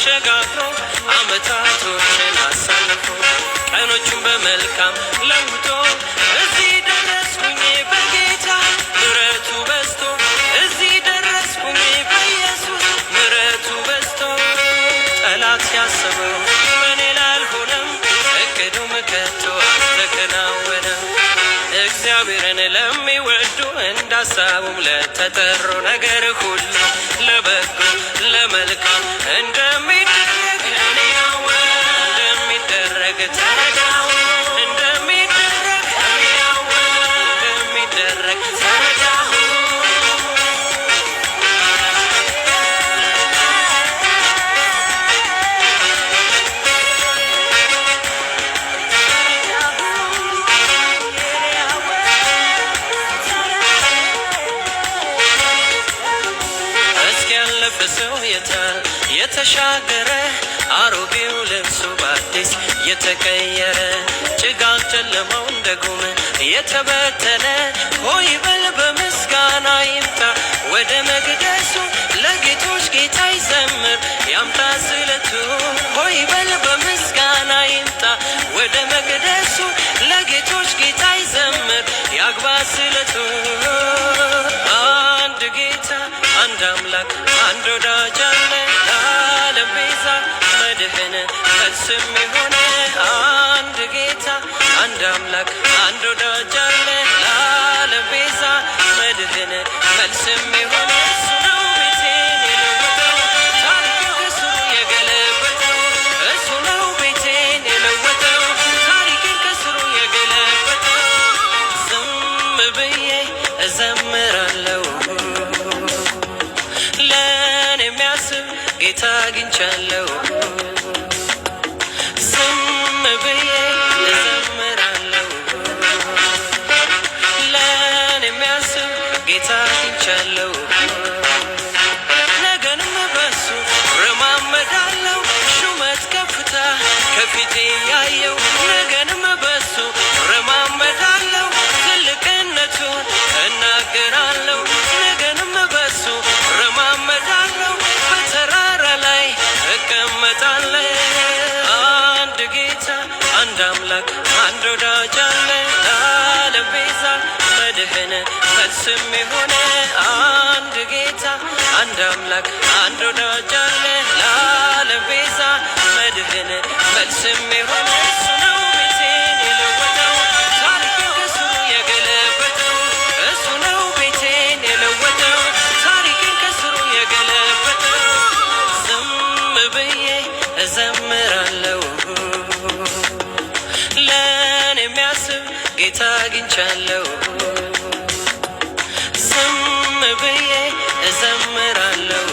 አሸጋግሮ አመታቶችን አሳልፎ ቀኖቹን በመልካም ለውጦ እዚህ ደረስኩኝ በጌታ ምሕረቱ በዝቶ እዚህ ደረስኩኝ በኢየሱስ ምሕረቱ በዝቶ ጠላት ያሰበው በኔ ላልሆነም እቅዱም ከቶ አልተከናወነም። እግዚአብሔርን ለሚወዱ እንዳሳቡም ለተጠሩ ነገር ሁሉ ለበጎ ለመልካም እንደሚደረግ እኔ እንደሚደረግ ተረዳሁ እንደሚደረግ እኔ እንደሚደረግ ተረዳሁ። ሰው የተሻገረ አሮጌው ልብሱ በአዲስ የተቀየረ ጭጋግ ጨለማው እንደ ጉም የተበተነ ሆይ በል በምስጋና ይምጣ ወደ መቅደሱ ለጌቶች ጌታ ይዘምር ያምጣ ስለቱ ሆይ በል በምስጋና ይምጣ ወደ መቅደሱ ለጌቶች ጌታ ይዘምር ያግባ ስለቱ። አንድ ጌታ አንድ አምላክ አንድ ወዳጅ አለ ለዓለም ቤዛ መድህን መልስም የሆነ አንድ ጌታ አንድ አምላክ አንድ ወዳጅ አለ ለዓለም ቤዛ መድህን መልስም የሆነ እሱ ነው ቤቴን የለወጠው ታሪክ ከስሩ የገለበጠው እሱ ነው ቤቴን የለወጠው ታሪክን ከስሩ የገለበጠው ዝም ብዬ እዘምራለሁ ጌታ አግኝቻለሁ ዝም ብዬ እዘምራለሁ ለኔ የሚያስብ ጌታ አግኝቻለሁ ነገንም በሱ ረማመዳለሁ ሹመት ከፍታ ከፊቴ ያየው ነገንም በሱ ረማመዳለሁ ትልቅነቱን እናገራለሁ ነገንም በሱ ረማመዳለሁ እቀመጣለሁ አንድ ጌታ አንድ አምላክ አንድ ወዳጅ አለ ለዓለም ቤዛ መድህን መልስም የሆነ አንድ ጌታ አንድ አምላክ አንድ ወዳጅ አለ ለዓለም ቤዛ መድህን መልስም የሆነ እሱ ነው ቤቴን የለወጠው ታሪክን ከስሩ የገለበጠው እሱ ነው ቤቴን የለወጠው ታሪክን ከስሩ የገለበጠው ብዬ እዘምራለሁ ለኔ የሚያስብ ጌታ አግኝቻለሁ ዝም ብዬ እዘምራለሁ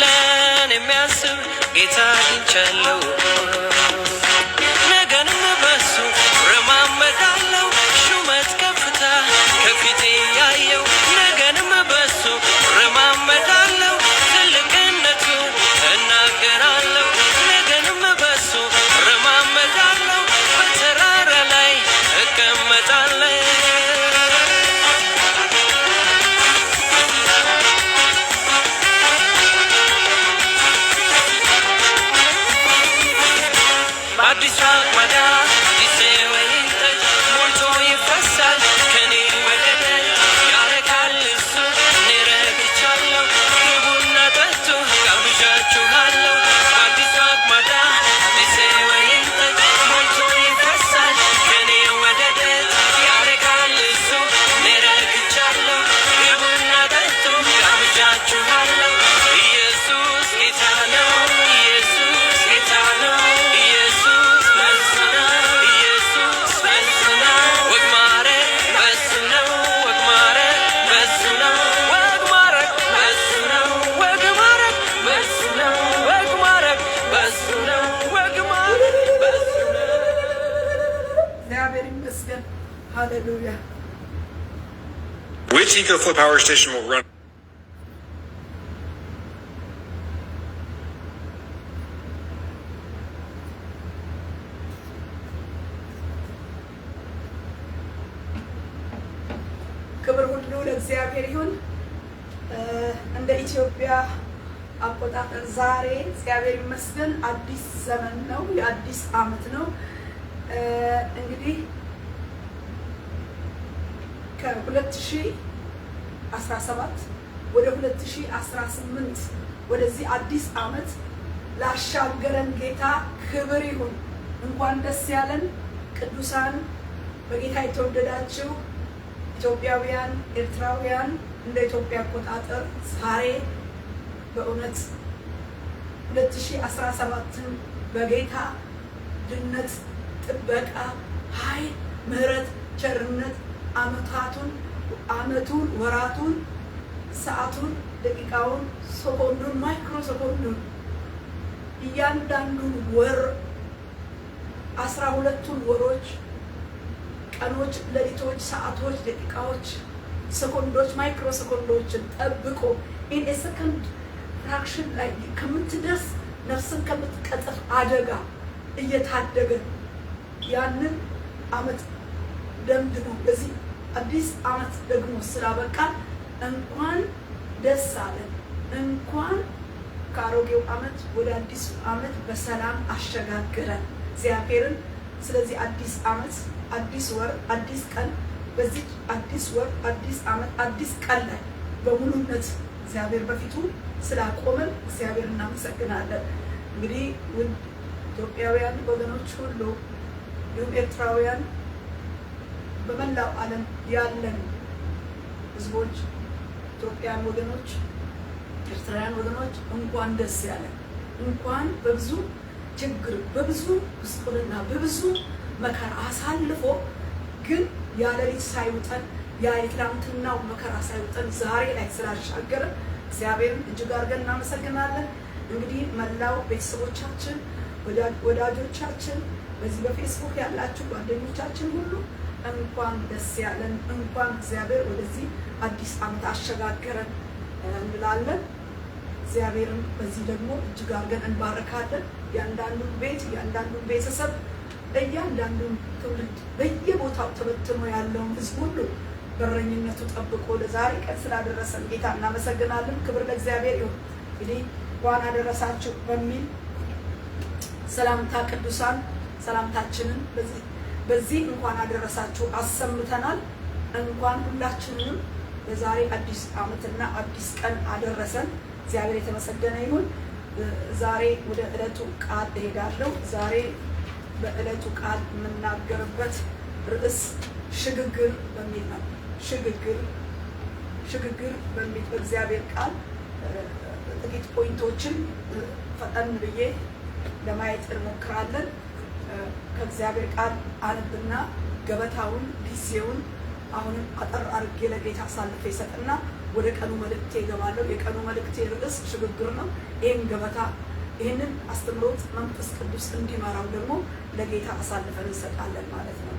ለኔ የሚያስብ ጌታ አግኝቻለሁ ነገንም በሱ ረማመዳለሁ ሹመት ከፍታ ከፊቴ ያየው ነገንም በሱ ረማመዳለሁ እናገራለሁ ነገንም በሱ ረማመዳለሁ በተራራ ላይ እቀመጣለሁ በአዲስ አቅማዳ ጊዜ ወይን ጠጅ ሞልቶ ይፈሳል ከኔ ወደደ ያረካል እሱ እኔ ረክቻለሁ ግቡና ጠጡ ጋብዣችኋለሁ በአዲስ አቅማዳ ጊዜ ወይን ጠጅ ሞልቶ ይፈሳል ከኔ ወደደ ያረካል እሱ እኔ ረክቻለሁ ግቡና ጠጡ ጋብዣችኋለሁ ኢየሱስ ጌታ ነው ኢየሱስ ጌታ ነው Hallelujah. Which EcoFlow power station will run? ክብር ሁሉ ለእግዚአብሔር ይሁን። እንደ ኢትዮጵያ አቆጣጠር ዛሬ እግዚአብሔር ይመስገን አዲስ ዘመን ነው፣ የአዲስ ዓመት ነው። እንግዲህ ከ2017 ወደ 2018 ወደዚህ አዲስ ዓመት ላሻገረን ጌታ ክብር ይሁን። እንኳን ደስ ያለን ቅዱሳን፣ በጌታ የተወደዳችሁ ኢትዮጵያውያን፣ ኤርትራውያን እንደ ኢትዮጵያ አቆጣጠር ዛሬ በእውነት 2017ን በጌታ ድነት፣ ጥበቃ፣ ኃይል፣ ምሕረት፣ ቸርነት ዓመቱን፣ ወራቱን፣ ሰዓቱን፣ ደቂቃውን፣ ሰኮንዱን፣ ማይክሮ ሰኮንዱን እያንዳንዱን ወር 12ቱን ወሮች፣ ቀኖች፣ ሌሊቶች፣ ሰዓቶች፣ ደቂቃዎች፣ ሰኮንዶች፣ ማይክሮ ሰኮንዶችን ጠብቆ ኢን ሰከንድ ፍራክሽን ላይ ከምትደርስ ነፍስን ከምትቀጥፍ አደጋ እየታደገ ያንን ዓመት ደምድሞ በዚህ አዲስ ዓመት ደግሞ ስላበቃን እንኳን ደስ አለን። እንኳን ከአሮጌው ዓመት ወደ አዲሱ ዓመት በሰላም አሸጋገረን እግዚአብሔርን። ስለዚህ አዲስ ዓመት፣ አዲስ ወር፣ አዲስ ቀን፣ በዚህ አዲስ ወር፣ አዲስ ዓመት፣ አዲስ ቀን ላይ በሙሉነት እግዚአብሔር በፊቱ ስላቆመን እግዚአብሔር እናመሰግናለን። እንግዲህ ውድ ኢትዮጵያውያን ወገኖች ሁሉ እንዲሁም ኤርትራውያን በመላው ዓለም ያለን ህዝቦች፣ ኢትዮጵያውያን ወገኖች፣ ኤርትራውያን ወገኖች እንኳን ደስ ያለን። እንኳን በብዙ ችግር፣ በብዙ ጉስቁልና፣ በብዙ መከራ አሳልፎ ግን ያለሊት ሳይውጠን የትላንትናው መከራ ሳይውጠን ዛሬ ላይ ስላሻገረን እግዚአብሔርን እጅግ አድርገን እናመሰግናለን። እንግዲህ መላው ቤተሰቦቻችን፣ ወዳጆቻችን፣ በዚህ በፌስቡክ ያላችሁ ጓደኞቻችን ሁሉ እንኳን ደስ ያለን። እንኳን እግዚአብሔር ወደዚህ አዲስ ዓመት አሸጋገረን እንላለን። እግዚአብሔርን በዚህ ደግሞ እጅግ አድርገን እንባረካለን። እያንዳንዱን ቤት፣ እያንዳንዱን ቤተሰብ፣ እያንዳንዱን ትውልድ በየቦታው ተበትኖ ያለውን ህዝብ ሁሉ በረኝነቱ ጠብቆ ለዛሬ ቀን ስላደረሰን ጌታ እናመሰግናለን። ክብር ለእግዚአብሔር ይሁን። እንግዲህ እንኳን አደረሳችሁ በሚል ሰላምታ ቅዱሳን ሰላምታችንን በዚህ እንኳን አደረሳችሁ አሰምተናል። እንኳን ሁላችንንም ለዛሬ አዲስ ዓመትና አዲስ ቀን አደረሰን። እግዚአብሔር የተመሰገነ ይሁን። ዛሬ ወደ ዕለቱ ቃል እሄዳለሁ። ዛሬ በዕለቱ ቃል የምናገርበት ርዕስ ሽግግር በሚል ነው። ሽግግር በሚል በእግዚአብሔር ቃል ጥቂት ፖይንቶችን ፈጠን ብዬ ለማየት እንሞክራለን። ከእግዚአብሔር ቃል አነብና ገበታውን፣ ጊዜውን አሁንም አጠር አድርጌ ለጌታ አሳልፌ ይሰጥና ወደ ቀኑ መልእክቴ እገባለሁ። የቀኑ መልእክቴ ርዕስ ሽግግር ነው። ይህንን አስተምሮት መንፈስ ቅዱስ እንዲመራው ደግሞ ለጌታ አሳልፈን እንሰጣለን ማለት ነው።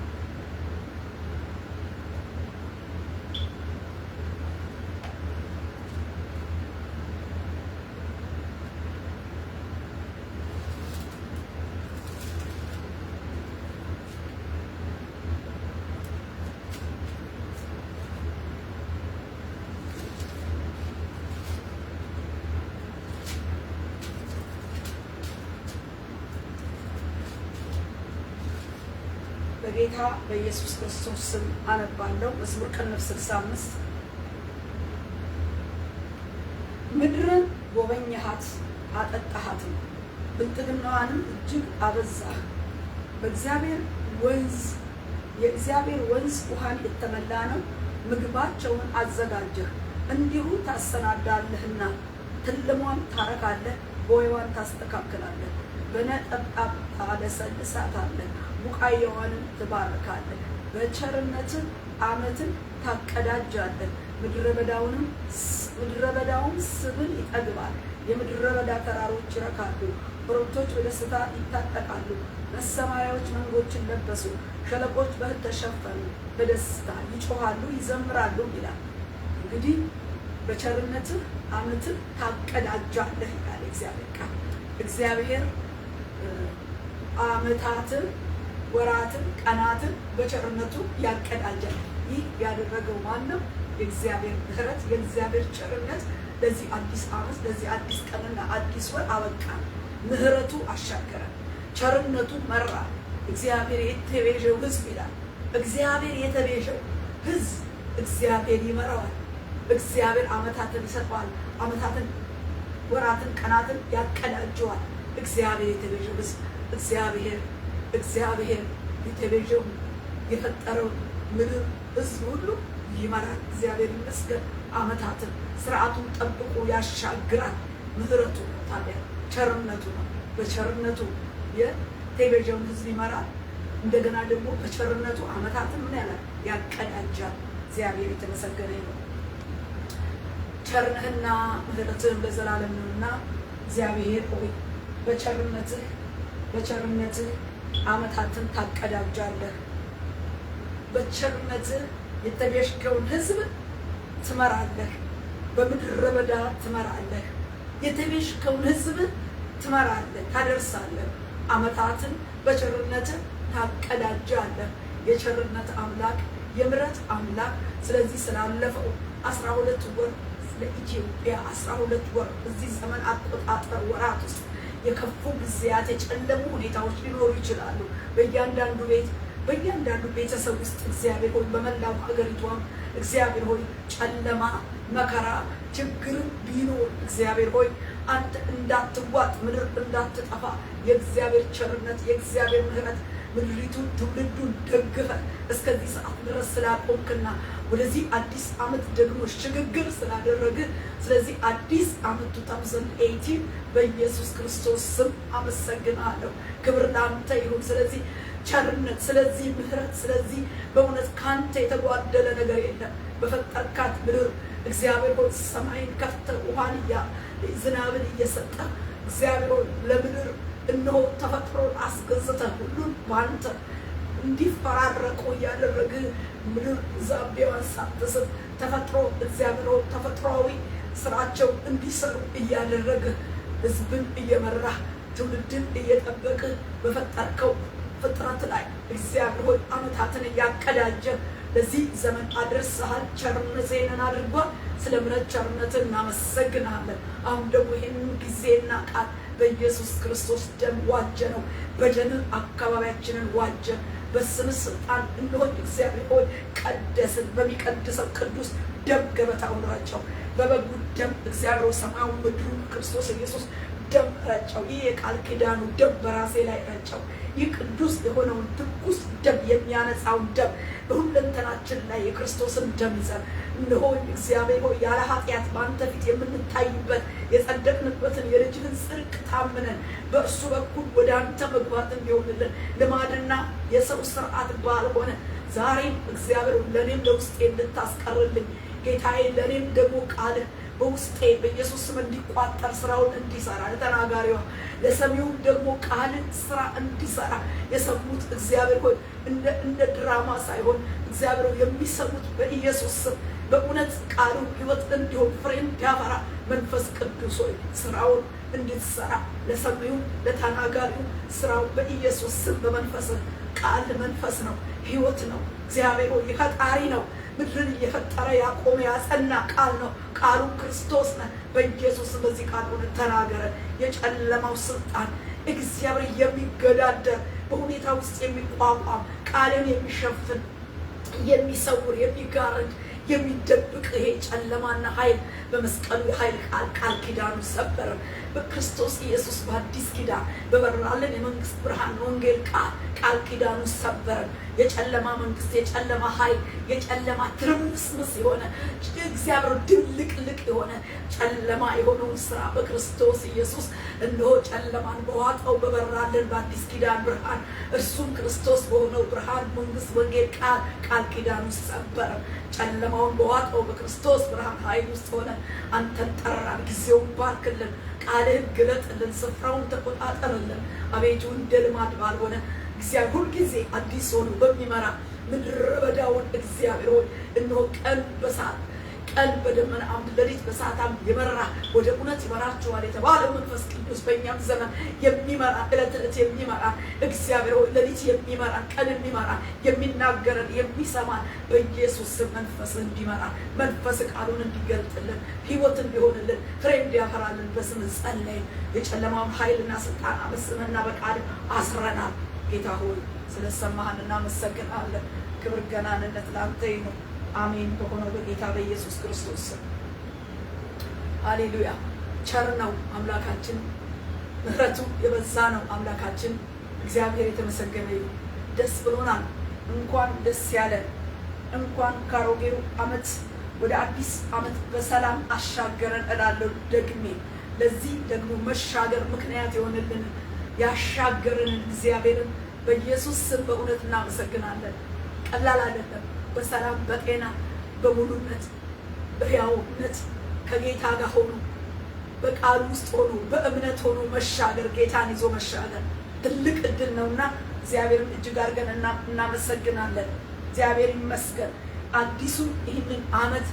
በጌታ በኢየሱስ ክርስቶስ ስም አነባለሁ። መዝሙር ቅንፍ 65 ምድርን ጎበኘሃት አጠጣሃትም፣ ብልጥግናዋንም እጅግ አበዛህ። የእግዚአብሔር ወንዝ ውሃን የተመላ ነው። ምግባቸውን አዘጋጀህ፣ እንዲሁ ታሰናዳለህና። ትልሟን ታረካለህ፣ ቦይዋን ታስተካክላለህ። በነጠብጣብ ታለሰልሳታለህ፣ ቡቃያዋንም ትባርካለህ። በቸርነትህ ዓመትን ታቀዳጃለህ፣ ምድረ በዳውም ስብን ይጠግባል። የምድረ በዳ ተራሮች ይረካሉ፣ ኮረብቶች በደስታ ይታጠቃሉ። መሰማሪያዎች መንጎችን ለበሱ፣ ሸለቆች በእህል ተሸፈኑ። በደስታ ይጮሃሉ ይዘምራሉ ይላል። እንግዲህ በቸርነትህ ዓመትን ታቀዳጃለህ ይላል እግዚአብሔር ቃል። እግዚአብሔር ዓመታትን፣ ወራትን፣ ቀናትን በቸርነቱ ያቀዳጃል። ይህ ያደረገው ማን ነው? የእግዚአብሔር ምሕረት፣ የእግዚአብሔር ቸርነት ለዚህ አዲስ ዓመት ለዚህ አዲስ ቀንና አዲስ ወር አበቃን። ምህረቱ አሻገረን፣ ቸርነቱ መራ። እግዚአብሔር የተቤዠው ሕዝብ ይላል። እግዚአብሔር የተቤዠው ሕዝብ እግዚአብሔር ይመራዋል። እግዚአብሔር ዓመታትን ይሰጠዋል። ዓመታትን፣ ወራትን፣ ቀናትን ያቀዳጀዋል። እግዚአብሔር የተቤዠው ሕዝብ እግዚአብሔር የተቤዠው የፈጠረው ምድር ሕዝብ ሁሉ ይመራል። እግዚአብሔር ይመስገን። ዓመታትን ስርዓቱን ጠብቆ ያሻግራል። ምህረቱ ታዲያ ቸርነቱ ነው። በቸርነቱ የተቤዠውን ሕዝብ ይመራል። እንደገና ደግሞ በቸርነቱ ዓመታትን ምን ያላል ያቀዳጃል። እግዚአብሔር የተመሰገነ ነው። ቸርነህና ምህረትህም ለዘላለም ነውና እግዚአብሔር ሆይ በቸርነትህ ዓመታትን ታቀዳጃለህ። በቸርነትህ የተቤዠውን ሕዝብ ትመራለህ። በምድረ በዳ ትመራለህ። የተቤዠውን ሕዝብ ትመራለህ፣ ታደርሳለህ። ዓመታትን በቸርነትህ ታቀዳጃለህ። የቸርነት አምላክ፣ የምሕረት አምላክ። ስለዚህ ስላለፈው 12 ወር ለኢትዮጵያ 12 ወር እዚህ ዘመን አቆጣጠር ወራት ውስጥ የከፉ ጊዜያት፣ የጨለሙ ሁኔታዎች ሊኖሩ ይችላሉ። በእያንዳንዱ ቤት፣ በእያንዳንዱ ቤተሰብ ውስጥ እግዚአብሔር ሆይ በመላው ሀገሪቷም እግዚአብሔር ሆይ ጨለማ፣ መከራ፣ ችግር ቢኖር እግዚአብሔር ሆይ አንተ እንዳትዋጥ፣ ምድር እንዳትጠፋ የእግዚአብሔር ቸርነት፣ የእግዚአብሔር ምሕረት ምድሪቱን ትውልዱን ደግፈ እስከዚህ ሰዓት ድረስ ስላቆምክና ወደዚህ አዲስ ዓመት ደግሞ ሽግግር ስላደረግ ስለዚህ አዲስ ዓመት 2018 በኢየሱስ ክርስቶስ ስም አመሰግናለሁ። ክብር ላንተ ይሁን። ስለዚህ ቸርነት፣ ስለዚህ ምሕረት፣ ስለዚህ በእውነት ካንተ የተጓደለ ነገር የለም። በፈጠርካት ምድር እግዚአብሔር ሆይ ሰማይን ከፍተህ ውሃን ዝናብን እየሰጠ እግዚአብሔር ሆይ ለምድር እነሆ ተፈጥሮን አስገዝተህ ሁሉን በአንተ እንዲፈራረቁ እያደረግ ምድር ዛቤዋን ሳትስት ተፈጥሮ እግዚአብሔር ሆይ ተፈጥሯዊ ስራቸው እንዲሰሩ እያደረግ ሕዝብን እየመራህ ትውልድን እየጠበቅ በፈጠርከው ፍጥረት ላይ እግዚአብሔር ሆይ ዓመታትን እያቀዳጀ ለዚህ ዘመን አድርሰሃል። ቸርነትህን አድርጓል። ስለ ምሕረት ቸርነትህ እናመሰግናለን። አሁን ደግሞ ይህንን ጊዜና ቃል በኢየሱስ ክርስቶስ ደም ዋጀ ነው። በደም አካባቢያችንን ዋጀ። በስምህ ስልጣን እንደሆን እግዚአብሔር ሆይ ቀደስን። በሚቀድሰው ቅዱስ ደም ገበታውን ረጨው። በበጉ ደም እግዚአብሔር ሰማዩ ምድሩን ክርስቶስ ኢየሱስ ደም ረጨው። ይህ የቃል ኪዳኑ ደም በራሴ ላይ ረጨው። ይህ ቅዱስ የሆነውን ትኩስ ደም የሚያነጻውን ደም በሁለንተናችን ላይ የክርስቶስን ደም ይዘን እነሆ እግዚአብሔር ሆይ ያለ ኃጢአት በአንተ ፊት የምንታይበት የጸደቅንበትን የልጅህን ጽድቅ ታምነን በእርሱ በኩል ወደ አንተ መግባት እንዲሆንልን ልማድና የሰው ስርዓት ባልሆነ ዛሬም እግዚአብሔር ለእኔም ለውስጤ እንድታስቀርልኝ ጌታዬ፣ ለእኔም ደግሞ ቃልህ በውስጤ በኢየሱስ ስም እንዲቋጠር ስራውን እንዲሰራ ለተናጋሪዋ ለሰሚውም ደግሞ ቃል ስራ እንዲሰራ የሰሙት እግዚአብሔር ሆይ እንደ ድራማ ሳይሆን እግዚአብሔር የሚሰሙት በኢየሱስ ስም በእውነት ቃሉ ሕይወት እንዲሆን ፍሬ እንዲያፈራ መንፈስ ቅዱስ ሆይ ስራውን እንድትሰራ ለሰሚው ለተናጋሪው ስራው በኢየሱስ ስም በመንፈስ ቃል መንፈስ ነው፣ ሕይወት ነው። እግዚአብሔር ሆይ ፈጣሪ ነው። ምድርን እየፈጠረ ያቆመ ያጸና ቃል ነው። ቃሉ ክርስቶስ ነው። በኢየሱስ በዚህ ቃል ሆነ ተናገረ። የጨለማው ስልጣን እግዚአብሔር የሚገዳደር በሁኔታ ውስጥ የሚቋቋም ቃልን የሚሸፍን የሚሰውር የሚጋርድ የሚደብቅ ይሄ ጨለማና ኃይል በመስቀሉ የኃይል ቃል ኪዳኑ ሰበረ። በክርስቶስ ኢየሱስ በአዲስ ኪዳን በበራልን የመንግስት ብርሃን ወንጌል ቃል ኪዳኑ ሰበረ። የጨለማ መንግስት፣ የጨለማ ኃይል፣ የጨለማ ትርምስምስ የሆነ እግዚአብሔር ድብልቅልቅ የሆነ ጨለማ የሆነውን ስራ በክርስቶስ ኢየሱስ እነሆ ጨለማን በዋጠው በበራልን በአዲስ ኪዳን ብርሃን እርሱም ክርስቶስ በሆነው ብርሃን መንግስት ወንጌል ቃል ኪዳኑ ሰበረ። ጨለማውን በዋጠው በክርስቶስ ብርሃን ኃይል ውስጥ ሆነ አንተን ጠራን። ጊዜውን ባርክልን፣ ቃልህን ግለጥልን፣ ስፍራውን ተቆጣጠርልን። አቤቱ እንደ ልማድ ባልሆነ እግዚአብሔር ሁልጊዜ አዲስ ሆኖ በሚመራ ምድረ በዳውን እግዚአብሔር ሆይ እነሆ ቀን በሰዓት ቀን በደመና አምድ ሌሊት በእሳት አምድ የመራ ወደ እውነት ይመራችኋል የተባለው መንፈስ ቅዱስ በእኛም ዘመን የሚመራ ዕለት ዕለት የሚመራ እግዚአብሔር ሆይ ሌሊት የሚመራ ቀን የሚመራ የሚናገረን የሚሰማን በኢየሱስ ስም መንፈስ እንዲመራ መንፈስ ቃሉን እንዲገልጥልን ሕይወት እንዲሆንልን ፍሬ እንዲያፈራልን በስም ጸለይን። የጨለማውን ኃይልና ስልጣን በስምና በቃል አስረናል። ጌታ ሆይ ስለሰማህን እናመሰግናለን። ክብር ገናንነት ላንተ ይሁን። አሜን። በሆነው በጌታ በኢየሱስ ክርስቶስ ስም ሃሌሉያ። ቸር ነው አምላካችን፣ ምሕረቱ የበዛ ነው አምላካችን። እግዚአብሔር የተመሰገነ ይሁን። ደስ ብሎናል። እንኳን ደስ ያለን። እንኳን ካሮጌው ዓመት ወደ አዲስ ዓመት በሰላም አሻገረን እላለሁ ደግሜ። ለዚህ ደግሞ መሻገር ምክንያት የሆነልን ያሻገረንን እግዚአብሔርን በኢየሱስ ስም በእውነት እናመሰግናለን። ቀላል አይደለም። በሰላም በጤና በሙሉነት በሕያውነት ከጌታ ጋር ሆኖ በቃሉ ውስጥ ሆኖ በእምነት ሆኖ መሻገር ጌታን ይዞ መሻገር ትልቅ እድል ነውና እግዚአብሔርን እጅግ አድርገን እናመሰግናለን። እግዚአብሔር ይመስገን። አዲሱ ይህንን ዓመት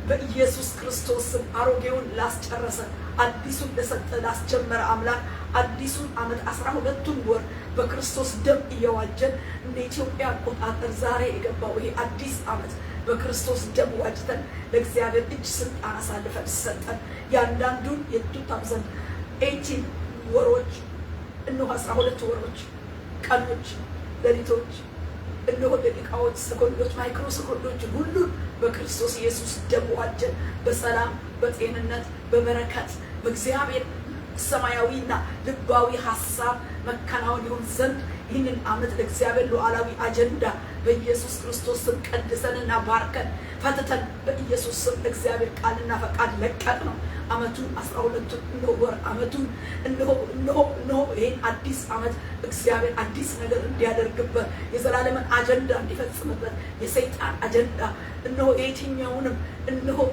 በኢየሱስ ክርስቶስ ስም አሮጌውን ላስጨረሰ አዲሱን ለሰጠ ላስጀመረ አምላክ አዲሱን ዓመት 12ቱን ወር በክርስቶስ ደም እየዋጀን እንደ ኢትዮጵያ አቆጣጠር ዛሬ የገባው ይሄ አዲስ ዓመት በክርስቶስ ደም ዋጅተን ለእግዚአብሔር እጅ ስልጣን አሳልፈን ሰጠን። ያንዳንዱን የ2018 ወሮች እነሆ 12 ወሮች፣ ቀኖች፣ ሌሊቶች፣ እነሆ ደቂቃዎች፣ ሰኮንዶች፣ ማይክሮ ሰኮንዶች ሁሉን በክርስቶስ ኢየሱስ ደም ዋጀን። በሰላም በጤንነት በበረከት በእግዚአብሔር ሰማያዊና ልባዊ ሐሳብ መከናወን ይሁን ዘንድ ይህንን ዓመት ለእግዚአብሔር ሉዓላዊ አጀንዳ በኢየሱስ ክርስቶስ ስም ቀድሰንና ባርከን ፈትተን በኢየሱስ ስም ለእግዚአብሔር ቃልና ፈቃድ ለቀቅ ነው። ዓመቱን 12ቱን እነሆ ወር ዓመቱን እነሆ ይህን አዲስ ዓመት እግዚአብሔር አዲስ ነገር እንዲያደርግበት የዘላለምን አጀንዳ እንዲፈጽምበት የሰይጣን አጀንዳ እነሆ የትኛውንም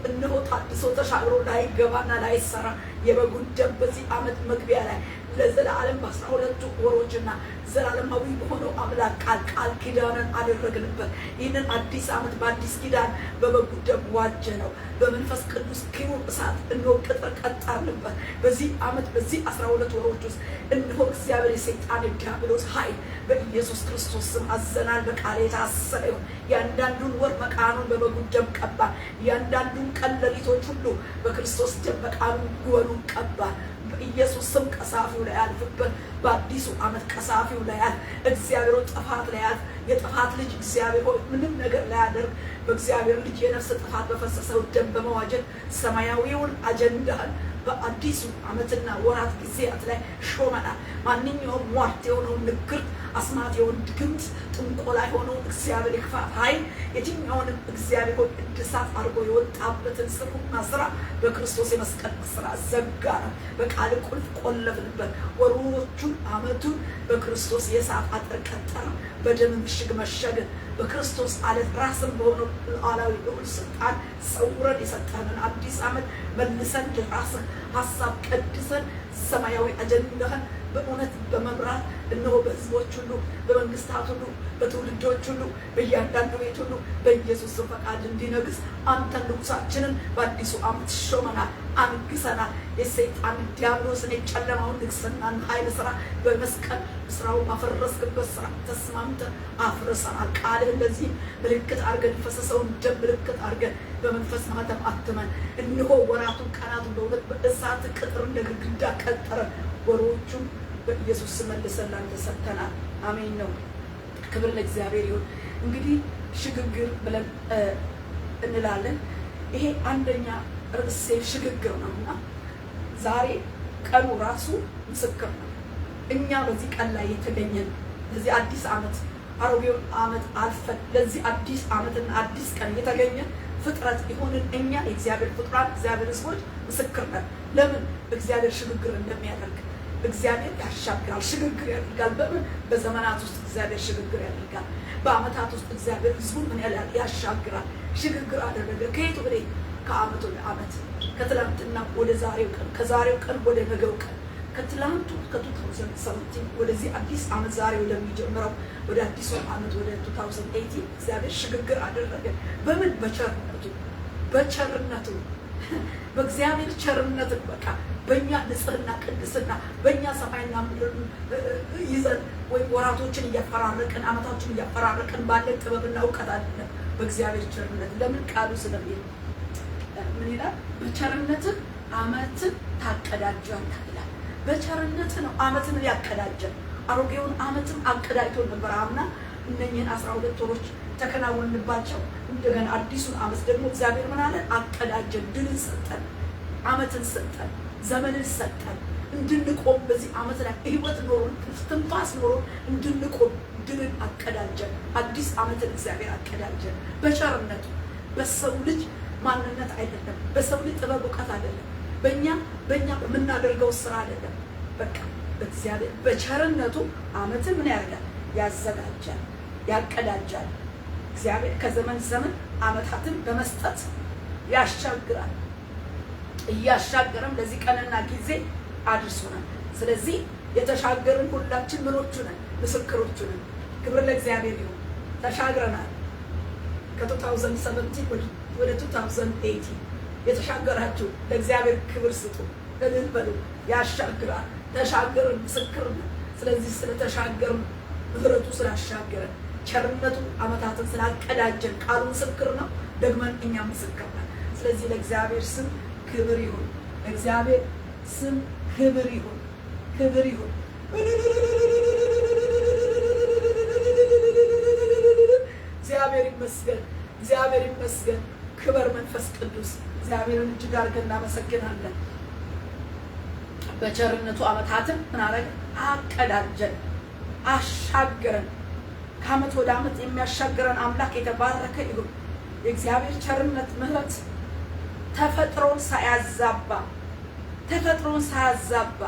እነሆ ታድሶ ተሻግሮ ላይገባና ላይሰራ የበጉን ደም በዚህ ዓመት መግቢያ ላይ ለዘላለም በ12ቱ ወሮችና ዘላለማዊ በሆነው አምላክ ቃል ኪዳንን አደረግንበት። ይህንን አዲስ ዓመት በአዲስ ኪዳን በበጉ ደም ዋጀ ነው። በመንፈስ ቅዱስ ኪሩብ እሳት እነሆ ቅጥር ቀጣልንበት። በዚህ ዓመት በዚህ 12 ወሮች ውስጥ እነሆ እግዚአብሔር የሰይጣን የዲያብሎስ ኃይል በኢየሱስ ክርስቶስ ስም አዘናል። በቃል የታሰረ ይሁን። ያንዳንዱን ወር መቃኑን በበጉ ደም ቀባ። ያንዳንዱን ቀን ሌሊቶች ሁሉ በክርስቶስ ደም መቃኑ ጉበኑን ቀባ። በኢየሱስ ስም ቀሳፊው ላይ ያልፍበት። በአዲሱ ዓመት ቀሳፊው ላይ ያልፍ። እግዚአብሔር ጥፋት ላይ ያልፍ። የጥፋት ልጅ እግዚአብሔር ሆይ ምንም ነገር ላይ ያደርግ በእግዚአብሔር ልጅ የነፍስ ጥፋት በፈሰሰው ደም በመዋጀት ሰማያዊውን አጀንዳህን በአዲሱ ዓመትና ወራት ጊዜያት ላይ ሾመናል። ማንኛውም ሟርት የሆነውን ንግርት፣ አስማት የሆነውን ድግምት፣ ጥንቆላ የሆነውን እግዚአብሔር የክፋት ኃይል የትኛውንም እግዚአብሔር ሆይ እድሳት አድርጎ የወጣበትን ስሩና ስራ በክርስቶስ የመስቀል ስራ ዘጋ ነው። በቃል ቁልፍ ቆለፍንበት። ወሮቹን ዓመቱን በክርስቶስ የእሳት አጥር ቀጠረ። በደም ምሽግ መሸግን በክርስቶስ አለት ራስን በሆነው ሉዓላዊ ልዑል ስልጣን ሰውረን የሰጠንን አዲስ ዓመት መልሰን ለራስህ ሀሳብ ቀድሰን ሰማያዊ አጀንዳህን በእውነት በመምራት እነሆ በሕዝቦች ሁሉ በመንግስታት ሁሉ በትውልዶች ሁሉ በእያንዳንዱ ቤት ሁሉ በኢየሱስ ፈቃድ እንዲነግስ አንተን ንጉሳችንን በአዲሱ ዓመት ሾመናል፣ አንግሰናል። የሰይጣን ዲያብሎስን የጨለማውን ንግስናን ኃይል ስራ በመስቀል ስራው ባፈረስክበት ስራ ተስማምተን አፍርሰናል። ቃልህ እንደዚህ ምልክት አድርገን የፈሰሰውን ደም ምልክት አድርገን በመንፈስ ማተም አትመን። እነሆ ወራቱን ቀናቱን በእውነት በእሳት ቅጥር እንደ ግድግዳ ቀጠረን። ወሮቹን በኢየሱስ ስም መልሰን ላንተ ሰጥተናል። አሜን ነው። ክብር ለእግዚአብሔር ይሁን። እንግዲህ ሽግግር ብለን እንላለን። ይሄ አንደኛ ርዕሴ ሽግግር ነውና ዛሬ ቀኑ ራሱ ምስክር ነው። እኛ በዚህ ቀን ላይ የተገኘን ለዚህ አዲስ ዓመት አሮጌውን ዓመት አልፈን ለዚህ አዲስ ዓመትና አዲስ ቀን የተገኘን ፍጥረት የሆንን እኛ የእግዚአብሔር ፍጡራን እግዚአብሔር ሕዝቦች ምስክር ነን። ለምን? እግዚአብሔር ሽግግር እንደሚያደርግ እግዚአብሔር ያሻግራል፣ ሽግግር ያደርጋል። በምን? በዘመናት ውስጥ እግዚአብሔር ሽግግር ያደርጋል። በዓመታት ውስጥ እግዚአብሔር ሕዝቡን ምን ያህል ያሻግራል። ሽግግር አደረገ። ከየት ወደ ከዓመት ወደ ዓመት፣ ከትላንትና ወደ ዛሬው ቀን፣ ከዛሬው ቀን ወደ ነገው ቀን፣ ከትላንቱ ከ2017 ወደዚህ አዲስ ዓመት ዛሬ ወደሚጀምረው ወደ አዲሱ ዓመት ወደ 2018 እግዚአብሔር ሽግግር አደረገ። በምን? በቸርነቱ በቸርነቱ በእግዚአብሔር ቸርነት በቃ በእኛ ንጽህና ቅድስና በእኛ ሰማይና ምድር ይዘን ወይም ወራቶችን እያፈራረቅን አመታችን እያፈራረቅን ባለን ጥበብና እውቀት አይደለም። በእግዚአብሔር ቸርነት ለምን ቃሉ ስለሚል ምን ይላል? በቸርነትህ አመትን ታቀዳጃለህ ይላል። በቸርነት ነው አመትን ያቀዳጀን። አሮጌውን አመትም አቀዳጅቶ ነበር አምና። እነኚህን 12 ወሮች ተከናወንባቸው። እንደገና አዲሱን አመት ደግሞ እግዚአብሔር ምን አለ? አቀዳጀን፣ ድልን ሰጠን፣ አመትን ሰጠን፣ ዘመንን ሰጠን። እንድንቆም በዚህ አመት ላይ ህይወት ኖሮን ትንፋስ ኖሮን እንድንቆም ድልን አቀዳጀን። አዲስ አመትን እግዚአብሔር አቀዳጀን በቸርነቱ። በሰው ልጅ ማንነት አይደለም፣ በሰው ልጅ ጥበብ እውቀት አይደለም፣ በእኛ በምናደርገው ስራ አይደለም። በቃ በእግዚአብሔር በቸርነቱ አመትን ምን ያደርጋል? ያዘጋጃል፣ ያቀዳጃል። እግዚአብሔር ከዘመን ዘመን አመታትን በመስጠት ያሻግራል። እያሻገረም ለዚህ ቀንና ጊዜ አድርሶናል። ስለዚህ የተሻገርን ሁላችን ምኖቹ ነን? ምስክሮቹ ነን። ክብር ለእግዚአብሔር ይሁን። ተሻግረናል። ከ2017 ወደ 2018 የተሻገራችሁ ለእግዚአብሔር ክብር ስጡ፣ እልል በሉ። ያሻግራል። ተሻገርን፣ ምስክር ነን። ስለዚህ ስለተሻገርን፣ ምህረቱ ስላሻገረን፣ ቸርነቱ አመታትን ስላቀዳጀን ቃሉ ምስክር ነው። ደግመን እኛ ምስክር ነን። ስለዚህ ለእግዚአብሔር ስም ክብር ይሁን። ለእግዚአብሔር ስም ክብር ይሁን። ክብር ይሁን። እግዚአብሔር ይመስገን። እግዚአብሔር ይመስገን። ክብር መንፈስ ቅዱስ። እግዚአብሔርን እጅግ አድርገን እናመሰግናለን። በቸርነቱ አመታትን ምን አደረገ? አቀዳጀን፣ አሻገረን። ከአመት ወደ አመት የሚያሻገረን አምላክ የተባረከ ይሁን። የእግዚአብሔር ቸርነት ምህረት ተፈጥሮን ሳያዛባ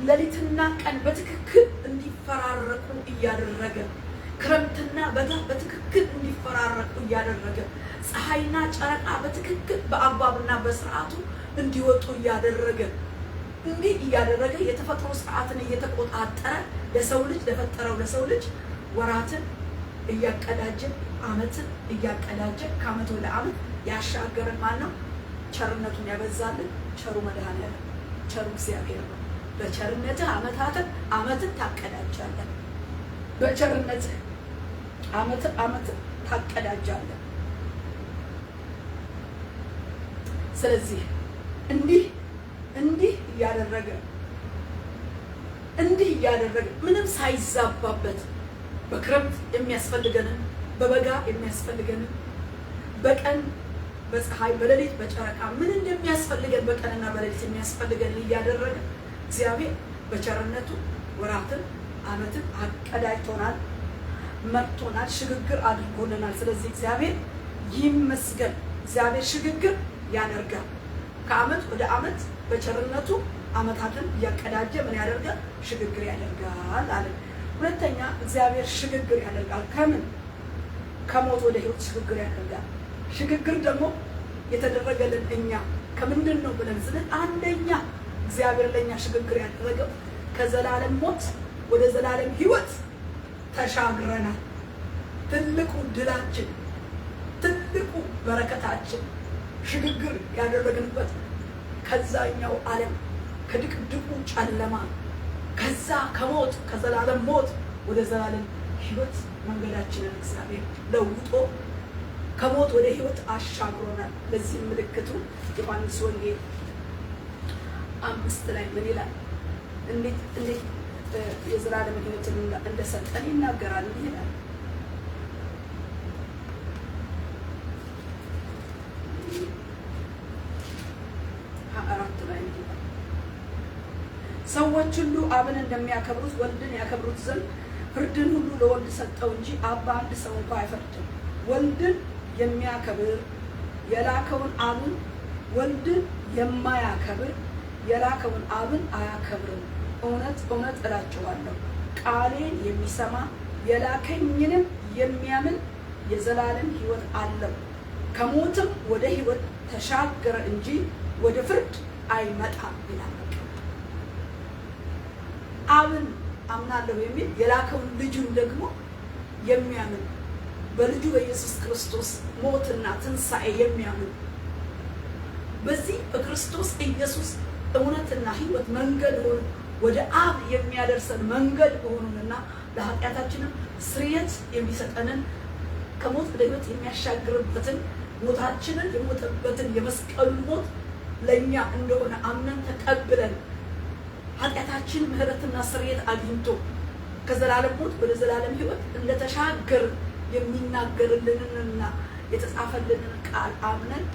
ሌሊትና ቀን በትክክል እንዲፈራረቁ እያደረገ፣ ክረምትና በጋ በትክክል እንዲፈራረቁ እያደረገ፣ ፀሐይና ጨረቃ በትክክል በአግባብና በስርዓቱ እንዲወጡ እያደረገ፣ እንዲህ እያደረገ የተፈጥሮ ስርዓትን እየተቆጣጠረ ለፈጠረው ለሰው ልጅ ወራትን እያቀዳጀ አመትን እያቀዳጀ ከአመት ወደ አመት ያሻገረን ማን ነው? ቸርነቱን ያበዛልን ቸሩ መድኃኔዓለም ቸሩ እግዚአብሔር ነው። በቸርነትህ አመትን ታቀዳጃለህ። በቸርነትህ አመትን ታቀዳጃለህ። ስለዚህ እንዲህ እያደረገ ምንም ሳይዛባበት በክረምት የሚያስፈልገንን በበጋ የሚያስፈልገንን በቀን በፀሐይ በሌሊት በጨረቃ ምን እንደሚያስፈልገን በቀንና በሌሊት የሚያስፈልገንን እያደረገ እግዚአብሔር በቸርነቱ ወራትን አመትን አቀዳጅቶናል፣ መርቶናል፣ ሽግግር አድርጎልናል። ስለዚህ እግዚአብሔር ይመስገን። እግዚአብሔር ሽግግር ያደርጋል። ከአመት ወደ አመት በቸርነቱ አመታትን እያቀዳጀ ምን ያደርጋል? ሽግግር ያደርጋል አለ። ሁለተኛ እግዚአብሔር ሽግግር ያደርጋል። ከምን? ከሞት ወደ ህይወት ሽግግር ያደርጋል። ሽግግር ደግሞ የተደረገልን እኛ ከምንድን ነው ብለን ስንል፣ አንደኛ እግዚአብሔር ለእኛ ሽግግር ያደረገው ከዘላለም ሞት ወደ ዘላለም ህይወት ተሻግረናል። ትልቁ ድላችን፣ ትልቁ በረከታችን ሽግግር ያደረግንበት ከዛኛው ዓለም ከድቅድቁ ጨለማ ከዛ ከሞት ከዘላለም ሞት ወደ ዘላለም ህይወት መንገዳችንን እግዚአብሔር ለውጦ ከሞት ወደ ህይወት አሻግሮናል። ለዚህ ምልክቱ ዮሐንስ ወንጌል 5 ላይ ምን ይላል? እንዴት የዘላለም ህይወትን እንደሰጠን ይናገራል። ይላል ሰዎች ሁሉ አብን እንደሚያከብሩት ወልድን ያከብሩት ዘንድ ፍርድን ሁሉ ለወልድ ሰጠው እንጂ አብ በአንድ ሰው እንኳ አይፈርድም። ወልድን የሚያከብር የላከውን አብን፣ ወልድን የማያከብር የላከውን አብን አያከብርም። እውነት እውነት እላችኋለሁ ቃሌን የሚሰማ የላከኝንም የሚያምን የዘላለም ህይወት አለው፣ ከሞትም ወደ ህይወት ተሻገረ እንጂ ወደ ፍርድ አይመጣም ይላል። አብን አምናለሁ የሚል የላከውን ልጁን ደግሞ የሚያምን በልጁ በኢየሱስ ክርስቶስ ሞትና ትንሣኤ የሚያምኑ በዚህ በክርስቶስ ኢየሱስ እውነትና ሕይወት መንገድ ሆኖ ወደ አብ የሚያደርሰን መንገድ ሆኖንና ለኃጢአታችንም ስርየት የሚሰጠንን ከሞት ወደ ሕይወት የሚያሻግርበትን ሞታችንን የሞተበትን የመስቀሉን ሞት ለእኛ እንደሆነ አምነን ተቀብለን ኃጢአታችን ምሕረትና ስርየት አግኝቶ ከዘላለም ሞት ወደ ዘላለም ሕይወት እንደተሻገር የሚናገርልንንና የተጻፈልንን ቃል አምነን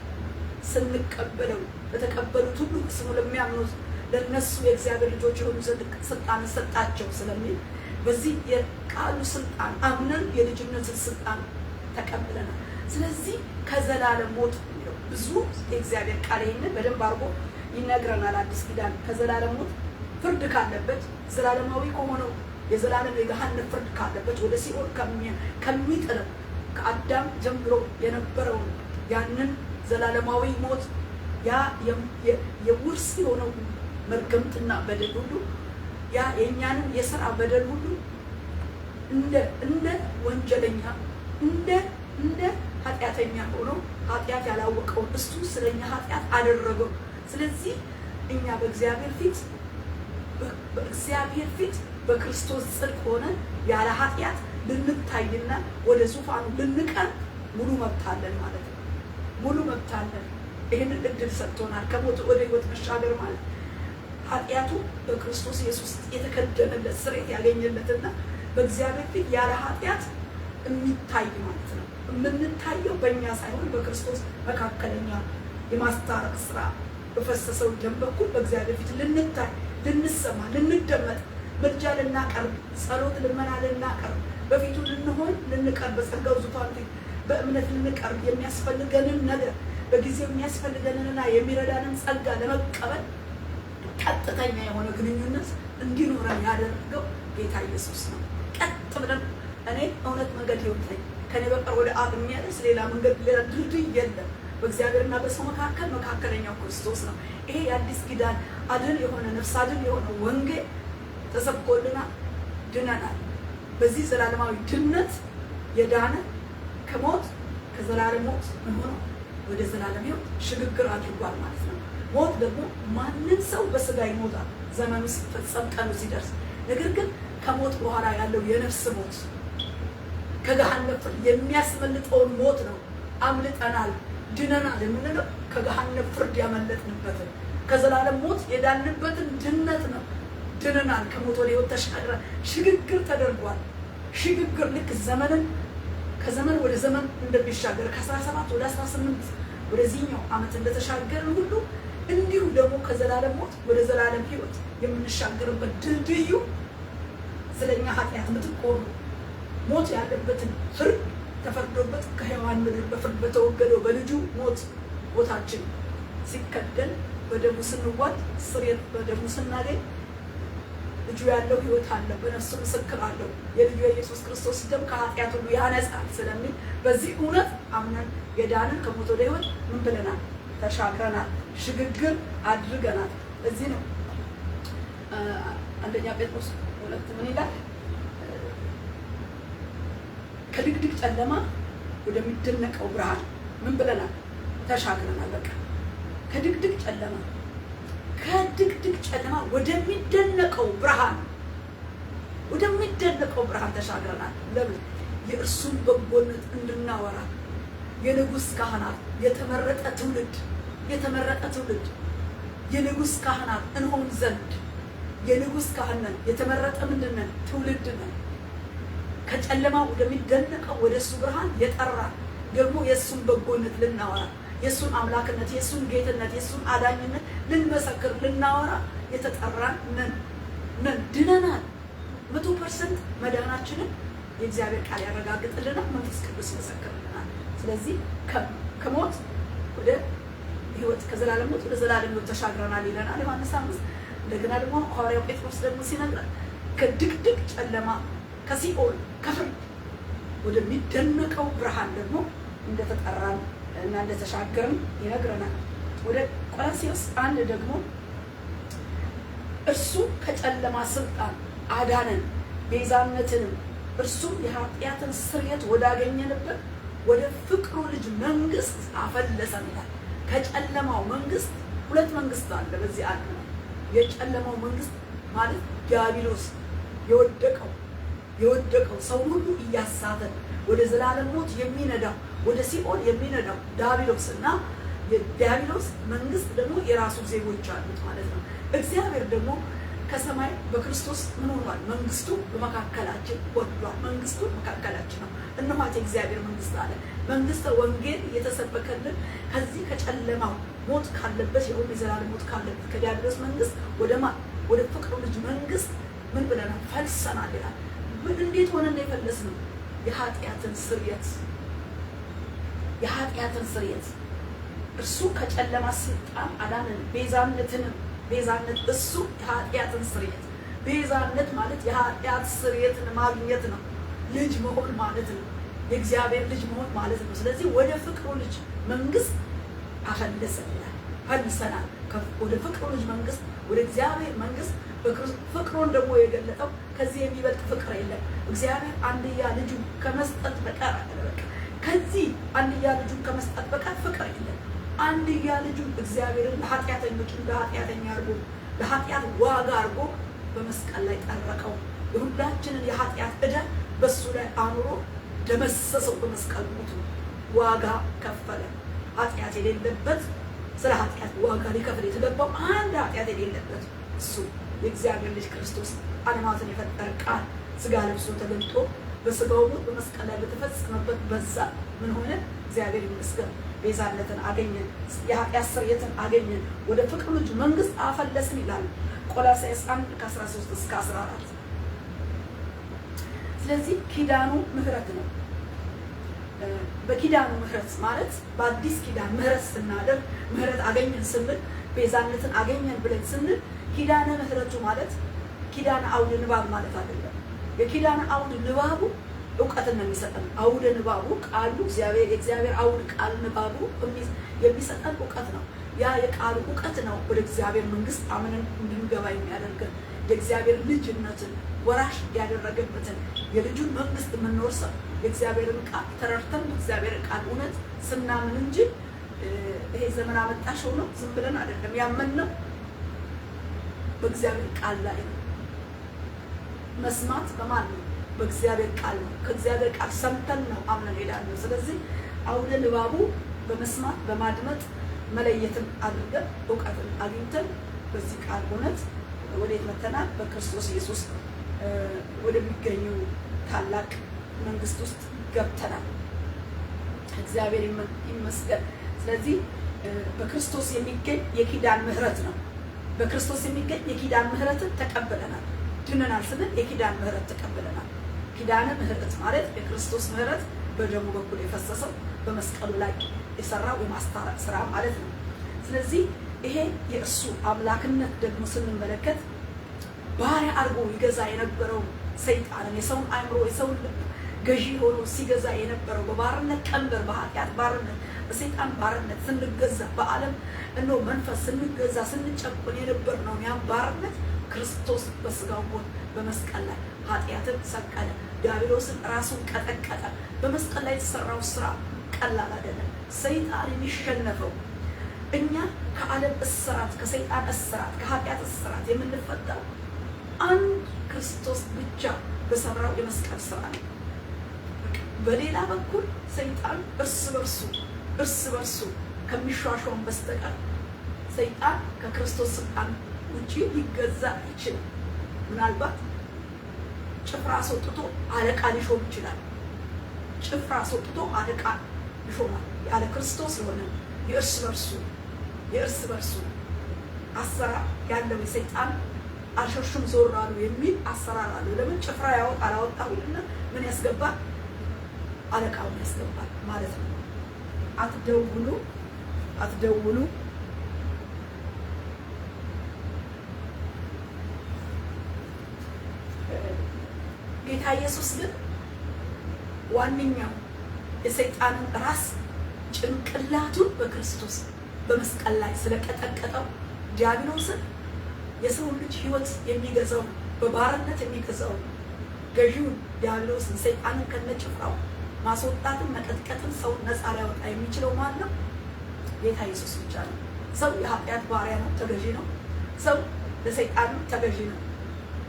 ስንቀበለው ለተቀበሉት ሁሉ ስሙ ለሚያምኑት ለነሱ የእግዚአብሔር ልጆች የሆኑ ዘንድ ስልጣን ሰጣቸው ስለሚል በዚህ የቃሉ ስልጣን አምነን የልጅነትን ስልጣን ተቀብለናል። ስለዚህ ከዘላለም ሞት ብዙ የእግዚአብሔር ቃል ይህንን በደንብ አድርጎ ይነግረናል። አዲስ ኪዳን ከዘላለም ሞት ፍርድ ካለበት ዘላለማዊ ከሆነው የዘላለም የገሃነም ፍርድ ካለበት ወደ ሲኦል ከሚጥለው ከአዳም ጀምሮ የነበረውን ያንን ዘላለማዊ ሞት ያ የውርስ የሆነው መርገምትና በደል ሁሉ ያ የእኛንን የሥራ በደል ሁሉ እንደ ወንጀለኛ እንደ ኃጢአተኛ ሆኖ ኃጢአት ያላወቀውን እሱ ስለኛ ኃጢአት አደረገው። ስለዚህ እኛ በእግዚአብሔር ፊት በክርስቶስ ጽድቅ ሆነ ያለ ኃጢአት ልንታይና ወደ ዙፋኑ ልንቀርብ ሙሉ መብት አለን ማለት ነው። ሙሉ መብት አለን። ይህንን እድል ሰጥቶናል። ከሞት ወደ ሕይወት መሻገር ማለት ኃጢአቱ በክርስቶስ ኢየሱስ የተከደነለት ስርየት ያገኘለትና በእግዚአብሔር ፊት ያለ ኃጢአት የሚታይ ማለት ነው። የምንታየው በእኛ ሳይሆን በክርስቶስ መካከለኛ የማስታረቅ ስራ በፈሰሰው ደም በኩል በእግዚአብሔር ፊት ልንታይ፣ ልንሰማ፣ ልንደመጥ፣ ምልጃ ልናቀርብ፣ ጸሎት ልመና ልናቀርብ፣ በፊቱ ልንሆን ልንቀርብ፣ በጸጋው ዙፋን ፊት በእምነት ልንቀርብ የሚያስፈልገንን ነገር በጊዜው የሚያስፈልገንንና የሚረዳንን ጸጋ ለመቀበል ቀጥተኛ የሆነ ግንኙነት እንዲኖረን ያደረገው ጌታ ኢየሱስ ነው። ቀጥ ብለን እኔ እውነት መንገድ ሕይወት ነኝ፣ ከኔ በቀር ወደ አብ የሚያደርስ ሌላ መንገድ ሌላ ድልድይ የለም፣ በእግዚአብሔርና በሰው መካከለኛው ክርስቶስ ነው። ይሄ የአዲስ ኪዳን አድን የሆነ ነፍስ አድን የሆነ ወንጌል ተሰብኮልናል፣ ድነናል። በዚህ ዘላለማዊ ድነት የዳነ ከሞት ከዘላለም ሞት ምን ሆኖ ወደ ዘላለም ሕይወት ሽግግር አድርጓል ማለት ነው። ሞት ደግሞ ማንም ሰው በስጋ ይሞታል ዘመኑ ሲፈጸም ቀኑ ሲደርስ። ነገር ግን ከሞት በኋላ ያለው የነፍስ ሞት ከገሃነም ፍርድ የሚያስመልጠውን ሞት ነው። አምልጠናል፣ ድነናል የምንለው ከገሃነም ፍርድ ያመለጥንበትን ከዘላለም ሞት የዳንበትን ድነት ነው። ድነናል፣ ከሞት ወደ ሕይወት ተሻግረን ሽግግር ተደርጓል። ሽግግር ልክ ዘመንን ከዘመን ወደ ዘመን እንደሚሻገር ከ17 ወደ 18 ወደዚህኛው ዓመት እንደተሻገርን ሁሉ እንዲሁ ደግሞ ከዘላለም ሞት ወደ ዘላለም ሕይወት የምንሻገርበት ድልድዩ ስለኛ ኃጢአት ምትክ ሆኖ ሞት ያለበትን ፍርድ ተፈርዶበት ከሕያዋን ምድር በፍርድ በተወገደው በልጁ ሞታችን ሲከደን በደሙ ስንዋጅ ስርየት በደሙ ስናገኝ ልጁ ያለው ሕይወት አለ፣ በነፍሱ ምስክር አለው። የልጁ የኢየሱስ ክርስቶስ ደም ከኃጢአት ሁሉ ያነጻል ስለሚል በዚህ እውነት አምነን የዳንን ከሞት ወደ ሕይወት ምን ብለናል? ተሻግረናል፣ ሽግግር አድርገናል። እዚህ ነው አንደኛ ጴጥሮስ 2 ምን ይላል? ከድቅድቅ ጨለማ ወደሚደነቀው ብርሃን ምን ብለናል? ተሻግረናል። በቃ ከድቅድቅ ጨለማ ወደሚደነቀው ብርሃን ተሻግረናል። ለምን? የእርሱን በጎነት እንድናወራ የንጉሥ ካህናት የተመረጠ ትውልድ የንጉሥ ካህናት እንሆን ዘንድ የንጉሥ ካህናት የተመረጠ ምንድነን? ትውልድ ነን። ከጨለማ ወደሚደነቀው ወደ እሱ ብርሃን የጠራ ደግሞ የእሱን በጎነት ልናወራ የእሱን አምላክነት የእሱን ጌትነት የእሱን አዳኝነት ልንመሰክር ልናወራ የተጠራን ነን። ድነናል። 100% መዳናችንን የእግዚአብሔር ቃል ያረጋግጥልናል፣ መንፈስ ቅዱስ ይመሰክርልናል። ስለዚህ ከሞት ወደ ሕይወት ከዘላለም ሞት ወደ ዘላለም ሕይወት ተሻግረናል ይለናል ዮሐንስ 5። እንደገና ደግሞ ሐዋርያው ጴጥሮስ ደግሞ ሲነግረን ከድቅድቅ ጨለማ ከሲኦል ከፍርድ ወደሚደነቀው ብርሃን ደግሞ እንደተጠራን እና እንደተሻገርን ይነግረናል። ወደ ቆላስይስ 1 ደግሞ እርሱ ከጨለማ ስልጣን አዳነን፣ ቤዛነትንም እርሱም የኃጢአትን ስርየት ወዳገኘንበት ወደ ፍቅሩ ልጅ መንግስት አፈለሰን ይላል። ከጨለማው መንግስት ሁለት መንግስት አለ በዚህ ዓለም። የጨለማው መንግስት ማለት ዲያብሎስ የወደቀው ሰው ሁሉ እያሳተ ወደ ዘላለም ሞት የሚነዳው ወደ ሲኦል የሚነዳው ዲያብሎስ እና የዲያብሎስ መንግስት ደግሞ የራሱ ዜጎች አሉት ማለት ነው። እግዚአብሔር ደግሞ ከሰማይ በክርስቶስ ምን ሆኗል? መንግስቱ በመካከላችን ወርዷል። መንግስቱ በመካከላችን ነው። እነሆት የእግዚአብሔር መንግስት አለ። መንግስተ ወንጌል የተሰበከልን ከዚህ ከጨለማው ሞት ካለበት የዘላለም ሞት ካለበት ከዲያብሎስ መንግስት ወደ ፍቅሩ ልጅ መንግስት ምን ብለናል? ፈልሰናል ይላል። እንዴት ሆነን የፈለስነው? የኃጢአትን ስርየት እርሱ ከጨለማ ስልጣን አዳነን። ቤዛነት እሱ የኃጢአትን ስርየት። ቤዛነት ማለት የኃጢአት ስርየትን ማግኘት ነው። ልጅ መሆን ማለት ነው። የእግዚአብሔር ልጅ መሆን ማለት ነው። ስለዚህ ወደ ፍቅሩ ልጅ መንግስት አፈለሰን ይላል። ፈልሰናል ወደ ፍቅሩ ልጅ መንግስት፣ ወደ እግዚአብሔር መንግስት። ፍቅሩን ደግሞ የገለጠው ከዚህ የሚበልጥ ፍቅር የለም። እግዚአብሔር አንድያ ልጁ ከመስጠት በቀር ከዚህ አንድያ ልጁ ከመስጠት በቀር ፍቅር የለም። አንድያ ልጁ እግዚአብሔርን ለኃጢአተኞች እንደ ኃጢአተኛ አድርጎ ለኃጢአት ዋጋ አድርጎ በመስቀል ላይ ጠረቀው። የሁላችንን የኃጢአት ዕዳ በሱ ላይ አኑሮ ደመሰሰው። በመስቀል ሞቱ ዋጋ ከፈለ። ኃጢአት የሌለበት ስለ ኃጢአት ዋጋ ሊከፍል የተገባው አንድ ኃጢአት የሌለበት እሱ የእግዚአብሔር ልጅ ክርስቶስ ዓለማትን የፈጠረ ቃል ስጋ ለብሶ ተገልጦ በስጋው ሞት በመስቀል ላይ በተፈጸመበት በዛ ምን ሆነ? እግዚአብሔር ይመስገን ቤዛነትን አገኘን። የኃጢአት ስርየትን አገኘን። ወደ ፍቅሩ ልጅ መንግስት አፈለስን ይላል ቆላስይስ 1:13-14። ስለዚህ ኪዳኑ ምህረት ነው። በኪዳኑ ምህረት ማለት በአዲስ ኪዳን ምህረት ስናደርግ ምህረት አገኘን ስንል ቤዛነትን አገኘን ብለን ስንል ኪዳነ ምህረቱ ማለት ኪዳነ አውድ ንባብ ማለት አይደለም። የኪዳነ አውድ ንባቡ እውቀትን ነው የሚሰጠን። አውደ ንባቡ ቃሉ የእግዚአብሔር አውድ ቃል ንባቡ የሚሰጠን እውቀት ነው። ያ የቃሉ እውቀት ነው ወደ እግዚአብሔር መንግስት አምነን እንድንገባ የሚያደርገን የእግዚአብሔር ልጅነትን ወራሽ ያደረገበትን የልጁን መንግስት የምንወርሰው የእግዚአብሔርን ቃል ተረድተን የእግዚአብሔርን ቃል እውነት ስናምን እንጂ ይሄ ዘመን አመጣሽ ሆኖ ዝም ብለን አይደለም ያመንነው። በእግዚአብሔር ቃል ላይ ነው። መስማት በማን ነው? በእግዚአብሔር ቃል ነው። ከእግዚአብሔር ቃል ሰምተን ነው አምነን ሄዳለሁ። ስለዚህ አውደ ንባቡ በመስማት በማድመጥ መለየትን አድርገን እውቀትን አግኝተን በዚህ ቃል እውነት ወዴት መተናል? በክርስቶስ ኢየሱስ ወደሚገኘው ታላቅ መንግስት ውስጥ ገብተናል። እግዚአብሔር ይመስገን። ስለዚህ በክርስቶስ የሚገኝ የኪዳን ምህረት ነው። በክርስቶስ የሚገኝ የኪዳን ምህረትን ተቀበለናል። ድነናል ስንል የኪዳን ምህረት ተቀበለናል። ኪዳነ ምህረት ማለት የክርስቶስ ምህረት በደሙ በኩል የፈሰሰው በመስቀሉ ላይ የሰራው የማስታረቅ ስራ ማለት ነው። ስለዚህ ይሄ የእሱ አምላክነት ደግሞ ስንመለከት ባሪያ አድርጎ ይገዛ የነበረው ሰይጣንን የሰውን አእምሮ የሰውን ልብ ገዢ ሆኖ ሲገዛ የነበረው በባርነት ቀንበር በኃጢአት ባርነት በሰይጣን ባርነት ስንገዛ በዓለም መንፈስ ስንገዛ ስንጨቆን የነበርነው ያን ባርነት ክርስቶስ በስጋው ሞት በመስቀል ላይ ኃጢአትን ሰቀለ። ዲያብሎስን ራሱን ቀጠቀጠ። በመስቀል ላይ የተሰራው ስራ ቀላል አይደለም። ሰይጣን የሚሸነፈው እኛ ከዓለም እስራት ከሰይጣን እስራት ከኃጢአት እስራት የምንፈታው አንድ ክርስቶስ ብቻ በሰራው የመስቀል ስራ ነው። በሌላ በኩል ሰይጣን እርስ በርሱ ከሚሿሿም በስተቀር ሰይጣን ከክርስቶስ ስልጣን ውጪ ሊገዛ ይችላል። ምናልባት ጭፍራ አስወጥቶ አለቃ ሊሾም ይችላል። ጭፍራ አስወጥቶ አለቃ ይሾማል። ያለ ክርስቶስ የሆነ የእርስ በርሱ አሰራር ያለው የሰይጣን አልሸሹም ዞር አሉ የሚል አሰራር አለው። ለምን ጭፍራ አላወጣው ይልና ምን ያስገባል? አለቃውን ያስገባል ማለት ነው። አትደውሉ ጌታ ኢየሱስ ግን ዋነኛው የሰይጣንን ራስ ጭንቅላቱን በክርስቶስ በመስቀል ላይ ስለቀጠቀጠው ዲያብሎስን የሰው ልጅ ሕይወት የሚገዛው በባርነት የሚገዛው ገዢውን ዲያብሎስን ሰይጣንን ከነጭፍራው ማስወጣትን መቀጥቀጥን ሰውን ነፃ ሊያወጣ የሚችለው ማን ነው? ጌታ ኢየሱስ ብቻ ነው። ሰው የኃጢአት ባሪያ ነው፣ ተገዢ ነው። ሰው ለሰይጣንም ተገዢ ነው፣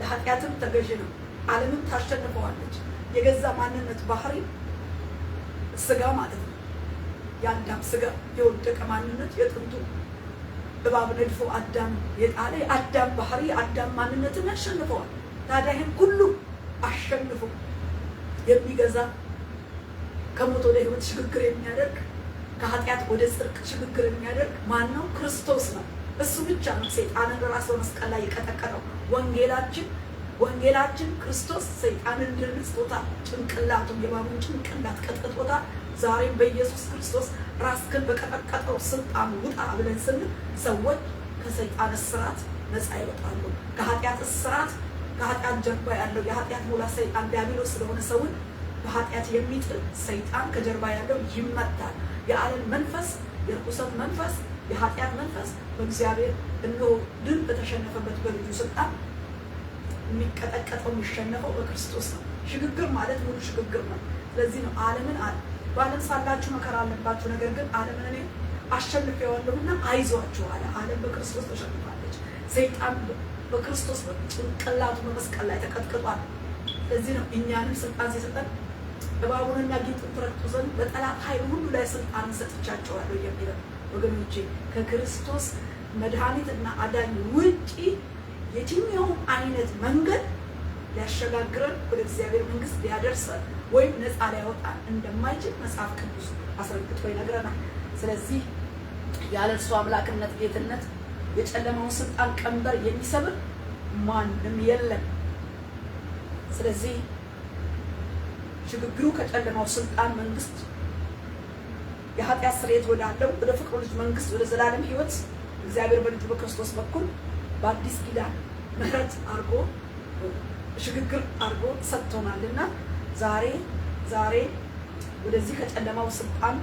ለኃጢአትም ተገዢ ነው። ዓለምም ታሸንፈዋለች። የገዛ ማንነት ባህሪ ስጋ ማለት ነው። የአዳም ስጋ የወደቀ ማንነት የጥንቱ እባብ ነድፎ አዳም የጣለ የአዳም ባህሪ የአዳም ማንነትን ያሸንፈዋል። ታዲያ ይህን ሁሉ አሸንፎ የሚገዛ ከሞት ወደ ሕይወት ሽግግር የሚያደርግ ከኃጢአት ወደ ጽድቅ ሽግግር የሚያደርግ ማን ነው? ክርስቶስ ነው። እሱ ብቻ ነው ሰይጣንን ራስ በመስቀል ላይ የቀጠቀጠው። ወንጌላችን ክርስቶስ ሰይጣንን ድል ነስቶታል። ጭንቅላቱን የእባቡን ጭንቅላት ቀጥቅጦታል። ዛሬም በኢየሱስ ክርስቶስ ራስህን በቀጠቀጠው ስልጣን ውጣ ብለን ስንል ሰዎች ከሰይጣን እስራት ነፃ ይወጣሉ። ከኃጢአት እስራት ከኃጢአት ጀርባ ያለው የኃጢአት ሙላት ሰይጣን ዲያብሎስ ስለሆነ ሰውን በኃጢአት የሚጥል ሰይጣን ከጀርባ ያለው ይመታል። የዓለም መንፈስ፣ የርኩሰት መንፈስ፣ የኃጢአት መንፈስ በእግዚአብሔር እነሆ ድል በተሸነፈበት በልጁ ስልጣን የሚቀጠቀጠው የሚሸነፈው በክርስቶስ ነው። ሽግግር ማለት ሙሉ ሽግግር ነው። ስለዚህ ነው ዓለምን በዓለም ሳላችሁ መከራ አለባችሁ፣ ነገር ግን ዓለምን እኔ አሸንፌዋለሁና አይዟችሁ አለ። ዓለም በክርስቶስ ተሸንፋለች። ሰይጣን በክርስቶስ ጭንቅላቱ በመስቀል ላይ ተቀጥቅጧል። ስለዚህ ነው እኛንም ስልጣን ሲሰጠን እባቡንና ጊንጡን ትረግጡ ዘንድ በጠላት ኃይል ሁሉ ላይ ስልጣን ሰጥቻቸዋለሁ የሚለው። ወገኖቼ ከክርስቶስ መድኃኒትና አዳኝ ውጪ የትኛውም አይነት መንገድ ሊያሸጋግረን ወደ እግዚአብሔር መንግስት ሊያደርሰን ወይም ነፃ ሊያወጣን እንደማይችል መጽሐፍ ቅዱስ አስረግጦ ይነግረናል። ስለዚህ ያለ እርሱ አምላክነት፣ ጌትነት የጨለማውን ስልጣን ቀንበር የሚሰብር ማንም የለም። ስለዚህ ሽግግሩ ከጨለማው ስልጣን መንግስት የኃጢአት ስርየት ወዳለው ወደ ፍቅሩ ልጅ መንግስት ወደ ዘላለም ሕይወት እግዚአብሔር በልጁ በክርስቶስ በኩል በአዲስ ኪዳን ምሕረት አድርጎ ሽግግር አድርጎ ሰጥቶናልና ዛሬ ወደዚህ ከጨለማው ስልጣን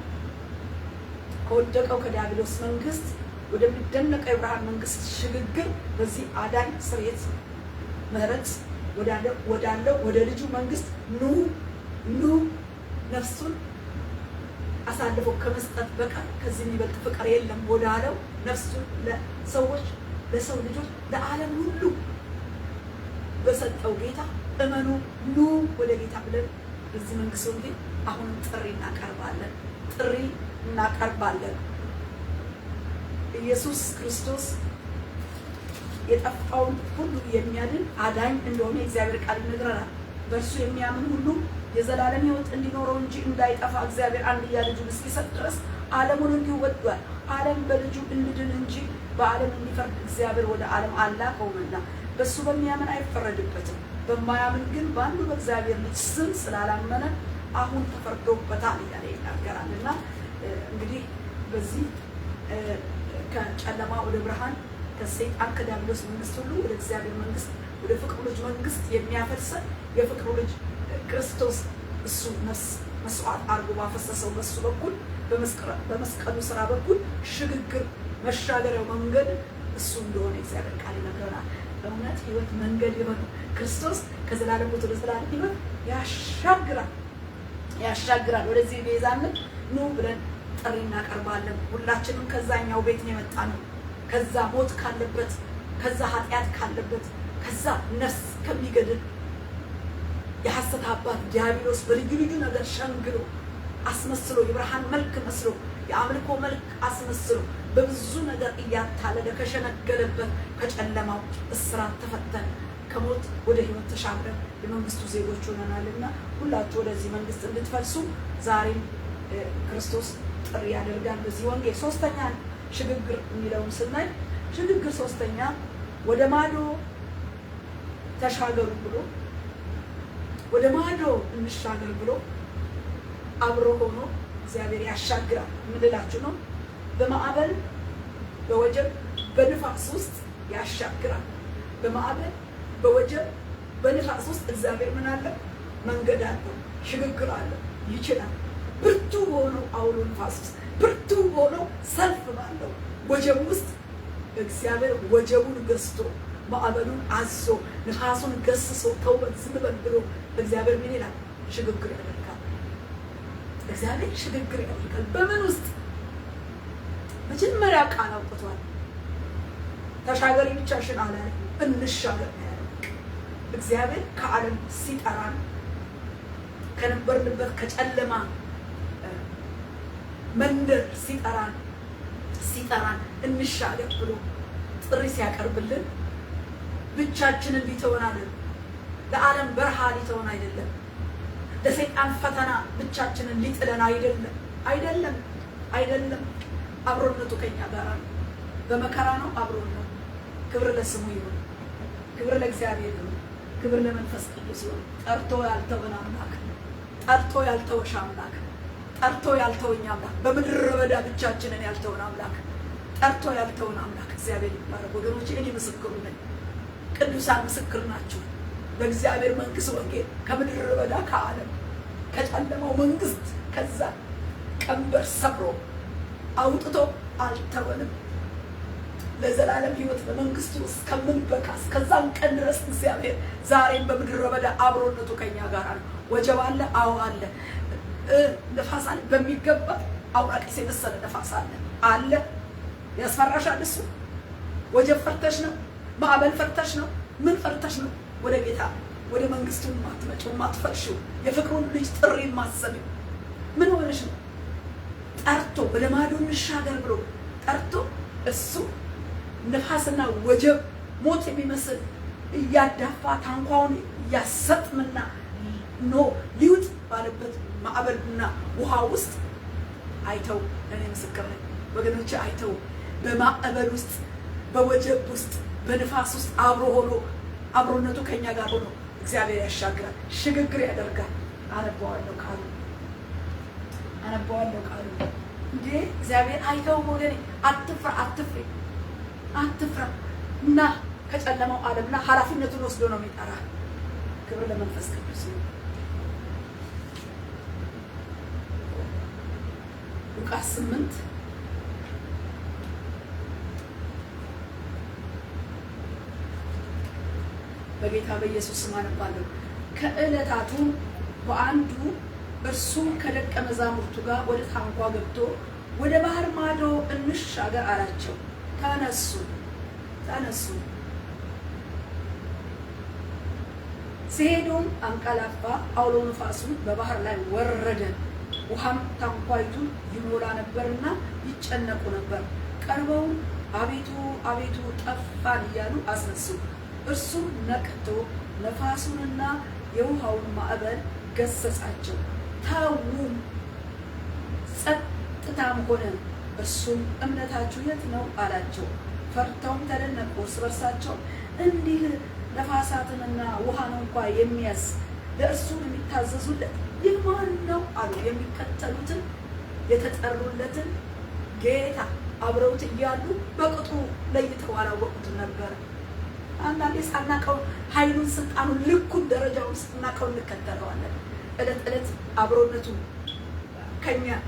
ከወደቀው ከዲያብሎስ መንግስት ወደሚደነቀው የብርሃን መንግስት ሽግግር በዚህ አዳኝ ስርየት ምሕረት ወዳለው ወደ ልጁ መንግስት ኑ ነፍሱን አሳልፎ ከመስጠት በቀር ከዚህ የሚበልጥ ፍቅር የለም ወዳለው ነፍሱን ለሰዎች ለሰው ልጆች ለዓለም ሁሉ በሰጠው ጌታ እመኑ፣ ኑ ወደ ጌታ ብለን በዚህ መንግስት ወንጌል አሁንም ጥሪ እናቀርባለን። ኢየሱስ ክርስቶስ የጠፋውን ሁሉ የሚያድን አዳኝ እንደሆነ የእግዚአብሔር ቃል ይነግረናል። በእርሱ የሚያምን ሁሉ የዘላለም ሕይወት እንዲኖረው እንጂ እንዳይጠፋ እግዚአብሔር አንድያ ልጁን እስኪሰጥ ድረስ ዓለሙን እንዲሁ ወዷል። ዓለም በልጁ እንድን እንጂ በዓለም እንዲፈርድ እግዚአብሔር ወደ ዓለም አላከውምና በእሱ በሚያምን አይፈረድበትም። በማያምን ግን በአንዱ በእግዚአብሔር ልጅ ስም ስላላመነ አሁን ተፈርዶበታል እያለ ይናገራል። እና እንግዲህ በዚህ ከጨለማ ወደ ብርሃን ከሰይጣን ከዲያብሎስ መንግስት ሁሉ ወደ እግዚአብሔር መንግስት ወደ ፍቅሩ ልጅ መንግስት የሚያፈልሰን የፍቅሩ ልጅ ክርስቶስ እሱ መስዋዕት አድርጎ ባፈሰሰው በሱ በኩል በመስቀሉ ስራ በኩል ሽግግር መሻገሪያው መንገድ እሱ እንደሆነ እግዚአብሔር ቃል ይነግረናል። እውነት ህይወት መንገድ የሆነው ክርስቶስ ከዘላለም ሞት ወደ ዘላለም ህይወት ያሻግራል። ወደዚህ ቤዛነት ኑ ብለን ጥሪ እናቀርባለን። ሁላችንም ከዛኛው ቤት ነው የመጣ ነው። ከዛ ሞት ካለበት፣ ከዛ ኃጢአት ካለበት፣ ከዛ ነፍስ ከሚገድል የሐሰት አባት ዲያብሎስ በልዩ ልዩ ነገር ሸንግሎ አስመስሎ የብርሃን መልክ መስሎ የአምልኮ መልክ አስመስሎ በብዙ ነገር እያታለለ ከሸነገለበት ከጨለማው እስራት ተፈተን ከሞት ወደ ህይወት ተሻግረን የመንግስቱ ዜጎች ሆነናልና ሁላችሁ ወደዚህ መንግስት እንድትፈልሱ ዛሬም ክርስቶስ ጥሪ ያደርጋል በዚህ ወንጌል። ሶስተኛ ሽግግር የሚለውን ስናይ ሽግግር ሶስተኛ ወደ ማዶ ተሻገሩ ብሎ ወደ ማዶ እንሻገር ብሎ አብሮ ሆኖ እግዚአብሔር ያሻግራል። ምንላችሁ ነው? በማዕበል በወጀብ በንፋስ ውስጥ ያሻግራል። በማዕበል በወጀብ በንፋስ ውስጥ እግዚአብሔር ምን አለ? መንገድ አለው፣ ሽግግር አለው፣ ይችላል። ብርቱ በሆነው አውሎ ንፋስ ውስጥ ብርቱ በሆነው ሰልፍ ባለው ወጀብ ውስጥ እግዚአብሔር ወጀቡን ገዝቶ ማዕበሉን አዞ ንፋሱን ገስጾ ተውበት ዝም በል ብሎ እግዚአብሔር ምን ይላል? ሽግግር ያደርጋል። እግዚአብሔር ሽግግር ያደርጋል። በምን ውስጥ? መጀመሪያ ቃል አውጥቷል። ተሻገሪ ብቻሽን አለ፣ እንሻገር ያለው እግዚአብሔር ከዓለም ሲጠራን ከነበርንበት ከጨለማ መንደር ሲጠራን እንሻገር ብሎ ጥሪ ሲያቀርብልን ብቻችንን ሊተወን አይደለም። ለዓለም በረሃ ሊተወን አይደለም። ለሰይጣን ፈተና ብቻችንን ሊጥለን አይደለም። አብሮነቱ ከኛ ጋር ነው። በመከራ ነው አብሮነቱ። ክብር ለስሙ ይሁን። ክብር ለእግዚአብሔር ይሁን። ክብር ለመንፈስ ቅዱስ ይሁን። ጠርቶ ያልተወን አምላክ፣ ጠርቶ ያልተወሽ አምላክ፣ ጠርቶ ያልተወኝ አምላክ፣ በምድረ በዳ ብቻችንን ያልተወን አምላክ፣ ጠርቶ ያልተወን አምላክ እግዚአብሔር ይባረክ። ወገኖቼ እኔ ምስክሩ ነኝ። ቅዱሳን ምስክር ናችሁ። በእግዚአብሔር መንግስት ወንጌል ከምድረ በዳ ከዓለም ከጨለማው መንግስት ከዛ ቀንበር ሰብሮ አውጥቶ አልተወንም። ለዘላለም ህይወት በመንግስቱ እስከምንበቃ እስከዛን ቀን ድረስ እግዚአብሔር ዛሬም በምድረ በዳ አብሮነቱ ከኛ ጋር ነው። ወጀብ አለ፣ አዎ አለ። ነፋስ አለ፣ በሚገባ አውራቂስ የመሰለ ነፋስ አለ። ያስፈራሻል እሱ? ወጀብ ፈርተሽ ነው? ማዕበል ፈርተሽ ነው? ምን ፈርተሽ ነው? ወደ ጌታ ወደ መንግስቱ ማትመጪው ማትፈርሺው የፍቅሩን ልጅ ጥሪ ማሰቢው ምን ሆነሽ ነው? ጠርቶ ወደ ማዶ እንሻገር ብሎ ጠርቶ እሱ ነፋስና ወጀብ ሞት የሚመስል እያዳፋ ታንኳውን እያሰጥምና ሊውጥ ባለበት ማዕበልና ውሃ ውስጥ አይተው። እኔ ምስክር ነኝ ወገኖቼ፣ አይተው በማዕበል ውስጥ በወጀብ ውስጥ በንፋስ ውስጥ አብሮ ሆኖ አብሮነቱ ከኛ ጋር ሆኖ እግዚአብሔር ያሻግራል፣ ሽግግር ያደርጋል። አነባዋለሁ ቃሉ እንዴ እግዚአብሔር አይተው ወገኔ፣ አትፍራ እና ከጨለማው ዓለምና ኃላፊነቱን ወስዶ ነው የሚጠራ። ክብር ለመንፈስ ቅዱስ ነው። ሉቃስ 8 በጌታ በኢየሱስ ስም አነባለሁ። ከዕለታቱ በአንዱ እርሱ ከደቀ መዛሙርቱ ጋር ወደ ታንኳ ገብቶ ወደ ባህር ማዶ እንሻገር አላቸው። ተነሱ። ሲሄዱም አንቀላፋ፣ አውሎ ነፋሱም በባህር ላይ ወረደ። ውሃም ታንኳይቱን ይሞላ ነበርና ይጨነቁ ነበር። ቀርበውም አቤቱ አቤቱ ጠፋን እያሉ አስነሱ። እርሱም ነቅቶ ነፋሱንና የውሃውን ማዕበል ገሰጻቸው፣ ተዉም፣ ጸጥታም ሆነ። እርሱም እምነታችሁ የት ነው አላቸው። ፈርተውም ተደነቁ፣ እርስ በርሳቸው እንዲህ ነፋሳትንና ውሃን እንኳ የሚያዝ ለእርሱ የሚታዘዙለት ይህ ማን ነው አሉ። የሚከተሉትን የተጠሩለትን ጌታ አብረውት እያሉ በቅጡ ለይተው አላወቁትም ነበር። አንዳንዴ ሳናቀው ኃይሉን፣ ስልጣኑን፣ ልኩን፣ ደረጃውን ሳናቀው እንከተለዋለን። ዕለት ዕለት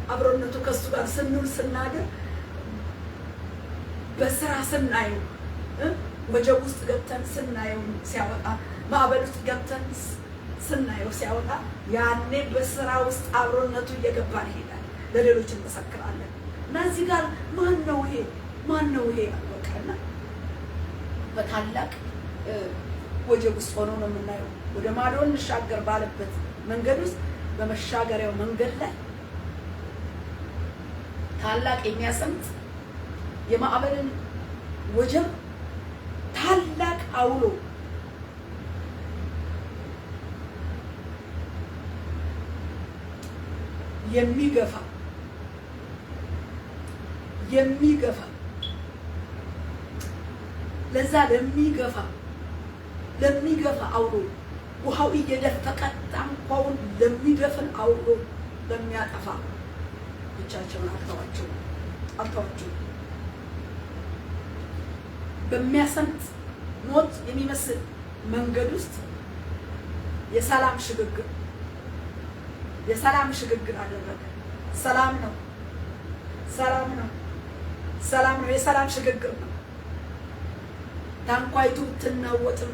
አብሮነቱ ከእሱ ጋር ስንውል ስናድር፣ በስራ ስናየው፣ ወጀብ ውስጥ ገብተን ስናየው ሲያወጣ፣ ማዕበል ውስጥ ገብተን ስናየው ሲያወጣ፣ ያኔ በስራ ውስጥ አብሮነቱ እየገባን ይሄዳል። ለሌሎች እንመሰክራለን። እና እዚህ ጋር ማን ነው ይሄ አወቀና በታላቅ ወጀብ ውስጥ ሆኖ ነው የምናየው። ወደ ማዶ እንሻገር ባለበት መንገድ ውስጥ በመሻገሪያው መንገድ ላይ ታላቅ የሚያሰምጥ የማዕበልን ወጀብ ታላቅ አውሎ የሚገፋ ለዛ ለሚገፋ አውሎ ውሃው እየደፈቀ ታንኳውን ለሚደፍን አውሎ ለሚያጠፋ ብቻቸውን አልተዋቸው። በሚያሰምጥ ሞት የሚመስል መንገድ ውስጥ የሰላም ሽግግር አደረገ። ሰላም ነው። የሰላም ሽግግር ነው። ታንኳይቱ ብትናወጥም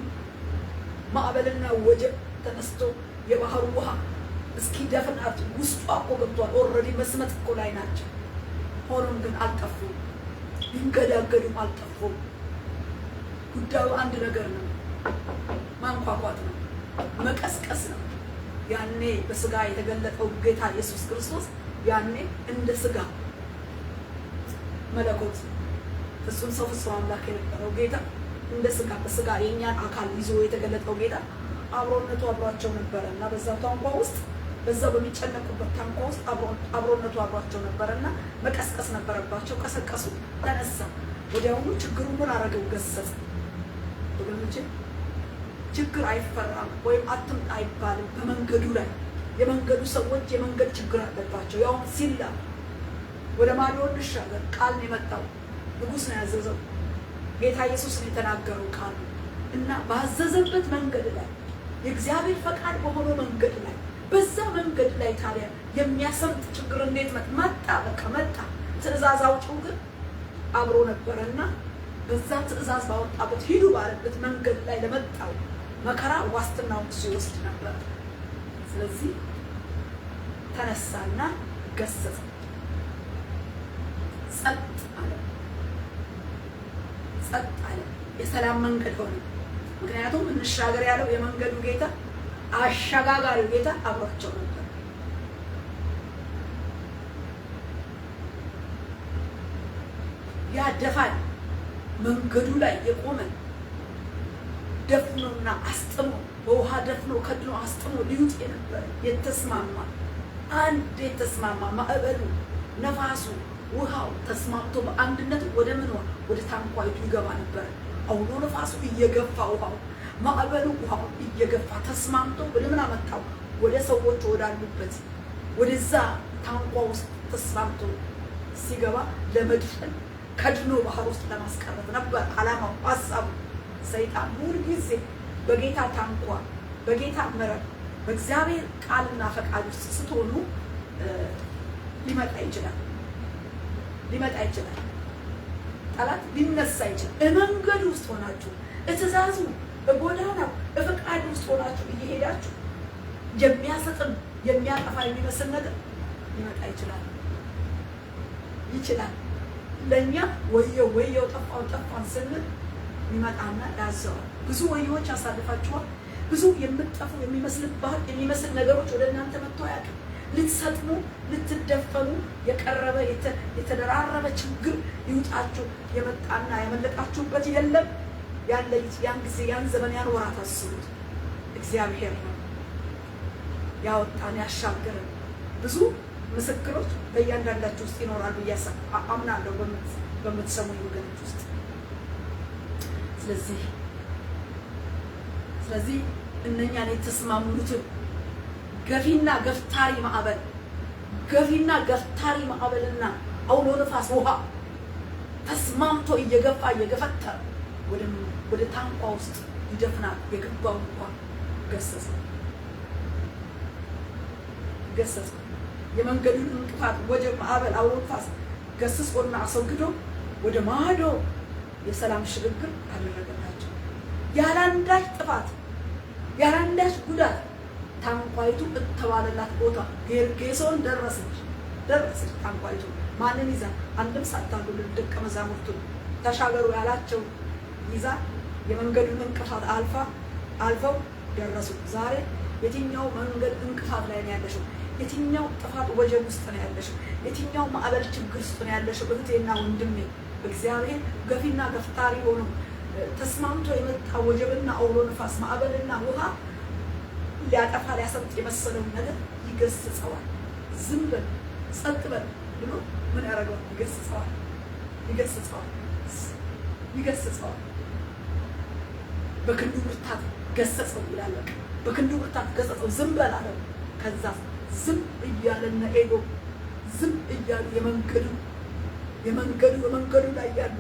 ማዕበልና ወጀብ ተነስቶ የባህሩ ውሃ እስኪ ደፍናት ውስጧ እኮ ገብቷል። ኦልሬዲ መስመጥ እኮ ላይ ናቸው። ሆኖም ግን አልጠፉም፣ ቢንገዳገዱም አልጠፉም። ጉዳዩ አንድ ነገር ነው፣ ማንኳኳት ነው፣ መቀስቀስ ነው። ያኔ በስጋ የተገለጠው ጌታ ኢየሱስ ክርስቶስ ያኔ እንደ ስጋ መለኮት ፍጹም ሰው ፍጹም አምላክ የነበረው ጌታ እንደ ስጋ በስጋ የኛን አካል ይዞ የተገለጠው ጌታ አብሮነቱ አብሯቸው ነበረና በዛው ታንኳ ውስጥ በዛው በሚጨነቁበት ታንኳ ውስጥ አብሮነቱ አብሯቸው ነበረና መቀስቀስ ነበረባቸው። ቀሰቀሱ፣ ተነሳ። ወዲያውኑ ችግሩ ምን አረገው? ገሰጸ። ወገኖቼ ችግር አይፈራም ወይም አትምጣ አይባልም። በመንገዱ ላይ የመንገዱ ሰዎች የመንገድ ችግር አለባቸው። ያው ሲላ ወደ ማዶ እንሻገር ቃል ነው የመጣው። ንጉሥ ነው ያዘዘው። ጌታ ኢየሱስ ነው የተናገረው ቃል እና ባዘዘበት መንገድ ላይ የእግዚአብሔር ፈቃድ በሆነው መንገድ ላይ በዛ መንገድ ላይ ታዲያ የሚያሰምጥ ችግር እንዴት መጣ? በቃ መጣ። ትእዛዝ አውጪው ግን አብሮ ነበረና በዛ ትእዛዝ ባወጣበት ሂዱ ባለበት መንገድ ላይ ለመጣው መከራ ዋስትናውን ሲወስድ ነበር። ስለዚህ ተነሳና ገሰጸ። ጸጥ አለ። ጸጥ አለ። የሰላም መንገድ ሆነ። ምክንያቱም እንሻገር ያለው የመንገዱ ጌታ አሻጋጋሪው ጌታ አብሯቸው ነበር። ያደፋል መንገዱ ላይ የቆመ ደፍኖና አስጥሞ በውሃ ደፍኖ ከድኖ አስጥሞ ሊውጥ የነበረ የተስማማ አንድ የተስማማ ማዕበሉ ነፋሱ ውሃው ተስማምቶ በአንድነት ወደ ምን ወደ ታንኳይቱ ይገባ ነበር። አውሎ ነፋሱ እየገፋ ውሃው ማዕበሉ ውሃው እየገፋ ተስማምቶ ወደ ምን አመጣው? ወደ ሰዎች ወዳሉበት ወደዛ ታንኳ ውስጥ ተስማምቶ ሲገባ ለመድፈን ከድኖ ባህር ውስጥ ለማስቀረት ነበር ዓላማው፣ ሀሳቡ። ሰይጣን ሁል ጊዜ በጌታ ታንኳ በጌታ መረብ በእግዚአብሔር ቃልና ፈቃድ ውስጥ ስትሆኑ ሊመጣ ይችላል። ጠላት ሊነሳ ይችላል። መንገዱ ውስጥ ሆናችሁ እትእዛዙ በጎዳናው በፈቃድ ውስጥ ሆናችሁ እየሄዳችሁ የሚያሰጥም የሚያጠፋ የሚመስል ነገር ሊመጣ ይችላል። ለእኛ ወየው ጠፋን ስንል ይመጣና ያዘዋል። ብዙ ወየዎች ያሳልፋችኋል። ብዙ የምትጠፉ የሚመስል ነገሮች ወደ እናንተ መጥተው አያውቅም። ልትሰጥሙ ልትደፈኑ የቀረበ የተደራረበ ችግር ይውጣችሁ የመጣና ያመለጣችሁበት የለም። ያን ጊዜ ያን ዘመን ያን ወራት አስቡት። እግዚአብሔር ነው ያወጣን ያሻገረን። ብዙ ምስክሮች በእያንዳንዳችሁ ውስጥ ይኖራል ብዬ አምናለሁ፣ በምትሰሙኝ ወገኖች ውስጥ። ስለዚህ እነኛን የተስማሙትን ገፊና ገፍታሪ ማዕበልና አውሎ ነፋስ ውሃ ተስማምቶ እየገፈተረ ወደ ታንኳ ውስጥ ይደፍናል የገባው እንኳን ገሰጸ። የመንገዱን እንቅፋት ወጀብ፣ ማዕበል፣ አውሎ ነፋስ ገስጾና አስወግዶ ወደ ማዶ የሰላም ሽግግር አደረገላቸው። ያላንዳች ጥፋት ያላንዳች ጉዳት ታንኳይቱ እተባለላት ቦታ ጌርጌሶን ደረሰች። ታንኳይቱ ማንን ይዛ? አንድም ሳታጎድል ደቀ መዛሙርቱን ተሻገሩ ያላቸው ይዛ የመንገዱን እንቅፋት አልፈው ደረሱ። ዛሬ የትኛው መንገድ እንቅፋት ላይ ነው ያለሽው? የትኛው ጥፋት ወጀብ ውስጥ ነው ያለሽው? የትኛው ማዕበል ችግር ውስጥ ነው ያለሽው? እህቴና ወንድሜ፣ እግዚአብሔር ገፊና ገፍታሪ ሆኖ ተስማምቶ የመጣ ወጀብና አውሎ ነፋስ ማዕበልና ውሃ ሊያጠፋ ሊያሰምጥ የመሰለውን ነገር ይገስጸዋል። ዝም በል ጸጥ በል ብሎ ምን ያደርገዋል? ይገስጸዋል። በክንዱ ብርታት ገሰጸው ይላል። በክንዱ ብርታት ገሰጸው፣ ዝም በል አለው። ከዛ ዝም እያለና ኤጎ ዝም እያሉ የመንገዱ ላይ ያሉ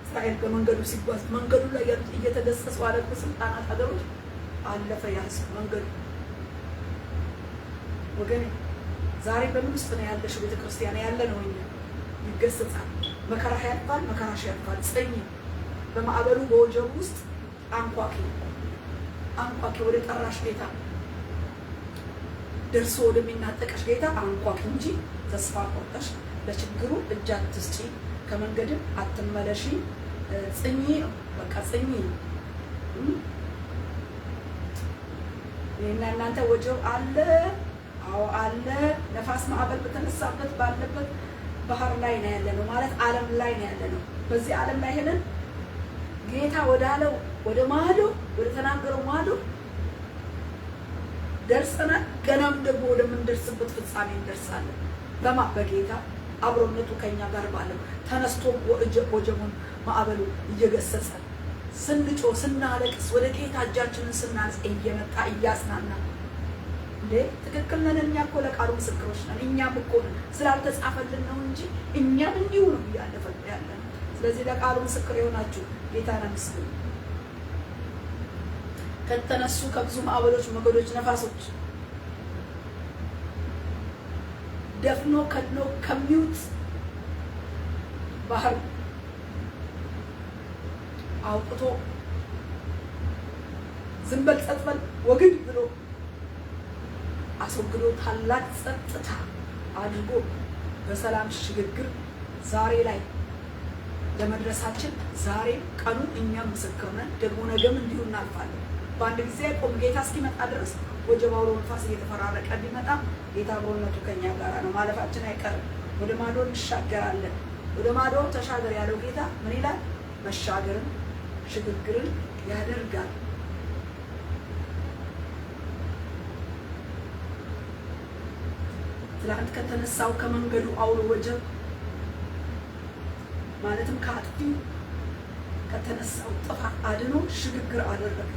እስራኤል በመንገዱ ሲጓዝ መንገዱ ላይ ያሉት እየተገሰጹ አለቁ። ስልጣናት ሀገሮች አለፈ ያህስብ መንገዱ። ወገኔ ዛሬ በምን ውስጥ ነው ያለሽው? ቤተክርስቲያን ያለ ነው። እኛ ይገሰጻል። መከራሽ ያልፋል። ጽኚ በማዕበሉ በወጀቡ ውስጥ አንኳኪ ወደ ጠራሽ ጌታ ደርሶ ወደሚናጠቀሽ ጌታ አንኳኪ እንጂ ተስፋ ቆርጠሽ ለችግሩ እጅ አትስጪ፣ ከመንገድም አትመለሺ። ጽኚ ነው በቃ ጽኚ። እኔና እናንተ ወጀብ አለ፣ አዎ አለ። ነፋስ ማዕበል በተነሳበት ባለበት ባህር ላይ ነው ያለነው፣ ማለት ዓለም ላይ ነው ያለነው። በዚህ ዓለም ላይ ሄደን ጌታ ወዳለው ወደ ማዶ ወደ ተናገረው ማዶ ደርሰናል። ገናም ደግሞ ወደምንደርስበት ፍጻሜ እንደርሳለን። በጌታ አብሮነቱ ከኛ ጋር ባለው ተነስቶ ወጀቡን ማዕበሉ እየገሰጸ ስንጮ ስናለቅስ ወደ ጌታ እጃችንን ስናንስ እየመጣ እያጽናና እንዴ ትክክል ነን። እኛ እኮ ለቃሉ ምስክሮች ነን። እኛም እኮ ስላልተጻፈልን ነው እንጂ እኛም እንዲሁ ነው እያለፈን ያለን። ስለዚህ ለቃሉ ምስክር የሆናችሁ ጌታን አመስግኑ። ከተነሱ ከብዙ ማዕበሎች፣ ሞገዶች፣ ነፋሶች ደፍኖ ከድኖ ከሚውጥ ባህር አውጥቶ ዝም በል ጸጥ በል ወግድ ብሎ አስወግዶ ታላቅ ጸጥታ አድርጎ በሰላም ሽግግር ዛሬ ላይ ለመድረሳችን ዛሬ ቀኑ እኛም ምስክር ነን። ደግሞ ነገም እንዲሁ እናልፋለን። በአንድ ጊዜ ቆም ጌታ እስኪመጣ ድረስ ወጀብ አውሎ ነፋስ እየተፈራረቀ ቢመጣ ጌታ አብሮነቱ ከኛ ጋር ነው። ማለፋችን አይቀርም። ወደ ማዶ እንሻገራለን። ወደ ማዶ ተሻገር ያለው ጌታ ምን ይላል? መሻገርን ሽግግርን ያደርጋል። ትላንት ከተነሳው ከመንገዱ አውሎ ወጀብ ማለትም ከአጥፊ ከተነሳው ጥፋት አድኖ ሽግግር አደረገ።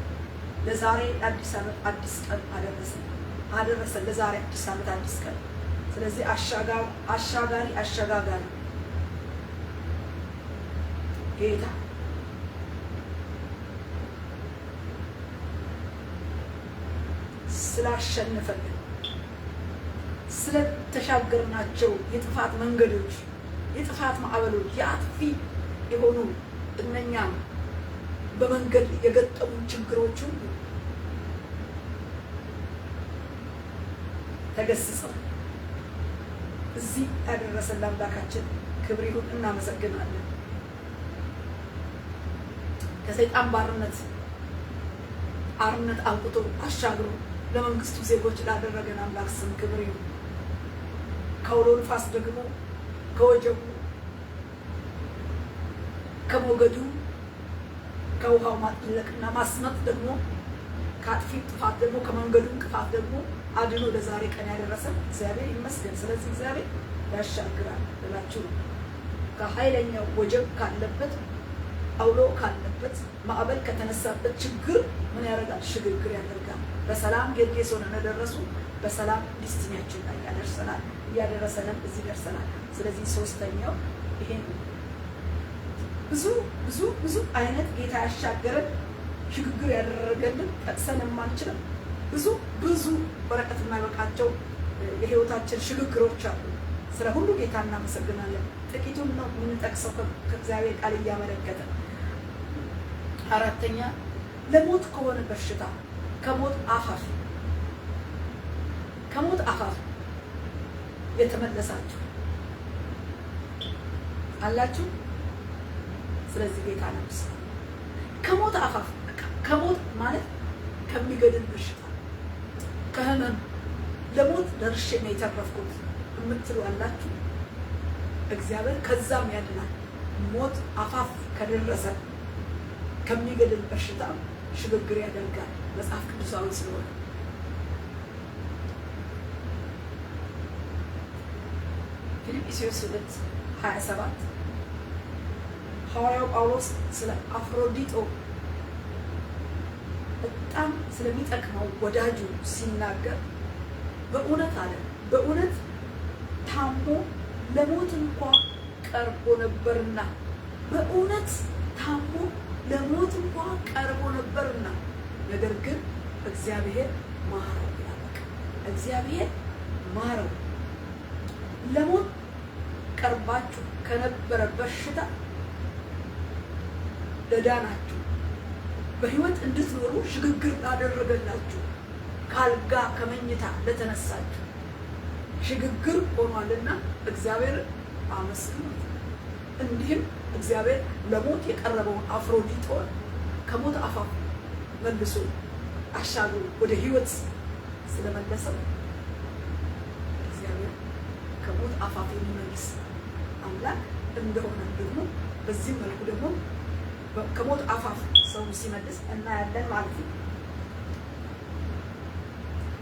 ለዛሬ አዲስ ዓመት አዲስ ቀን አደረሰ። ለዛሬ አዲስ ዓመት አዲስ ቀን። ስለዚህ አሻጋሪ ጌታ ስላሸነፈልን ስለተሻገርናቸው የጥፋት መንገዶች፣ የጥፋት ማዕበሎች፣ የአጥፊ የሆኑ እነኛም በመንገድ የገጠሙ ችግሮች ሁሉ ተገስጸው እዚህ ያደረሰን ለአምላካችን ክብር ይሁን። እናመሰግናለን። ከሰይጣን አርነት አውጥቶ አሻግሮ ለመንግስቱ ዜጎች ላደረገን አምላክ ስም ክብር ይሁን። ከአውሎ ንፋስ ደግሞ ከወጀቡ ከሞገዱ ከውሃው ማጥለቅና ማስመጥ ደግሞ ከአጥፊ ጥፋት ደግሞ ከመንገዱ እንቅፋት ደግሞ አድኖ ለዛሬ ቀን ያደረሰን እግዚአብሔር ይመስገን። ስለዚህ እግዚአብሔር ያሻግራል ብላችሁ ነው። ከኃይለኛው ወጀብ ካለበት አውሎ ካለበት ማዕበል ከተነሳበት ችግር ምን ያደርጋል? ሽግግር ያደርጋል። በሰላም ጌርጌሶን እንደደረሱ በሰላም ዲስቲኒያችን ላይ ያደርሰናል። እያደረሰንም እዚህ ደርሰናል። ስለዚህ ሶስተኛው ይሄን ብዙ አይነት ጌታ ያሻገረን ሽግግር ያደረገልን ጠቅሰን የማንችልም ብዙ በረከት የማይበቃቸው የህይወታችን ሽግግሮች አሉ። ስለ ሁሉ ጌታ እናመሰግናለን። ጥቂቱን ነው የምንጠቅሰው ከእግዚአብሔር ቃል እያመለከተ። አራተኛ ለሞት ከሆነ በሽታ ከሞት አፋፍ የተመለሳችሁ አላችሁ። ስለዚህ ጌታ ነፍስ ከሞት አፋፍ ከሞት ማለት ከሚገድል በሽታ ከህመም ለሞት ደርሼ ነው የተረፍኩት የምትሉ አላችሁ። እግዚአብሔር ከዛም ያድናል። ሞት አፋፍ ከደረሰ ከሚገድል በሽታ ሽግግር ያደርጋል። መጽሐፍ ቅዱሳዊ ስለሆነ ፊልጵስዩስ 2:27 ሐዋርያው ጳውሎስ ስለ አፍሮዲጦ በጣም ስለሚጠቅመው ወዳጁ ሲናገር በእውነት አለ በእውነት ታሞ ለሞት እንኳ ቀርቦ ነበርና በእውነት ታሞ ለሞት እንኳ ቀርቦ ነበርና ነገር ግን እግዚአብሔር ማረው ይላል። እግዚአብሔር ማረው። ለሞት ቀርባችሁ ከነበረ በሽታ ለዳናችሁ በህይወት እንድትኖሩ ሽግግር ላደረገላችሁ ካልጋ ከመኝታ ለተነሳችሁ ሽግግር ሆኗልና እግዚአብሔር አመስግኑት። እንዲህም እግዚአብሔር ለሞት የቀረበውን አፍሮዲጦን ከሞት አፋፍ መልሶ አሻግሮ ወደ ህይወት ስለመለሰው እግዚአብሔር ከሞት አፋፍ የሚመልስ አምላክ እንደሆነ ደግሞ በዚህ መልኩ ደግሞ ከሞት አፋፍ ሰው ሲመልስ እናያለን ማለት ነው።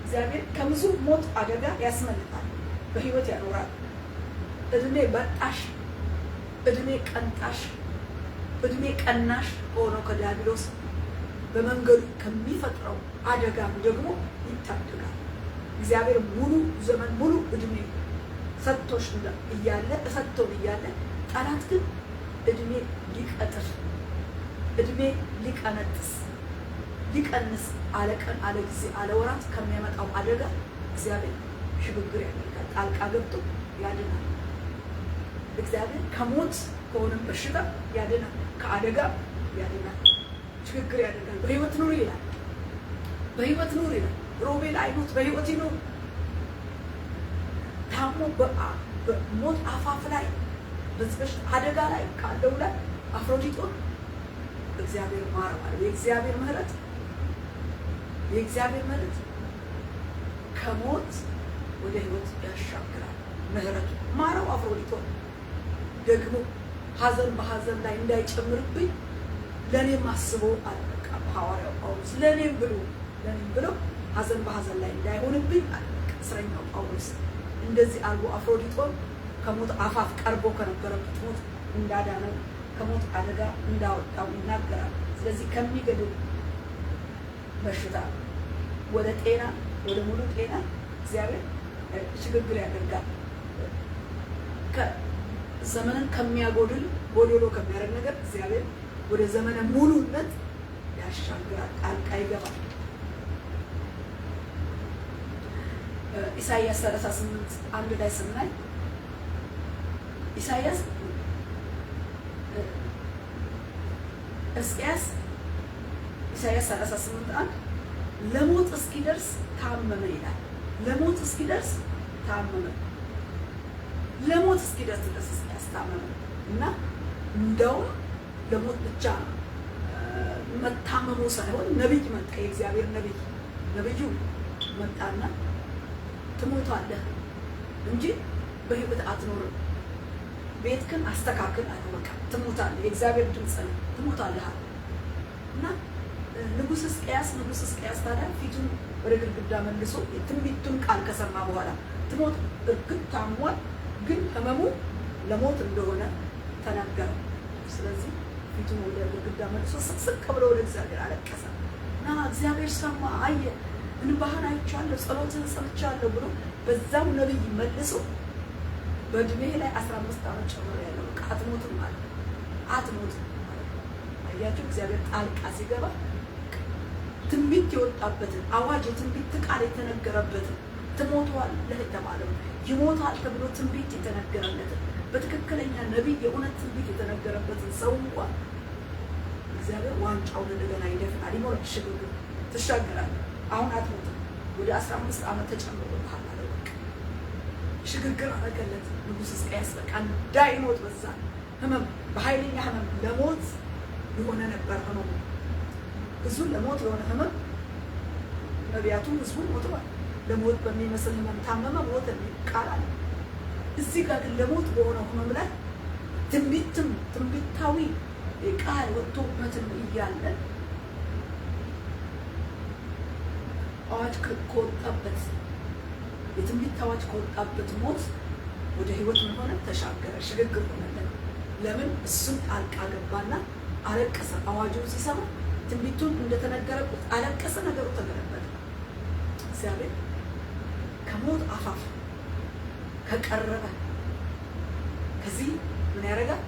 እግዚአብሔር ከብዙ ሞት አደጋ ያስመልጣል፣ በህይወት ያኖራል። እድሜ በጣሽ፣ እድሜ ቀንጣሽ፣ እድሜ ቀናሽ ሆነው ከዲያብሎስ በመንገዱ ከሚፈጥረው አደጋም ደግሞ ይታደጋል። እግዚአብሔር ሙሉ ዘመን ሙሉ እድሜ ሰጥቶሽ እያለ ሰጥቶን እያለ ጠላት ግን እድሜ ሊቀጥር እድሜ ሊቀነጥስ ሊቀንስ አለቀን አለ ጊዜ አለ ወራት ከሚያመጣው አደጋ እግዚአብሔር ሽግግር ያደርጋል፣ ጣልቃ ገብቶ ያድናል። እግዚአብሔር ከሞት ከሆነም በሽታ ያድናል፣ ከአደጋ ያድናል፣ ሽግግር ያደርጋል። በህይወት ኑር ይላል፣ በህይወት ኑር ይላል። ሮቤል አይሞት በህይወት ይኑር። ታሞ በሞት አፋፍ ላይ በዚህ አደጋ ላይ ካለው ላይ አፍሮዲጦን እግዚአብሔር ማረው አለ። የእግዚአብሔር ምህረት ከሞት ወደ ህይወት ያሻግራል። ምህረቱ ማረው አፍሮዲጦን። ደግሞ ሀዘን በሀዘን ላይ እንዳይጨምርብኝ ለኔም አስበው አለ። በቃ ሐዋርያው ጳውሎስ ለኔም ብሎ ሀዘን በሀዘን ላይ እንዳይሆንብኝ አለ። እስረኛው ጳውሎስ እንደዚህ አልቦ አፍሮዲጦን ከሞት አፋፍ ቀርቦ ከነበረበት ሞት እንዳዳነው ከሞት አደጋ እንዳወጣው ይናገራል። ስለዚህ ከሚገድል በሽታ ወደ ጤና ወደ ሙሉ ጤና እግዚአብሔር ሽግግር ያደርጋል። ዘመንን ከሚያጎድል ጎዶሎ ከሚያደርግ ነገር እግዚአብሔር ወደ ዘመነ ሙሉነት ያሻግራል፣ ጣልቃ ይገባል። ኢሳይያስ 38:1 ላይ ስናይ ኢሳይያስ ኢሳይያስ 38:1 ለሞት እስኪደርስ ታመመ ይላል። ለሞት እስኪደርስ ታመመ፣ ለሞት እስኪደርስ ድረስ ያስታመመ እና እንደውም ለሞት ብቻ መታመሙ ሳይሆን ነብይ መጣ። የእግዚአብሔር ነብዩ መጣና ትሞታለህ እንጂ በህይወት አትኖርም፣ ቤትክን አስተካክል አለ። በቃ ትሞታለህ፣ የእግዚአብሔር ድምፅ ነው፣ ትሞታለህ እና ንጉሥ ሕዝቅያስ ታዲያ ፊቱን ወደ ግድግዳ መልሶ የትንቢቱን ቃል ከሰማ በኋላ ትሞት እርግጥ ታሟል፣ ግን ህመሙ ለሞት እንደሆነ ተናገረ። ስለዚህ ፊቱን ወደ ግድግዳ መልሶ ስቅስቅ ብሎ ወደ እግዚአብሔር አለቀሰ እና እግዚአብሔር ሰማ፣ አየ፣ እንባህን አይቻለሁ፣ ጸሎትን ሰምቻለሁ ብሎ በዛው ነብይ መልሶ በእድሜ ላይ 15 ዓመት ጨምሮ ያለው በቃ አትሞትም ማለት አትሞትም። አያችሁ እግዚአብሔር ጣልቃ ሲገባ ትንቢት የወጣበትን አዋጅ የትንቢት ቃል የተነገረበትን ትሞታለህ የተባለው ይሞታል ተብሎ ትንቢት የተነገረለትን በትክክለኛ ነቢይ የእውነት ትንቢት የተነገረበትን ሰው እንኳን እግዚአብሔር ዋንጫውን እንደገና ይደፍናል፣ ይሞላል፣ ሽግግር ትሻገራለህ። አሁን አትሞትም፣ ወደ 15 ዓመት ተጨምሮልሃል አለ። በቃ ሽግግር አደረገለት ንጉሥ ሕዝቅያስ። በቃ እንዳይሞት በዛ ህመም በኃይለኛ ህመም ለሞት የሆነ ነበር ህመሙ። ብዙ ለሞት የሆነ ህመም ነቢያቱ ህዝቡን ሞተዋል። ለሞት በሚመስል ህመም ታመመ፣ ሞት የሚል ቃል አለ። እዚህ ጋር ግን ለሞት በሆነው ህመም ላይ ትንቢታዊ ቃል ወጥቶበትን እያለ አዋጅ ከወጣበት የትንቢት አዋጅ ከወጣበት ሞት ወደ ህይወት ምን ሆነ? ተሻገረ፣ ሽግግር ሆነለት። ለምን? እሱም ጣልቃ ገባና አለቀሰ። አዋጁን ሲሰማ ትንቢቱን እንደተነገረበት አለቀሰ። ነገሩ ተገለበጠ። እግዚአብሔር ከሞት አፋፍ ከቀረበ ከዚህ ምን ያደርጋል?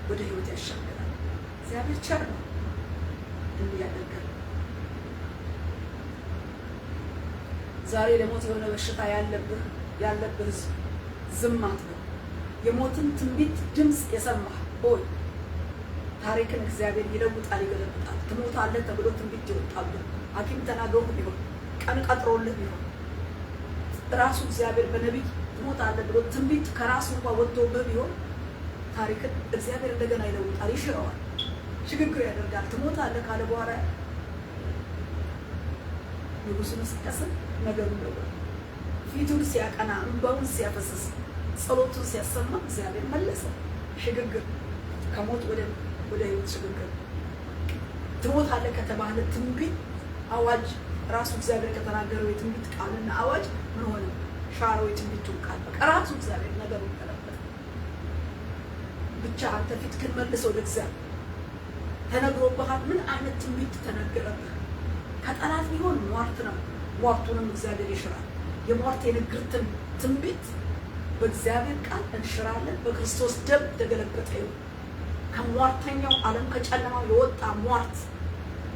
ወደ ህይወት ያሻገራል። እግዚአብሔር ቸር ነው፣ እንዲህ ያደርጋል። ዛሬ ለሞት የሆነ በሽታ ያለብህ ዝም አትበል። የሞትን ትንቢት ድምፅ የሰማህ ሆይ ታሪክን እግዚአብሔር ይለውጣል፣ ይገለብጣል። ትሞታለህ ተብሎ ትንቢት ይወጣብህ፣ ሐኪም ተናግሮህ ቢሆን ቀን ቀጥሮልህ ቢሆን ራሱ እግዚአብሔር በነቢይ ትሞታለህ ብሎ ትንቢት ከራሱ እንኳን ወጥቶብህ ቢሆን ታሪክን እግዚአብሔር እንደገና ይለውጣል፣ ይሽረዋል፣ ሽግግር ያደርጋል። ትሞታለህ ካለ በኋላ ንጉሡን ሲቀስም ነገሩን ለወጠ። ፊቱን ሲያቀና እንባውን ሲያፈስስ ጸሎቱን ሲያሰማ እግዚአብሔር መለሰ። ሽግግር ከሞት ወደ ሕይወት ሽግግር። ትሞታለህ ከተባለ ትንቢት አዋጅ ራሱ እግዚአብሔር ከተናገረው የትንቢት ቃልና አዋጅ ምን ሆነ? ሻረው የትንቢቱን ቃል በቃ ራሱ እግዚአብሔር ነገሩን ገለበጠ። ብቻ አንተ ፊት ግን መልሰው ወደ እግዚአብሔር ተነግሮብሃል። ምን አይነት ትንቢት ተነገረብህ? ከጠላት ቢሆን ሟርት ነው። ሟርቱንም እግዚአብሔር ይሽራል። የሟርት የንግርትን ትንቢት በእግዚአብሔር ቃል እንሽራለን። በክርስቶስ ደም ተገለበጠ። ይሁን ከሟርተኛው ዓለም ከጨለማው የወጣ ሟርት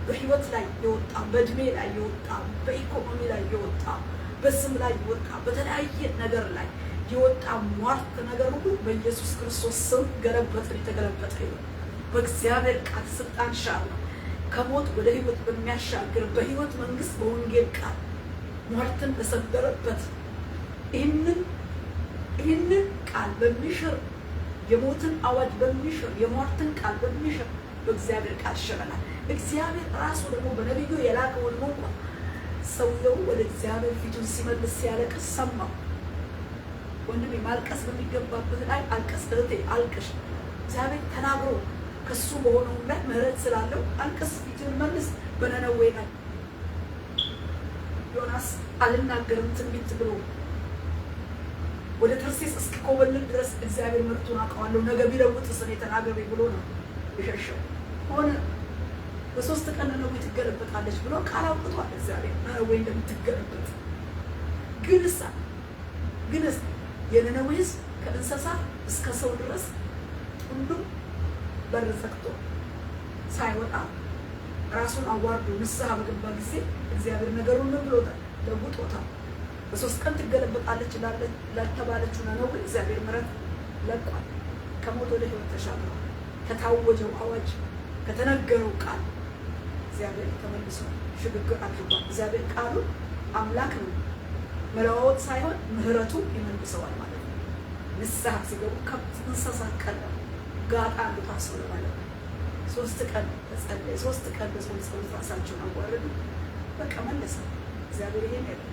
በህይወት ላይ የወጣ በእድሜ ላይ የወጣ በኢኮኖሚ ላይ የወጣ በስም ላይ የወጣ በተለያየ ነገር ላይ የወጣ ሟርት ነገር ሁሉ በኢየሱስ ክርስቶስ ስም ገለበጥን። የተገለበጠ ይሁን በእግዚአብሔር ቃል ስልጣን ሻር ነው። ከሞት ወደ ህይወት በሚያሻግር በህይወት መንግስት በወንጌል ቃል ሟርትን በሰበረበት ይህንን ቃል በሚሽር የሞትን አዋጅ በሚሽር የሟርትን ቃል በሚሽር በእግዚአብሔር ቃል ሽረናል። እግዚአብሔር ራሱ ደግሞ በነቢዩ የላከውን እንኳን ሰውየው ወደ እግዚአብሔር ፊቱን ሲመልስ ሲያለቅስ ሰማው። ወንድሜ ማልቀስ በሚገባበት ላይ አልቀስ፣ እህቴ አልቅሽ። እግዚአብሔር ተናግሮ ከሱ በሆነው ላይ ምህረት ስላለው አልቀስ፣ ፊቱን መልስ። በነነዌ ላይ ዮናስ አልናገርም ትንቢት ብሎ ወደ ተርሴስ እስኪኮበልል ድረስ እግዚአብሔር ምርቱን አውቀዋለሁ ነገ ቢለውጥስ እኔ ተናገሬ ብሎ ነው የሸሸው። ሆነ በ3 ቀን ነነዌ ትገለበጣለች ብሎ ቃል አውጥቷል እግዚአብሔር ነነዌ እንደምትገለበጥ። ግንስ የነነዌ ሕዝብ ከእንስሳ እስከ ሰው ድረስ ሁሉም በር ዘግቶ ሳይወጣ ራሱን አዋርዶ ንስሐ በገባ ጊዜ እግዚአብሔር ነገሩን ምን ብሎታል? ለውጦታል። በ3 ቀን ትገለበጣለች ላልተባለችው ነነዌ እግዚአብሔር ምሕረት ለቋል። ከሞት ወደ ሕይወት ተሻግሯል። ከታወጀው አዋጅ ከተነገረው ቃል እግዚአብሔር ተመልሶ ሽግግር አድርጓል። እግዚአብሔር ቃሉ አምላክ ነው። መለዋወጥ ሳይሆን ምህረቱ ይመልሰዋል ማለት ነው። ንስሐ ሲገቡ ከእንስሳ ቀን ጋጣ አንዱ ታስሮ ማለት ነው። 3 ቀን ተጸለየ። 3 ቀን በጾም ጸሎት ራሳቸውን አዋረዱ። በቃ መለሰ። እግዚአብሔር ይሄን ያደርጋል።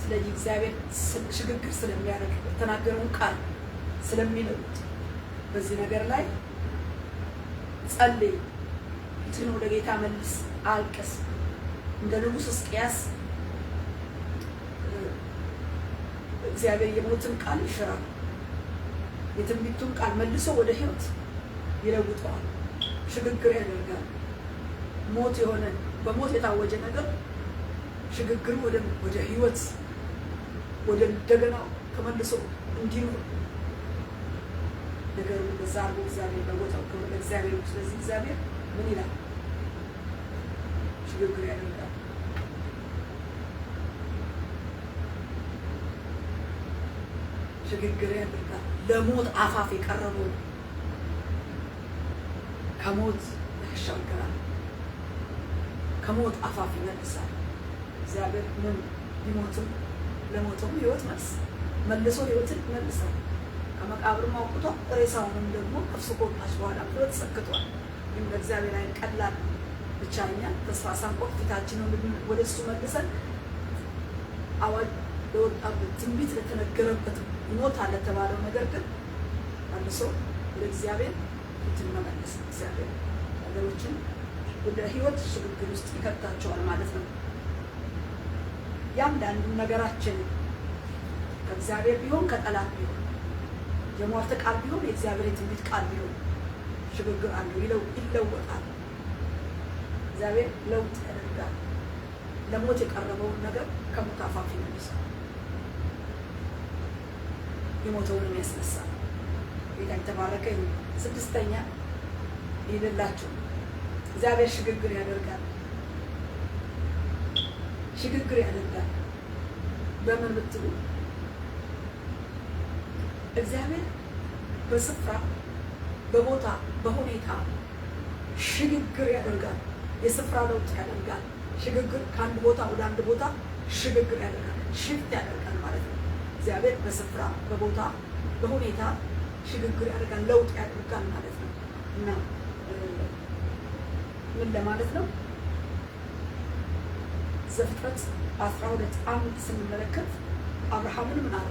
ስለዚህ እግዚአብሔር ሽግግር ስለሚያደርግ የተናገረውን ቃል ስለሚለውጥ በዚህ ነገር ላይ ጸልይ፣ ፊትህን ወደ ጌታ መልስ፣ አልቅስ። እንደ ንጉሥ ሕዝቅያስ እግዚአብሔር የሞትን ቃል ይሽራል። የትንቢቱን ቃል መልሶ ወደ ሕይወት ይለውጠዋል። ሽግግር ያደርጋል። ሞት የሆነ በሞት የታወጀ ነገር ሽግግር ወደ ሕይወት ወደ እንደገና ተመልሶ እንዲኖር ነገሩ በዛ አርጎ እግዚአብሔር ለቦታው ክብር ለእግዚአብሔር። ስለዚህ እግዚአብሔር ምን ይላል? ሽግግር ያደርጋል። ሽግግር ያደርጋል። ለሞት አፋፍ የቀረበው ከሞት ያሻግራል። ከሞት አፋፍ ይመልሳል። እግዚአብሔር ምን ቢሞትም ለሞተው ሕይወት መልሶ ሕይወትን ይመልሳል። ከመቃብርም አውጥቶ ሬሳውንም ደግሞ ከፍሶ ከወጣች በኋላ ሕይወት ሰክቷል። ይህም ለእግዚአብሔር አይን ቀላል ነው። ብቻ እኛ ተስፋ ሳንቆርጥ ፊታችንን ወደ እሱ መልሰን አዋጅ ለወጣበት ትንቢት ለተነገረበት ይሞታል ለተባለው ነገር ግን መልሶ ወደ እግዚአብሔር ፊትን መመለስ እግዚአብሔር ነገሮችን ወደ ሕይወት ሽግግር ውስጥ ይከታቸዋል ማለት ነው። ያንዳንዱ ነገራችን ከእግዚአብሔር ቢሆን ከጠላት ቢሆን የሟርት ቃል ቢሆን የእግዚአብሔር የትንቢት ቃል ቢሆን ሽግግር አለው፣ ይለወጣል። እግዚአብሔር ለውጥ ያደርጋል። ለሞት የቀረበውን ነገር ከሞት አፋፍ ይመልሳል። የሞተውንም ያስነሳል። ጌታ የተባረከ ይሁን። 6ኛ ይልላችሁ እግዚአብሔር ሽግግር ያደርጋል። ሽግግር ያደርጋል። በምን ብትሉ እግዚአብሔር በስፍራ በቦታ በሁኔታ ሽግግር ያደርጋል። የስፍራ ለውጥ ያደርጋል። ሽግግር ከአንድ ቦታ ወደ አንድ ቦታ ሽግግር ያደርጋል። ሽፍት ያደርጋል ማለት ነው። እግዚአብሔር በስፍራ በቦታ በሁኔታ ሽግግር ያደርጋል፣ ለውጥ ያደርጋል ማለት ነው። እና ምን ለማለት ነው? ዘፍጥረት 12:1 ስንመለከት አብርሃምን ምን አለ?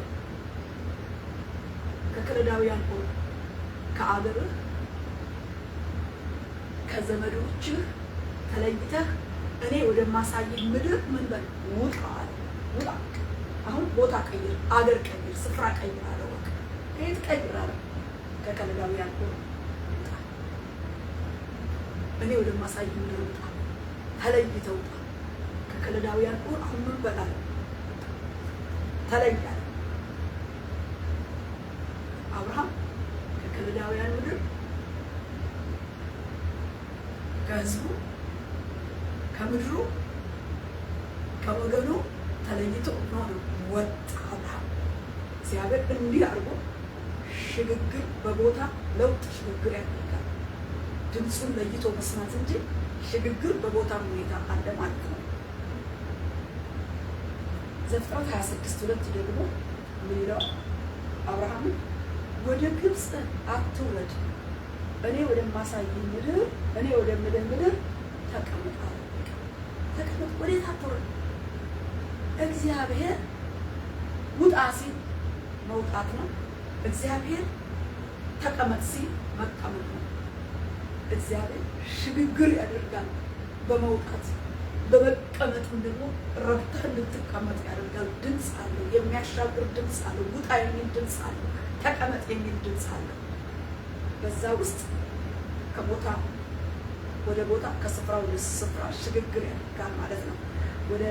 ከከለዳውያን ሆነ ከአገርህ ከዘመዶችህ ተለይተህ እኔ ወደማሳይህ ምድር ምን በል ውጣ አለ። ውጣ። አሁን ቦታ ቀይር፣ አገር ቀይር፣ ስፍራ ቀይር አለ። ወቅ ከየት ቀይር አለ? ከከለዳውያን ሆነ ውጣ፣ እኔ ወደማሳይህ ምድር ውጣ፣ ተለይተህ ውጣ። ከከለዳውያን ሆነ አሁን ምን በል አለ? ተለይ አለ። አብርሃም ከከለዳውያን ምድር ከህዝቡ ከምድሩ ከወገኑ ተለይቶ ነው ወጣ። አብርሃም እግዚአብሔር እንዲህ አድርጎ ሽግግር በቦታ ለውጥ ሽግግር ያደርጋል። ድምፁን ለይቶ መስማት እንጂ ሽግግር በቦታ ሁኔታ አለ ማለት ነው። ዘፍጥረት 26:2 ደግሞ ምን ይለዋል? አብርሃምን ወደ ግብፅ አትውረድ፣ እኔ ወደማሳይህ ምድር እኔ ወደምልህ ምድር ተቀመጥ አለ። ተቀመጥ። ወዴት አትውረድ? እግዚአብሔር ውጣ ሲል መውጣት ነው። እግዚአብሔር ተቀመጥ ሲል መቀመጥ ነው። እግዚአብሔር ሽግግር ያደርጋል በመውጣት በመቀመጥም ደግሞ ረብተህ እንድትቀመጥ ያደርጋል። ድምፅ አለው፣ የሚያሻግር ድምፅ አለው፣ ውጣ የሚል ድምፅ አለው፣ ተቀመጥ የሚል ድምፅ አለው። በዛ ውስጥ ከቦታ ወደ ቦታ ከስፍራ ወደ ስፍራ ሽግግር ያደርጋል ማለት ነው። ወደ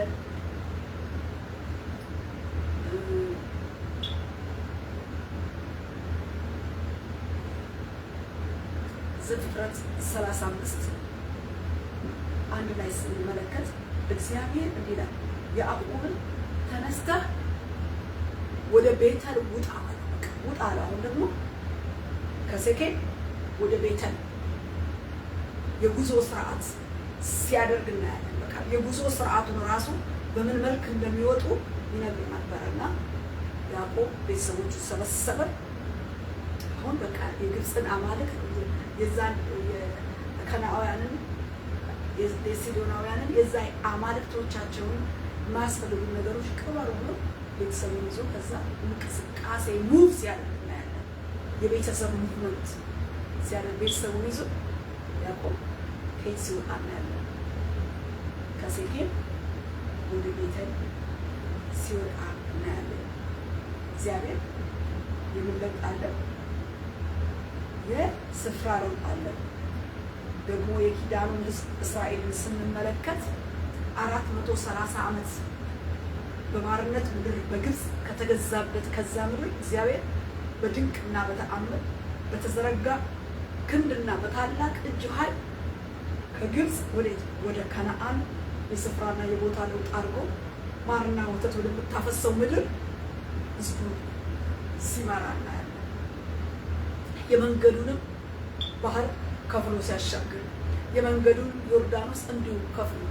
ዘፍጥረት 35 አንድ ላይ ስንመለከት እግዚአብሔር እንዲህ ይላል፣ ያዕቆብን ተነስተህ ወደ ቤተል ውጣ አለ። ውጣ አለ። አሁን ደግሞ ከሴኬም ወደ ቤተል የጉዞ ስርዓት ሲያደርግ እናያለን። በቃ የጉዞ ስርዓቱን ራሱ በምን መልክ እንደሚወጡ ይነግር ነበረና ያዕቆብ ቤተሰቦቹ ሰበሰበ። አሁን በቃ የግብፅን አማልክ የዛን የከነዓውያንን የሲዶናውያንን የዛ አማልክቶቻቸውን ማስፈልጉ ነገሮች ቅበሩ ነው ቤተሰቡን ይዞ ከዛ እንቅስቃሴ ሙቭ ሲያደርግ እናያለን። የቤተሰቡ ሙቭመንት ሲያደርግ ቤተሰቡን ይዞ ያዕቆብ ከየት ሲወጣ እናያለን። ከሴኬም ወደ ቤተል ሲወጣ እናያለን። እግዚአብሔር የምንለቅ አለ፣ የስፍራ ለውጥ አለ። ደግሞ የኪዳኑን ሕዝብ እስራኤልን ስንመለከት 430 ዓመት በባርነት ምድር በግብፅ ከተገዛበት ከዛ ምድር እግዚአብሔር በድንቅና በተአምር በተዘረጋ ክንድና በታላቅ እጅ ኃይል ከግብፅ ወደ ከነዓን የስፍራና የቦታ ለውጥ አድርጎ ማርና ወተት ወደምታፈሰው ምድር ሕዝቡ ሲመራ እናያለን። የመንገዱንም ባህር ከፍሎ ሲያሻግር የመንገዱን ዮርዳኖስ እንዲሁ ከፍሎ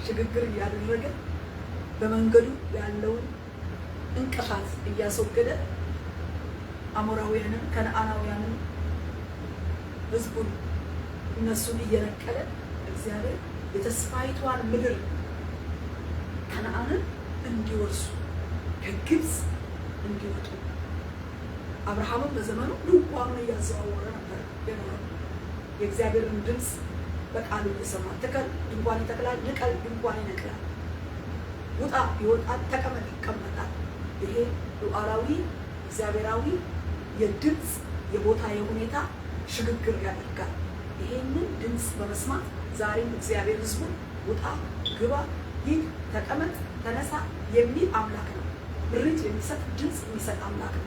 ሽግግር እያደረገ በመንገዱ ያለውን እንቅፋት እያስወገደ አሞራውያንን ከነዓናውያንን ህዝቡን እነሱን እየነቀለ እግዚአብሔር የተስፋይቷን ምድር ከነዓንን እንዲወርሱ ከግብፅ እንዲወጡ አብርሃምም በዘመኑ ድንኳኑን እያዘዋወረ ነበር የኖረው። የእግዚአብሔርን ድምፅ በቃሉ እየሰማ ትከል ድንኳን ይተክላል፣ ንቀል ድንኳን ይነቅላል፣ ውጣ ይወጣል፣ ተቀመጥ ይቀመጣል። ይሄ ሉዓላዊ እግዚአብሔራዊ የድምፅ የቦታ የሁኔታ ሽግግር ያደርጋል። ይሄንን ድምፅ በመስማት ዛሬም እግዚአብሔር ህዝቡን ውጣ፣ ግባ፣ ሂድ፣ ተቀመጥ፣ ተነሳ የሚል አምላክ ነው። ምሪት የሚሰጥ ድምፅ የሚሰጥ አምላክ ነው።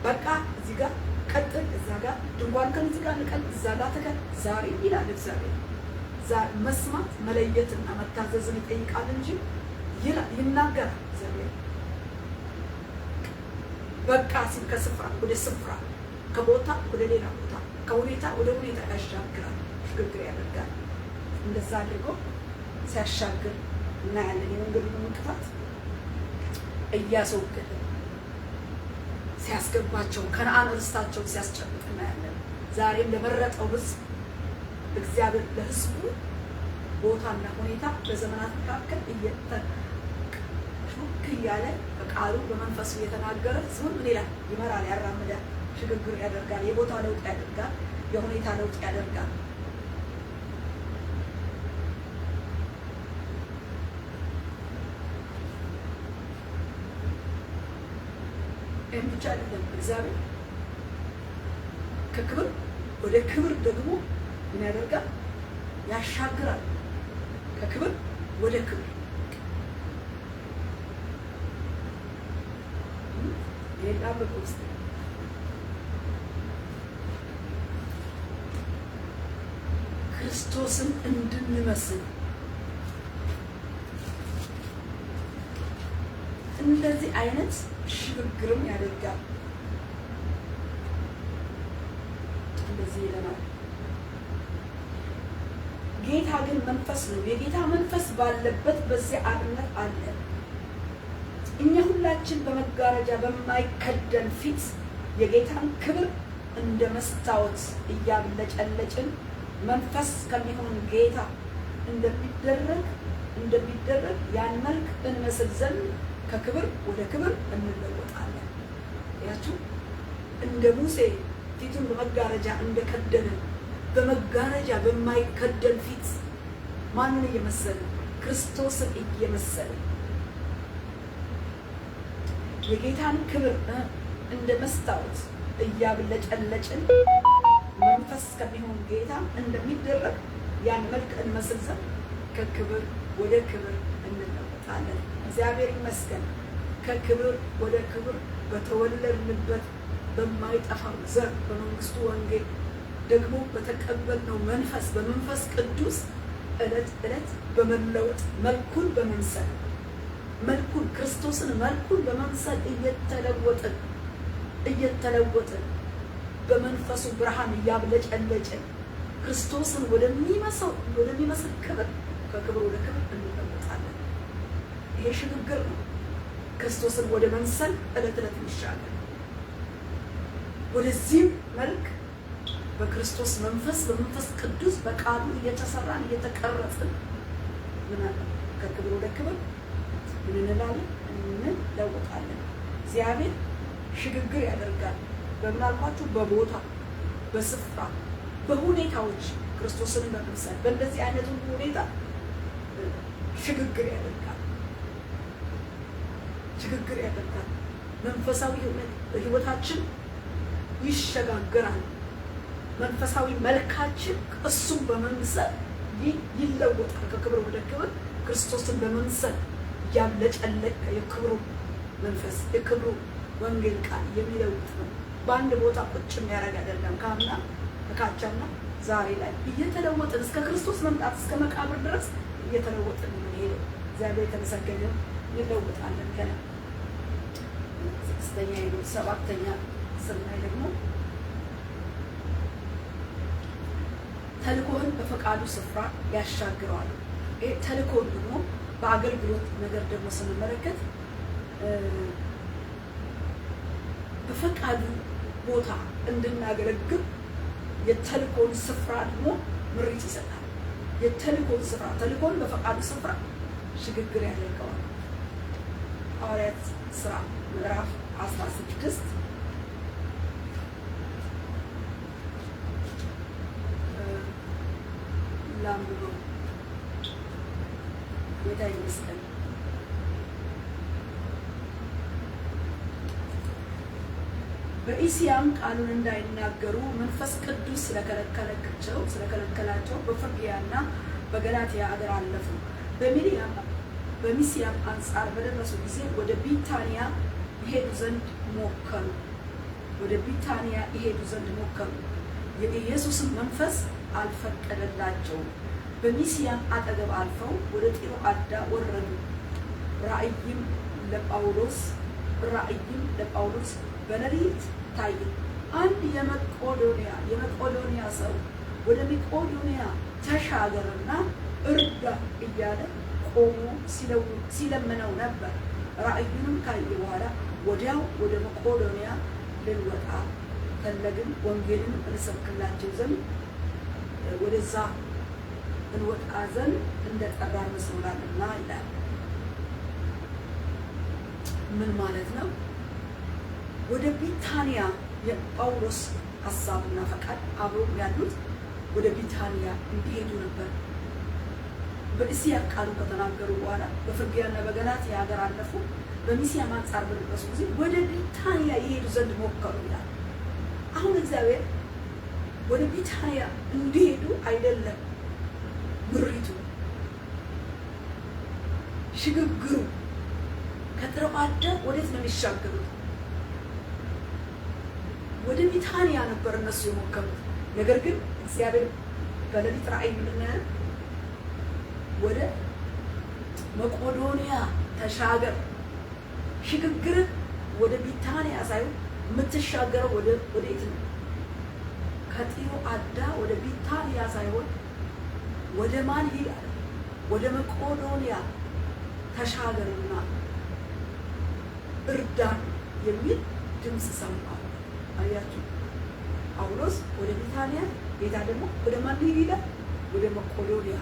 በቃ እዚህ ጋር ቀጥል፣ እዛ ጋር ድንኳን ከዚህ ጋር ንቀል፣ እዛ ጋር ተከል ዛሬ ይላል እግዚአብሔር። መስማት መለየትና መታዘዝን ይጠይቃል እንጂ ይናገራል። እግዚአብሔር በቃ ሲል ከስፍራ ወደ ስፍራ፣ ከቦታ ወደ ሌላ ቦታ፣ ከሁኔታ ወደ ሁኔታ ያሻግራል፣ ሽግግር ያደርጋል። እንደዛ አድርጎ ሲያሻግር እናያለን። የመንገዱን እንቅፋት እያስወገደ ሲያስገባቸው ከነአን ርስታቸውን ሲያስጨብጥ እናያለን። ዛሬም ለመረጠው ሕዝብ እግዚአብሔር ለሕዝቡ ቦታና ሁኔታ በዘመናት መካከል እያለ በቃሉ በመንፈሱ እየተናገረ ሕዝቡን ምን ይላል? ይመራል፣ ያራምዳል፣ ሽግግር ያደርጋል፣ የቦታ ለውጥ ያደርጋል፣ የሁኔታ ለውጥ ያደርጋል። ይህም ብቻ አይደለም። እግዚአብሔር ከክብር ወደ ክብር ደግሞ ምን ያደርጋል? ያሻግራል። ከክብር ወደ ክብር ሌላ በውስጥ ክርስቶስን እንድንመስል እንደዚህ አይነት ሽግግርም ያደርጋል። እንደዚህ ይለናል። ጌታ ግን መንፈስ ነው። የጌታ መንፈስ ባለበት በዚያ አርነት አለ። እኛ ሁላችን በመጋረጃ በማይከደን ፊት የጌታን ክብር እንደ መስታወት እያብለጨለጭን መንፈስ ከሚሆን ጌታ እንደሚደረግ ያን መልክ እንመስል ዘንድ ከክብር ወደ ክብር እንለወጣለን። ያችሁ እንደ ሙሴ ፊቱን በመጋረጃ እንደከደነ በመጋረጃ በማይከደን ፊት ማንን እየመሰለ? ክርስቶስን እየመሰለ የጌታን ክብር እንደ መስታወት እያብለጨለጭን መንፈስ ከሚሆን ጌታ እንደሚደረግ ያን መልክ እንመስል ዘንድ ከክብር ወደ ክብር እንለወጣለን። እግዚአብሔር ይመስገን። ከክብር ወደ ክብር በተወለድንበት በማይጠፋው ዘር በመንግስቱ ወንጌል ደግሞ በተቀበልነው መንፈስ በመንፈስ ቅዱስ ዕለት ዕለት በመለወጥ መልኩን በመምሰል ክርስቶስን መልኩን በመምሰል እየተለወጥን በመንፈሱ ብርሃን እያብለጨለጭን ክርስቶስን ወደሚመስል ክብር ከክብር ወደ ክብር እንለወጣለን። ይሄ ሽግግር ነው። ክርስቶስን ወደ መምሰል ዕለት ዕለት እንሻገር። ወደዚህም መልክ በክርስቶስ መንፈስ በመንፈስ ቅዱስ በቃሉ እየተሰራን እየተቀረጽን ከክብር ወደ ክብር ምን እንላለን? እንለወጣለን። እግዚአብሔር ሽግግር ያደርጋል። በምናልኳችሁ በቦታ በስፍራ በሁኔታዎች ክርስቶስን በመምሰል በእንደዚህ አይነቱ ሁኔታ ሽግግር ያደርጋል። መንፈሳዊ ህይወታችን ይሸጋገራል። መንፈሳዊ መልካችን እሱን በመምሰል ይለወጣል። ከክብር ወደ ክብር ክርስቶስን በመምሰል ያለጨለቀ የክብሩ መንፈስ የክብሩ ወንጌል ቃል የሚለውጥ ነው። በአንድ ቦታ ቁጭ የሚያደርግ አይደለም። ካምና ከካቻና ዛሬ ላይ እየተለወጥን እስከ ክርስቶስ መምጣት እስከ መቃብር ድረስ እየተለወጥን የምንሄደው እግዚአብሔር የተመሰገነ እንለወጣለን። ገና 6ኛ 7ኛ ስናይ ደግሞ ተልእኮህን በፈቃዱ ስፍራ ያሻግረዋል። ተልእኮን ደግሞ በአገልግሎት ነገር ደግሞ ስንመለከት በፈቃዱ ቦታ እንድናገለግል የተልእኮን ስፍራ ደግሞ ምሪት ይሰጣል። የተልእኮን ስፍራ ተልእኮን በፈቃዱ ስፍራ ሽግግር ያደርገዋል። ሐዋርያት ሥራ ምዕራፍ 16 ላምብሎ ጌታ ይመስገን። በኢስያም ቃሉን እንዳይናገሩ መንፈስ ቅዱስ ስለከለከላቸው በፍርግያና በገላትያ አገር አለፉ። በሚስያም አንጻር በደረሱ ጊዜ ወደ ቢታንያ ይሄዱ ዘንድ ሞከሩ። የኢየሱስን መንፈስ አልፈቀደላቸውም። በሚስያም አጠገብ አልፈው ወደ ጢሮአዳ ወረዱ። ራእይም ለጳውሎስ በሌሊት ታየ። አንድ የመቄዶንያ ሰው ወደ መቄዶንያ ተሻገርና እርዳ እያለ ቆሞ ሲለምነው ነበር። ራእዩንም ካየ በኋላ ወዲያው ወደ መቄዶንያ ልንወጣ ፈለግን፣ ወንጌልን እንሰብክላቸው ዘንድ ወደዛ እንወጣ ዘንድ እንደጠራን መስሎናልና ይላል። ምን ማለት ነው? ወደ ቢታንያ የጳውሎስ ሀሳብና ፈቃድ አብረው ያሉት ወደ ቢታንያ እንዲሄዱ ነበር። በእስያ ቃሉ ከተናገሩ በኋላ በፍርግያና በገላትያ ሀገር አለፉ። በሚስያም አንጻር በደረሱ ጊዜ ወደ ቢታንያ ይሄዱ ዘንድ ሞከሩ ይላል። አሁን እግዚአብሔር ወደ ቢታንያ እንዲሄዱ አይደለም ምሪቱ፣ ሽግግሩ ከጥሮአዳ ወዴት ነው የሚሻገሩት? ወደ ቢታንያ ነበር እነሱ የሞከሩት። ነገር ግን እግዚአብሔር በሌሊት ራእይ ምንድን ነው ያለው? ወደ መቄዶንያ ተሻገር። ሽግግር ወደ ቢታንያ ሳይሆን የምትሻገረው ወዴት ነው? ከጢሮአዳ ወደ ቢታንያ ሳይሆን ወደ ማን ሂድ አለ? ወደ መቄዶንያ ተሻገርና እርዳን የሚል ድምፅ ሰማሁ። አያችሁ፣ ጳውሎስ ወደ ቢታንያ፣ ጌታ ደግሞ ወደ ማን ይላል? ወደ መቄዶንያ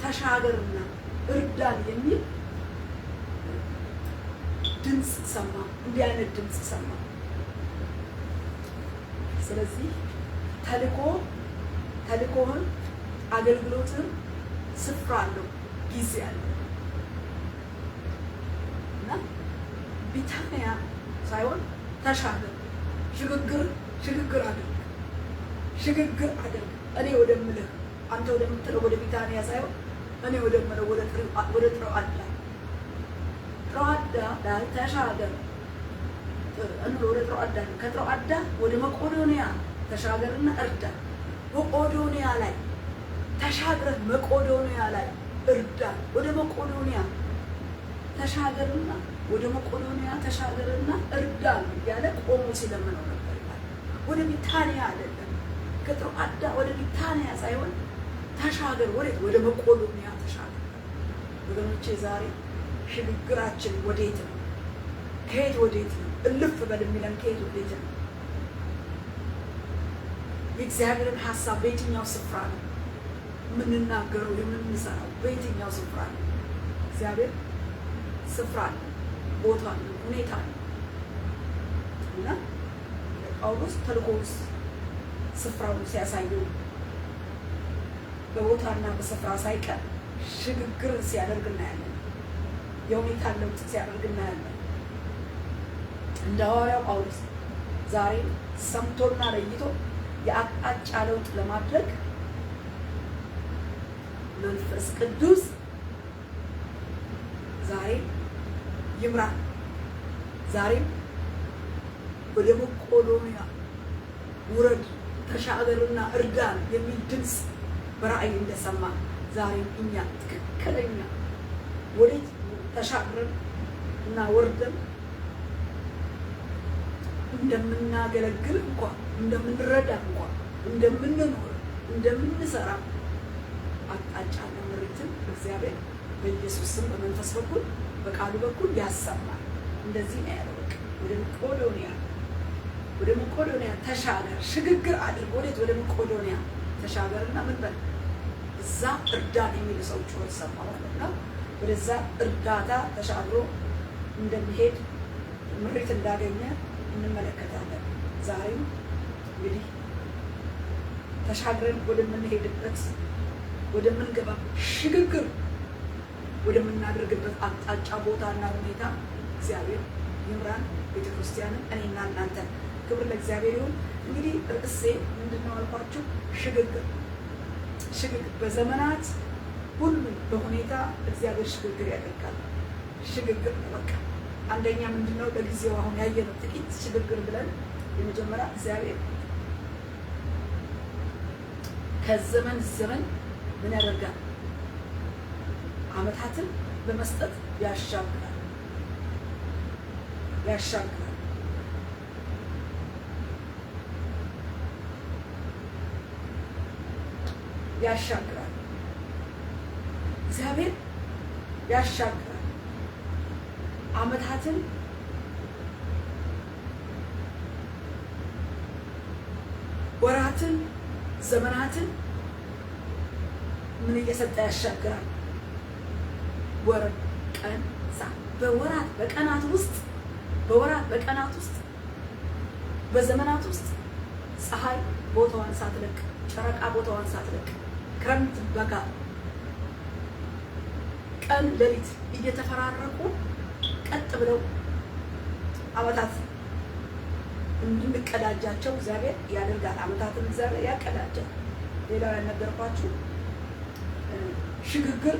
ተሻገርና እርዳን የሚል ድምፅ ሰማ። እንዲህ አይነት ድምፅ ሰማ። ስለዚህ ተልእኮህን፣ አገልግሎትን ስፍራ አለው፣ ጊዜ አለው እና ቢታንያ ሳይሆን ተሻገር፣ ሽግግር አድርግ። እኔ ወደምልህ አንተ ወደምትለው ወደ ቢታንያ ሳይሆን እኔ ወደምለው ወደ ጥሮአዳ ላይ ተሻገር። ወደ ጥሮአዳ ከጥሮአዳ ወደ መቄዶንያ ተሻገርና እርዳ። መቄዶንያ ላይ ተሻግረህ መቄዶንያ ላይ እርዳ። ወደ መቄዶንያ ተሻገርና እርዳ እያለ ቆሞ ሲለምነው ነበር ይላል። ወደ ቢታንያ አይደለም፣ ከጥሮአዳ ወደ ቢታንያ ሳይሆን ተሻገር። ወዴት? ወደ መቄዶንያ ተሻገር። ወገኖቼ ዛሬ ሽግግራችን ወዴት ነው? ከየት ወዴት ነው? እልፍ በል የሚለን ከየት ወዴት ነው? የእግዚአብሔርን ሀሳብ በየትኛው ስፍራ ነው የምንናገረው? የምንሰራው በየትኛው ስፍራ ነው? እግዚአብሔር ስፍራ ነው፣ ቦታ ነው፣ ሁኔታ ነው እና ጳውሎስ ተልእኮውስ ስፍራውን ሲያሳየው በቦታና በስፍራ ሳይቀር ሽግግርን ሲያደርግ እናያለን። የሁኔታ ለውጥ ሲያደርግ እናያለን። እንደ ሐዋርያው ጳውሎስ ዛሬ ሰምቶና ለይቶ የአቅጣጫ ለውጥ ለማድረግ መንፈስ ቅዱስ ዛሬ ይምራል። ዛሬም ወደ መቄዶንያ ውረድ፣ ተሻገርና እርዳን የሚል ድምፅ በራእይ እንደሰማ ዛሬም እኛ ትክክለኛ ወዴት ተሻግረን እና ወርደን እንደምናገለግል እንኳን እንደምንረዳ እንኳን እንደምንኖር እንደምንሰራ አቅጣጫና ምሪትን እግዚአብሔር በኢየሱስ ስም በመንፈስ በኩል በቃሉ በኩል ያሰማል። እንደዚህ ነው ያለው። ወደ መቄዶንያ ተሻገር፣ ሽግግር አድርግ። ወዴት? ወደ መቄዶንያ ተሻገርና ምን በል እዛ እርዳን የሚል ሰው ጩኸት ሰማ ማለት ነው። ወደዛ እርዳታ ተሻግሮ እንደሚሄድ ምሪት እንዳገኘ እንመለከታለን። ዛሬም እንግዲህ ተሻግረን ወደምንሄድበት ወደምንገባ ሽግግር ወደምናደርግበት አቅጣጫ ቦታና ሁኔታ እግዚአብሔር ይምራን። ቤተክርስቲያንን እኔና እናንተ ክብር ለእግዚአብሔር ይሁን። እንግዲህ ርዕሴ ምንድነው አልኳችሁ? ሽግግር በዘመናት ሁሉ በሁኔታ እግዚአብሔር ሽግግር ያደርጋል። ሽግግር በቃ አንደኛ ምንድነው ለጊዜው አሁን ያየነው ጥቂት ሽግግር ብለን የመጀመሪያ እግዚአብሔር ከዘመን ዘመን ምን ያደርጋል? ዓመታትን በመስጠት ያሻግራል፣ ያሻግራል። ያሻግራል። እግዚአብሔር ያሻግራል። ዓመታትን ወራትን ዘመናትን ምን እየሰጠ ያሻግራል? ወር ቀን በወራት በቀናት ውስጥ በዘመናት ውስጥ ፀሐይ ቦታዋን ሳትለቅ ጨረቃ ቦታዋን ሳትለቅ ክረምት በጋ ቀን ሌሊት እየተፈራረቁ ቀጥ ብለው ዓመታት እንድንቀዳጃቸው እግዚአብሔር ያደርጋል። ዓመታትን እግዚአብሔር ያቀዳጃል። ሌላው ያልነገርኳችሁ ሽግግር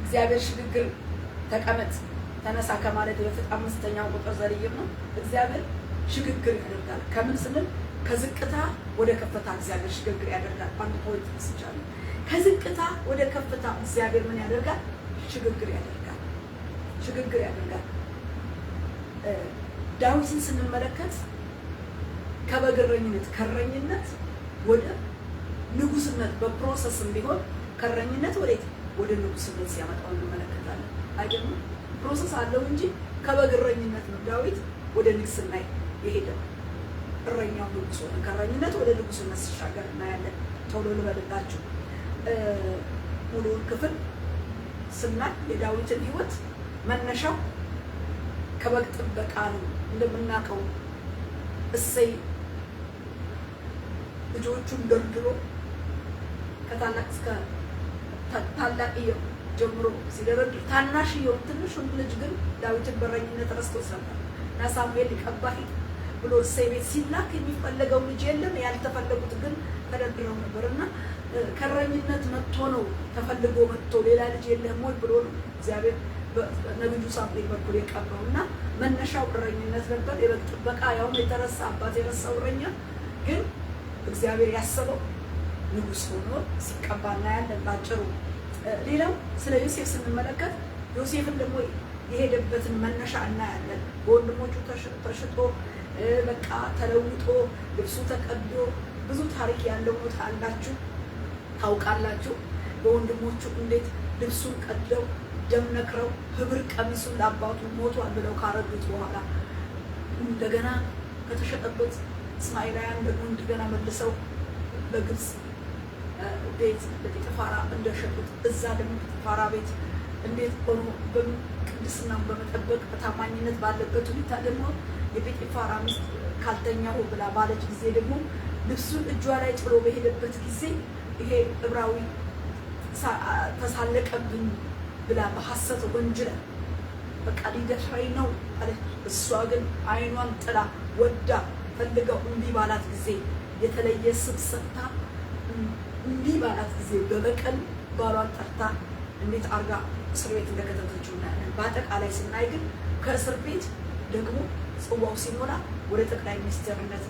እግዚአብሔር ሽግግር ተቀመጥ ተነሳ ከማለት በፊት 5ኛው ቁጥር ዘልይም ነው። እግዚአብሔር ሽግግር ያደርጋል። ከምን ስንል ከዝቅታ ወደ ከፍታ እግዚአብሔር ሽግግር ያደርጋል። አንድ ፖይንት ተስቻለሁ። ከዝቅታ ወደ ከፍታ እግዚአብሔር ምን ያደርጋል? ሽግግር ያደርጋል። ሽግግር ያደርጋል። ዳዊትን ስንመለከት ከበግረኝነት ከረኝነት ወደ ንጉስነት በፕሮሰስም ቢሆን ከረኝነት ወደ ንጉስነት ሲያመጣው እንመለከታለን። አይደለም ፕሮሰስ አለው እንጂ ከበግረኝነት ነው ዳዊት ወደ ንግስና የሄደው። እረኛው ንጉስ ሆነ። ከረኝነት ወደ ንጉስነት ሲሻገር እናያለን። ቶሎ ልበልላችሁ ሙሉውን ክፍል ስናይ የዳዊትን ህይወት መነሻው ከበግ ጥበቃ ነው። እንደምናውቀው እሰይ ልጆቹን ደርድሮ ከታላቅ እስከ ታላቅየው ጀምሮ ሲደረድር ታናሽየው ትንሹን ልጅ ግን ዳዊትን በረኝነት ረስቶት ነበር እና ሳሙኤል ሊቀባ ሂድ ብሎ እሰይ ቤት ሲላክ የሚፈለገው ልጅ የለም፣ ያልተፈለጉት ግን ተደርድረው ነበር እና ከረኝነት መጥቶ ነው ተፈልጎ መጥቶ ሌላ ልጅ የለም ወይ ብሎ ነው እግዚአብሔር በነብዩ ሳሙኤል በኩል የቀባው እና መነሻው እረኝነት ነበር። የበግ ጥበቃ ያውም የተረሳ አባት የረሳው እረኛ ግን እግዚአብሔር ያሰበው ንጉስ ሆኖ ሲቀባ እናያለን ባጭሩ። ሌላው ስለ ዮሴፍ ስንመለከት ዮሴፍን ደግሞ የሄደበትን መነሻ እናያለን። በወንድሞቹ ተሽጦ በቃ ተለውጦ ልብሱ ተቀዶ ብዙ ታሪክ ያለው ነው ታውቃላችሁ። በወንድሞቹ እንዴት ልብሱን ቀደው ደም ነክረው ህብር ቀሚሱን ለአባቱ ሞቷል ብለው ካረዱት በኋላ እንደገና ከተሸጠበት እስማኤላውያን ደግሞ እንደገና መልሰው በግብፅ ቤት በጲጥፋራ እንደሸጡት እዛ ደግሞ ጲጥፋራ ቤት እንዴት ሆኖ ቅድስናውን በመጠበቅ በታማኝነት ባለበት ሁኔታ ደግሞ የጲጥፋራ ሚስት ካልተኛሁ ብላ ባለች ጊዜ ደግሞ ልብሱን እጇ ላይ ጥሎ በሄደበት ጊዜ ይሄ ዕብራዊ ተሳለቀብኝ ብላ በሐሰት ወንጅላ በቃ ሊደፍረኝ ነው አለች። እሷ ግን አይኗን ጥላ ወዳ ፈልገው እምቢ ባላት ጊዜ የተለየ ስም ሰጥታ እምቢ ባላት ጊዜ በበቀል ባሏን ጠርታ እንዴት አርጋ እስር ቤት እንደከተተችው እናያለን። በአጠቃላይ ስናይ ግን ከእስር ቤት ደግሞ ጽዋው ሲሞላ ወደ ጠቅላይ ሚኒስትርነት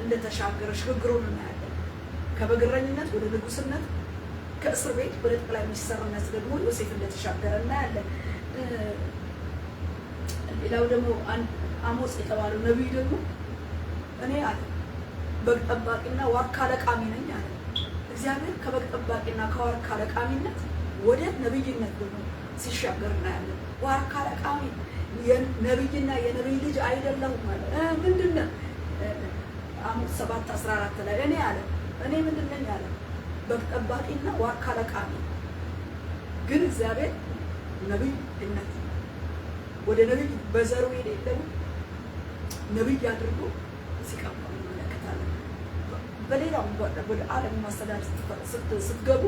እንደተሻገረ ሽግግሩን እናያለን። ከበግረኝነት ወደ ንጉስነት፣ ከእስር ቤት ወደ ጠቅላይ ሚኒስትርነት ደግሞ ዮሴፍ እንደተሻገረ እናያለን። ሌላው ደግሞ አሞጽ የተባለው ነቢይ ደግሞ እኔ አለ በግ ጠባቂና ዋርካ ለቃሚ ነኝ አለ። እግዚአብሔር ከበግ ጠባቂና ከዋርካ ለቃሚነት ወደ ነብይነት ደግሞ ሲሻገር እናያለን። ዋርካ ለቃሚ ነብይና የነብይ ልጅ አይደለሁም ማለት ምንድነው? አሞጽ 7:14 ላይ እኔ አለ እኔ ምንድነኝ አለ በግ ጠባቂና ዋርካ ለቃሚ ግን እግዚአብሔር ነብይነት ወደ ነብይ በዘሩ የሌለው ነብይ አድርጎ ሲቀባው እንመለከታለን። በሌላው ወደ ዓለም ማስተዳደር ስትገቡ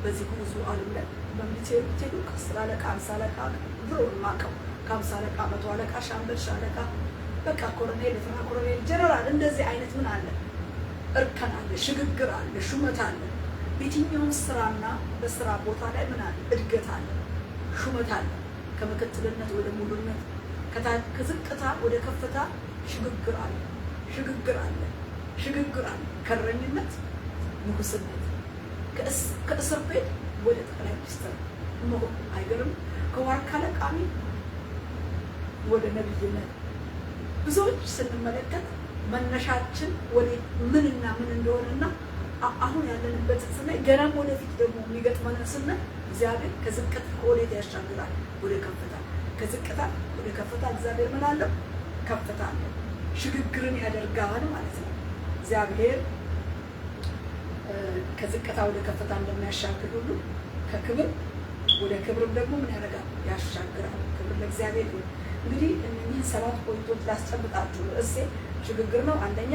በዚህ ብዙ ዓለም ላይ በሚቴሩ ከ10 አለቃ 50 አለቃ ብሎ ማቀው ከ50 አለቃ 100 አለቃ ሻምበል ሻለቃ በቃ ኮሎኔል ፍራ ኮሎኔል ጀነራል እንደዚህ አይነት ምን አለ እርከን አለ፣ ሽግግር አለ፣ ሹመት አለ። በየትኛውም ስራና በስራ ቦታ ላይ ምን አለ እድገት አለ፣ ሹመት አለ። ከምክትልነት ወደ ሙሉነት፣ ከዝቅታ ወደ ከፍታ ሽግግር አለ፣ ሽግግር አለ፣ ሽግግር አለ። ከረኝነት ንጉስነት፣ ከእስር ቤት ወደ ጠቅላይ ሚኒስትር መሆን አይገርም? ከዋርካ ለቃሚ ወደ ነብይነት ብዙዎች ስንመለከት መነሻችን ወደ ምንና ምን እንደሆነና አሁን ያለንበት ስናይ ገናም ወደፊት ደግሞ የሚገጥመን ስናይ እግዚአብሔር ከዝቅታ ወዴት ያሻግራል? ወደ ከፍታ። ከዝቅታ ወደ ከፍታ እግዚአብሔር ምን አለው? ከፍታ አለው። ሽግግርን ያደርጋል ማለት ነው። እግዚአብሔር ከዝቅታ ወደ ከፍታ እንደሚያሻግር ሁሉ ከክብር ወደ ክብርም ደግሞ ምን ያደርጋል? ያሻግራል። ክብር ለእግዚአብሔር ይሁን። እንግዲህ እነኚህን 7 ፖይንቶች ላስጨብጣችሁ። ርዕሴ ሽግግር ነው። አንደኛ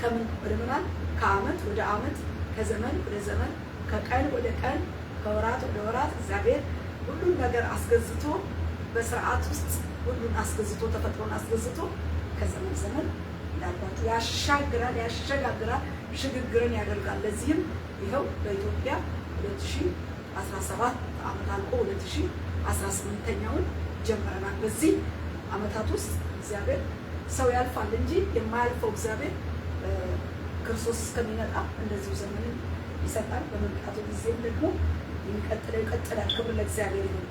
ከምን ወደ ምናል? ከዓመት ወደ ዓመት፣ ከዘመን ወደ ዘመን፣ ከቀን ወደ ቀን፣ ከወራት ወደ ወራት እግዚአብሔር ሁሉን ነገር አስገዝቶ በስርዓት ውስጥ ሁሉን አስገዝቶ ተፈጥሮን አስገዝቶ ከዘመን ዘመን እንዳልኳችሁ ያሻግራል፣ ያሸጋግራል፣ ሽግግርን ያደርጋል። ለዚህም ይኸው በኢትዮጵያ 2017 ዓመት አልቆ 2018ኛውን ጀምረናል። በዚህ ዓመታት ውስጥ እግዚአብሔር ሰው ያልፋል እንጂ የማያልፈው እግዚአብሔር ክርስቶስ እስከሚመጣ እንደዚሁ ዘመንን ይሰጣል። በመምጣቱ ጊዜም ደግሞ የሚቀጥለው ይቀጥላል። ክብር ለእግዚአብሔር ይሁን።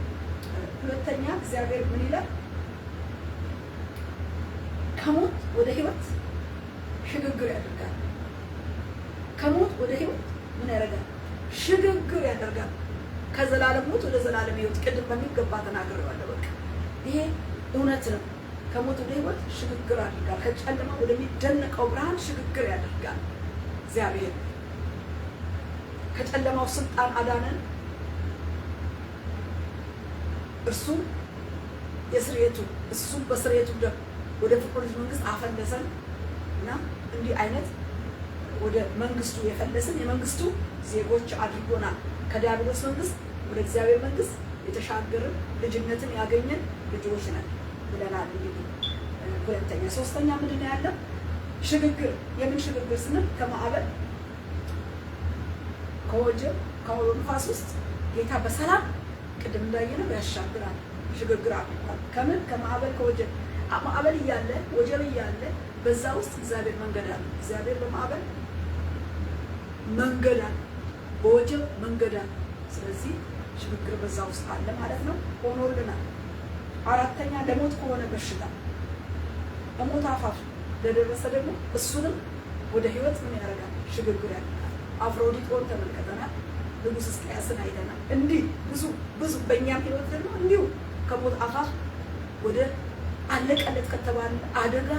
ሁለተኛ እግዚአብሔር ምን ይላል? ከሞት ወደ ሕይወት ሽግግር ያደርጋል። ከሞት ወደ ሕይወት ምን ያደርጋል? ሽግግር ያደርጋል። ከዘላለም ሞት ወደ ዘላለም ሕይወት ቅድም በሚገባ ተናግሬዋለሁ። በቃ ይሄ እውነት ነው። ከሞት ወደ ሕይወት ሽግግር ያደርጋል። ከጨለማ ወደሚደነቀው ብርሃን ሽግግር ያደርጋል። እግዚአብሔር ከጨለማው ስልጣን አዳነን። እርሱም በስርየቱ ደም ወደ ፍቅሩ ልጅ መንግስት አፈለሰን እና እንዲህ አይነት ወደ መንግስቱ የፈለስን የመንግስቱ ዜጎች አድርጎናል። ከዲያብሎስ መንግስት ወደ እግዚአብሔር መንግስት የተሻገርን ልጅነትን ያገኘን ልጆች ነን ብለናል። እንግዲህ ሁለተኛ። ሶስተኛ ምንድን ነው ያለው? ሽግግር። የምን ሽግግር ስንል ከማዕበል ከወጀብ ከአውሎ ነፋስ ውስጥ ጌታ በሰላም ቅድም እንዳየነው ያሻግራል። ሽግግር አድርጓል። ከምን? ከማዕበል ከወጀብ። ማዕበል እያለ ወጀብ እያለ በዛ ውስጥ እግዚአብሔር መንገድ አለ። እግዚአብሔር በማዕበል መንገድ አለ፣ በወጀብ መንገድ አለ። ስለዚህ ሽግግር በዛ ውስጥ አለ ማለት ነው። ሆኖልናል። አራተኛ ለሞት ከሆነ በሽታ በሞት አፋፍ ለደረሰ ደግሞ እሱንም ወደ ህይወት ምን ያደርጋል? ሽግግር ያደርጋል። አፍሮዲጦን ተመልከተናል። ንጉሥ ሕዝቅያስን አይተናል። እንዲህ ብዙ በእኛም ህይወት ደግሞ እንዲሁ ከሞት አፋፍ ወደ አለቀለት ከተባለ አደጋ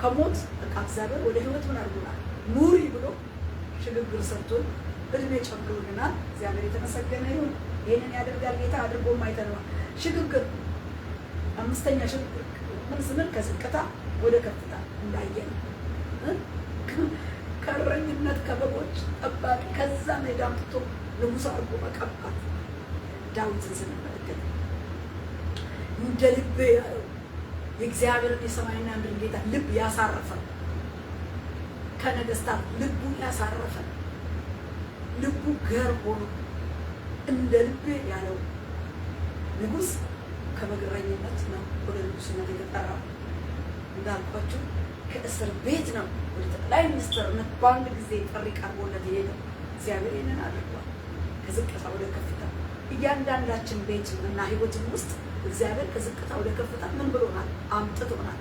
ከሞት በቃ እግዚአብሔር ወደ ህይወት ምን አድርጎናል? ኑሪ ብሎ ሽግግር ሰጥቶን እድሜ ጨምሮልናል። እግዚአብሔር የተመሰገነ ይሁን። ይህንን ያደርጋል ጌታ፣ አድርጎም አይተነዋል። ሽግግር። አምስተኛ ሽግግር ምን ስንል ከዝቅታ ወደ ከፍታ እንዳየን ከእረኝነት ከበጎች ጠባቂ ከዛ ሜዳ አምጥቶ ንጉሥ አድርጎ መቀባት ዳዊትን ስንመለከት እንደ ልብ ያለው የእግዚአብሔርን የሰማይና ምድርን ጌታ ልብ ያሳረፈ ከነገስታት ልቡን ያሳረፈ ልቡ ገር ሆኖ እንደ ልብ ያለው ንጉሥ ከበግረኝነት ነው ወደ ንጉሥነት የተጠራው። እንዳልኳችሁ ከእስር ቤት ነው ወደ ጠቅላይ ሚኒስትርነት በአንድ ጊዜ ጥሪ ቀርቦለት የሄደው። እግዚአብሔር ይህንን አድርጓል። ከዝቅታ ወደ ከፍታ እያንዳንዳችን ቤት እና ህይወትን ውስጥ እግዚአብሔር ከዝቅታ ወደ ከፍታ ምን ብሎናል? አምጥቶናል።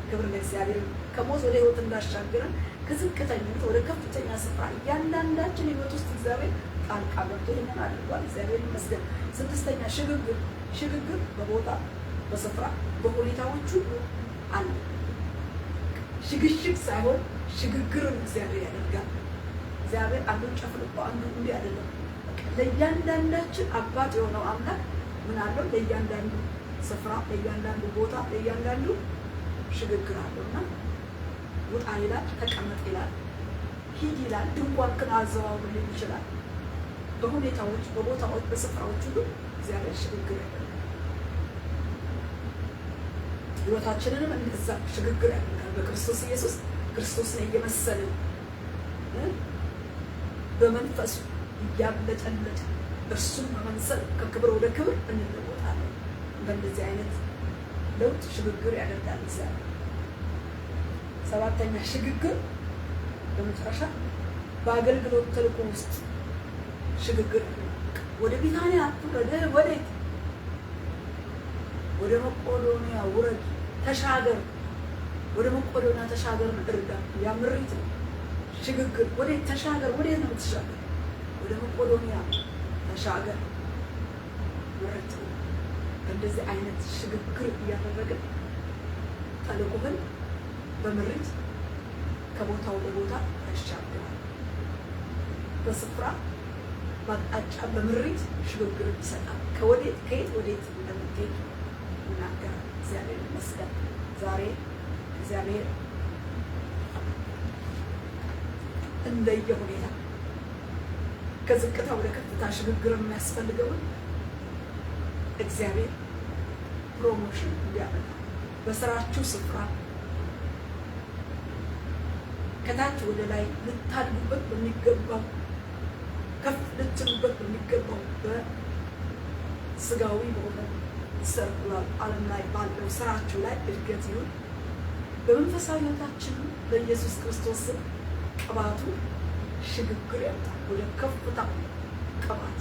ክብር ለእግዚአብሔር። ከሞት ወደ ህይወት እንዳሻገረን ከዝቅተኝነት ወደ ከፍተኛ ስፍራ እያንዳንዳችን ህይወት ውስጥ እግዚአብሔር ጣልቃ ገብቶ ይህንን አድርጓል። እግዚአብሔር ይመስገን። ስድስተኛ ሽግግር በቦታ በስፍራ በሁኔታዎች ሁሉ አለ። ሽግሽግ ሳይሆን ሽግግርን እግዚአብሔር ያደርጋል። እግዚአብሔር አንዱን ጨፍልቆ አንዱ እንዲህ አይደለም። ለእያንዳንዳችን አባት የሆነው አምላክ ምን አለው? ለእያንዳንዱ ስፍራ፣ ለእያንዳንዱ ቦታ፣ ለእያንዳንዱ ሽግግር አለውና ውጣ ይላል፣ ተቀመጥ ይላል፣ ሂድ ይላል፣ ድንኳንክን አዘዋውር ሊል ይችላል። በሁኔታዎች በቦታዎች በስፍራዎች ሁሉ እግዚአብሔር ሽግግር ያደርጋል። ህይወታችንንም እንደዛ ሽግግር ያደርጋል። በክርስቶስ ኢየሱስ ክርስቶስን እየመሰልን በመንፈሱ እያብለጨለጭ እርሱን በመምሰል ከክብር ወደ ክብር እንለወጣለን። በእንደዚህ አይነት ለውጥ ሽግግር ያደርጋል እግዚአብሔር። ሰባተኛ ሽግግር በመጨረሻ በአገልግሎት ተልእኮ ውስጥ ሽግግር ወደ ቢታንያ አትውረድ። ወዴት? ወደ መቄዶንያ ውረድ፣ ተሻገር። ወደ መቄዶንያ ተሻገርን እርዳ። ያ ምሪት ነው። ሽግግር ወዴት? ተሻገር። ወዴት ነው የምትሻገር? ወደ መቄዶንያ ተሻገር። ምሪት ነው። እንደዚህ አይነት ሽግግር እያደረግን ተልእኮህን በምሪት ከቦታ ወደ ቦታ ያሻግራል። በስፍራ በአቅጣጫ በምሪት ሽግግር ይሰጣል። ከወዴት ከየት ወዴት እንደምትሄድ ይናገራል። እግዚአብሔር ይመስገን። ዛሬ እግዚአብሔር እንደየ ሁኔታ ከዝቅታ ወደ ከፍታ ሽግግር የሚያስፈልገውን እግዚአብሔር ፕሮሞሽን እንዲያመጣ በስራችሁ ስፍራ ከታች ወደ ላይ ልታድጉበት በሚገባው ከፍ ልትሉበት በሚገባው በስጋዊ በሆነ ሰርኩላር ዓለም ላይ ባለው ስራችሁ ላይ እድገት ይሁን። በመንፈሳዊ ሕይወታችን በኢየሱስ ክርስቶስ ስም ቅባቱ ሽግግር ያምጣል። ወደ ከፍታው ቅባት፣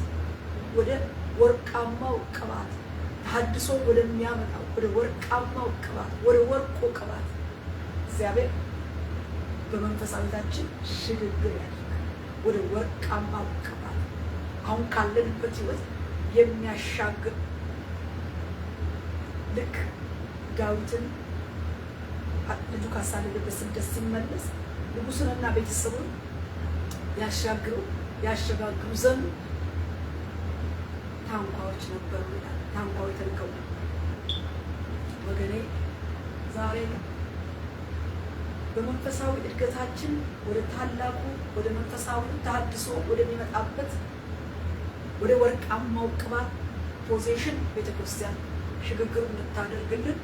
ወደ ወርቃማው ቅባት፣ ተሐድሶ ወደሚያመጣው ወደ ወርቃማው ቅባት፣ ወደ ወርቁ ቅባት እግዚአብሔር በመንፈሳዊታችን ሽግግር ያደርጋል። ወደ ወርቃማው ቅባት አሁን ካለንበት ህይወት የሚያሻግር ልክ ዳዊትን ልጁ ካሳደደበት ስደት ሲመለስ ንጉሱንና ቤተሰቡን ያሸጋግሩ ዘንድ ታንኳዎች ነበሩ ይላል። ታንኳዎች ተልከው ወገኔ ዛሬ በመንፈሳዊ እድገታችን ወደ ታላቁ ወደ መንፈሳዊ ተሐድሶ ወደሚመጣበት ወደ ወርቃማው ቅባት ፖዚሽን ቤተክርስቲያን ሽግግር እንድታደርግልን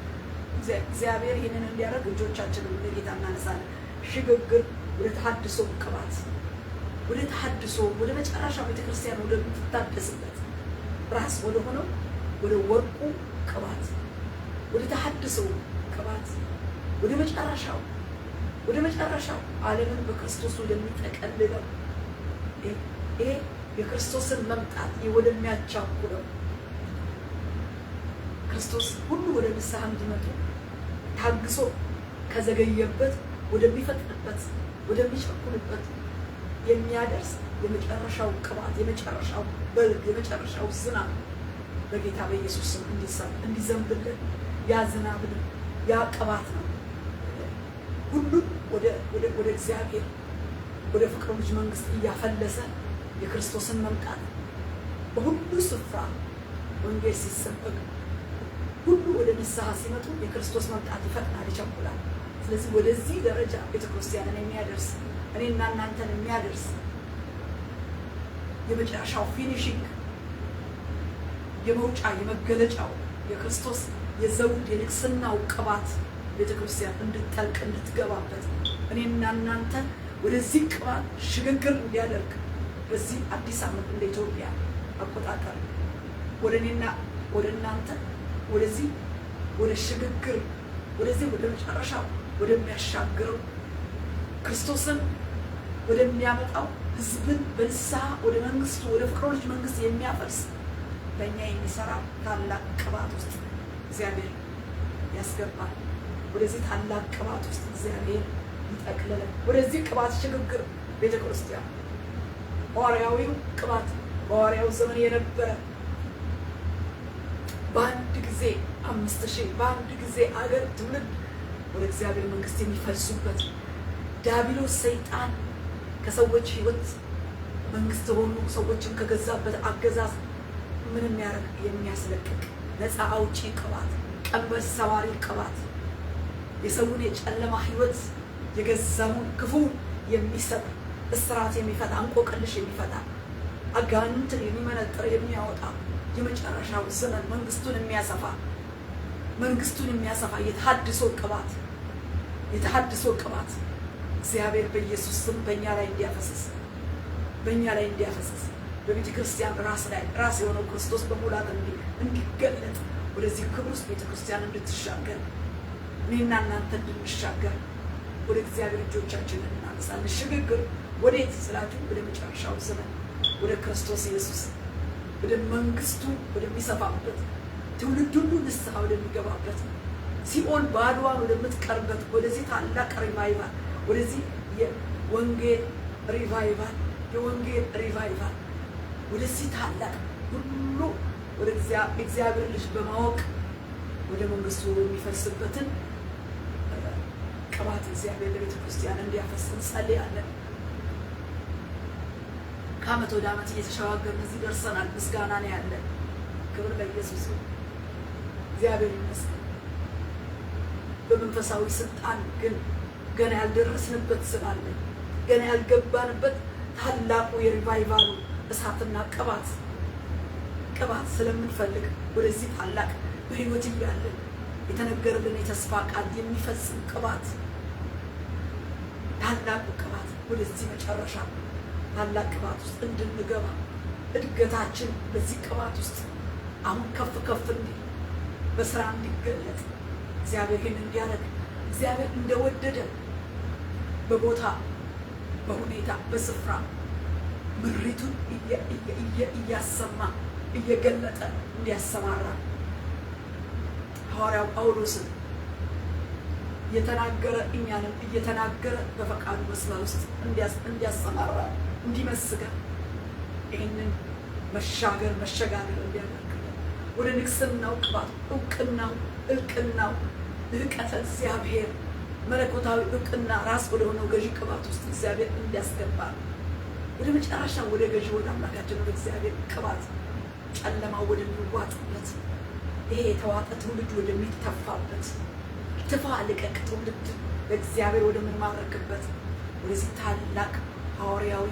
እግዚአብሔር ይህንን እንዲያደርግ እጆቻችንን ወደ ጌታ እናነሳለን። ሽግግር ወደ ተሐድሶ ቅባት፣ ወደ ተሐድሶ ወደ መጨረሻ ቤተክርስቲያን ወደምትታደስበት ራስ ወደ ሆነው ወደ ወርቁ ቅባት፣ ወደ ተሐድሶ ቅባት፣ ወደ መጨረሻው ዓለምን በክርስቶስ ወደሚጠቀልለው ይሄ የክርስቶስን መምጣት ወደሚያቻኩለው ክርስቶስ ሁሉ ወደ ንስሐ እንዲመጡ ታግሶ ከዘገየበት ወደሚፈጥንበት ወደሚቸኩልበት የሚያደርስ የመጨረሻው ቅባት፣ የመጨረሻው በልግ፣ የመጨረሻው ዝናብ በጌታ በኢየሱስ ስም እንዲዘንብልን ያ ዝናብን ያ ቅባት ነው። ሁሉም ወደ እግዚአብሔር ወደ ፍቅሩ ልጅ መንግስት እያፈለሰ የክርስቶስን መምጣት በሁሉ ስፍራ ወንጌል ሲሰበክ ሁሉ ወደ ንስሐ ሲመጡ የክርስቶስ መምጣት ይፈጥናል፣ ይቸኩላል። ስለዚህ ወደዚህ ደረጃ ቤተክርስቲያንን የሚያደርስ እኔና እናንተን የሚያደርስ የመጨረሻው ፊኒሽንግ የመውጫ የመገለጫው የክርስቶስ የዘውድ የንግስናው ቅባት ቤተክርስቲያን እንድትጠልቅ እንድትገባበት እኔና እናንተ ወደዚህ ቅባት ሽግግር እንዲያደርግ በዚህ አዲስ ዓመት እንደ ኢትዮጵያ አቆጣጠር ወደ እኔና ወደ እናንተ ወደዚህ ወደ ሽግግር ወደዚህ ወደ መጨረሻው ወደሚያሻግረው ክርስቶስን ወደሚያመጣው ህዝብን በንስሐ ወደ መንግስቱ ወደ ፍቅሩ ልጅ መንግስት የሚያፈርስ በእኛ የሚሰራ ታላቅ ቅባት ውስጥ እግዚአብሔር ያስገባል። ወደዚህ ታላቅ ቅባት ውስጥ እግዚአብሔር ይጠቅልላል። ወደዚህ ቅባት ሽግግር ቤተክርስቲያን ሐዋርያዊው ቅባት በሐዋርያው ዘመን የነበረ በአንድ ጊዜ 5000 በአንድ ጊዜ አገር ትውልድ ወደ እግዚአብሔር መንግስት የሚፈልሱበት ዲያብሎስ ሰይጣን ከሰዎች ህይወት መንግስት ሆኖ ሰዎችን ከገዛበት አገዛዝ ምን የሚያደርግ የሚያስለቅቅ ነፃ አውጪ ቅባት፣ ቀንበር ሰባሪ ቅባት፣ የሰውን የጨለማ ህይወት የገዛውን ክፉ የሚሰጥ እስራት የሚፈታ እንቆቅልሽ የሚፈታ አጋንንትን የሚመነጥር የሚያወጣ የመጨረሻው ዘመን መንግስቱን የሚያሰፋ የተሐድሶ ቅባት እግዚአብሔር በኢየሱስ ስም በእኛ ላይ እንዲያፈስስ በቤተ ክርስቲያን ራስ የሆነው ክርስቶስ በሙላት እንዲገለጥ ወደዚህ ክብር ውስጥ ቤተ ክርስቲያን እንድትሻገር እኔና እናንተ እንድንሻገር ወደ እግዚአብሔር እጆቻችንን እናነሳለን። ሽግግር ወዴት ስላችሁ ወደ መጨረሻው ዘመን ወደ ክርስቶስ ኢየሱስ ወደ መንግስቱ ወደሚሰፋበት ትውልድ ሁሉ ንስሐ ወደሚገባበት ሲኦል ባዶዋን ወደምትቀርበት ወደዚህ ታላቅ ሪቫይቫል ወደዚህ የወንጌል ሪቫይቫል ወደዚህ ታላቅ ሁሉ ወደ እግዚአብሔር ልጅ በማወቅ ወደ መንግስቱ የሚፈስበትን ቅባት እግዚአብሔር ለቤተ ክርስቲያን እንዲያፈስ እንጸልያለን። ከዓመት ወደ ዓመት እየተሸጋገርን እዚህ ደርሰናል። ምስጋና ነው ያለን። ክብር ለኢየሱስ። እግዚአብሔር ይመስገን። በመንፈሳዊ ስልጣን ግን ገና ያልደረስንበት ስላለ ገና ያልገባንበት ታላቁ የሪቫይቫሉ እሳትና ቅባት ስለምንፈልግ ወደዚህ ታላቅ በህይወት እያለን የተነገረልን የተስፋ ቃል የሚፈጽም ቅባት ታላቁ ቅባት ወደዚህ መጨረሻ ታላቅ ቅባት ውስጥ እንድንገባ እድገታችን በዚህ ቅባት ውስጥ አሁን ከፍ እንዲል በስራ እንዲገለጥ እግዚአብሔር ይህን እንዲያደርግ እግዚአብሔር እንደወደደ በቦታ በሁኔታ በስፍራ ምሪቱን እያሰማ እየገለጠ እንዲያሰማራ ሐዋርያው ጳውሎስን እየተናገረ እኛንም እየተናገረ በፈቃዱ መስመር ውስጥ እንዲያሰማራ እንዲመስገን ይህንን መሸጋገር እንዲያደርግልን ወደ ንግስናው ቅባት እልቅናው ልህቀተ እግዚአብሔር መለኮታዊ እውቅና ራስ ወደ ሆነው ገዢ ቅባት ውስጥ እግዚአብሔር እንዲያስገባ ወደ መጨረሻ ወደ ገዢ ወደ አምላካችን ወደ እግዚአብሔር ቅባት ጨለማው ወደሚዋጥበት ይሄ የተዋጠ ትውልድ ወደሚተፋበት ትፋ ልቀቅ ትውልድ በእግዚአብሔር ወደምንማረክበት ወደዚህ ታላቅ ሐዋርያዊ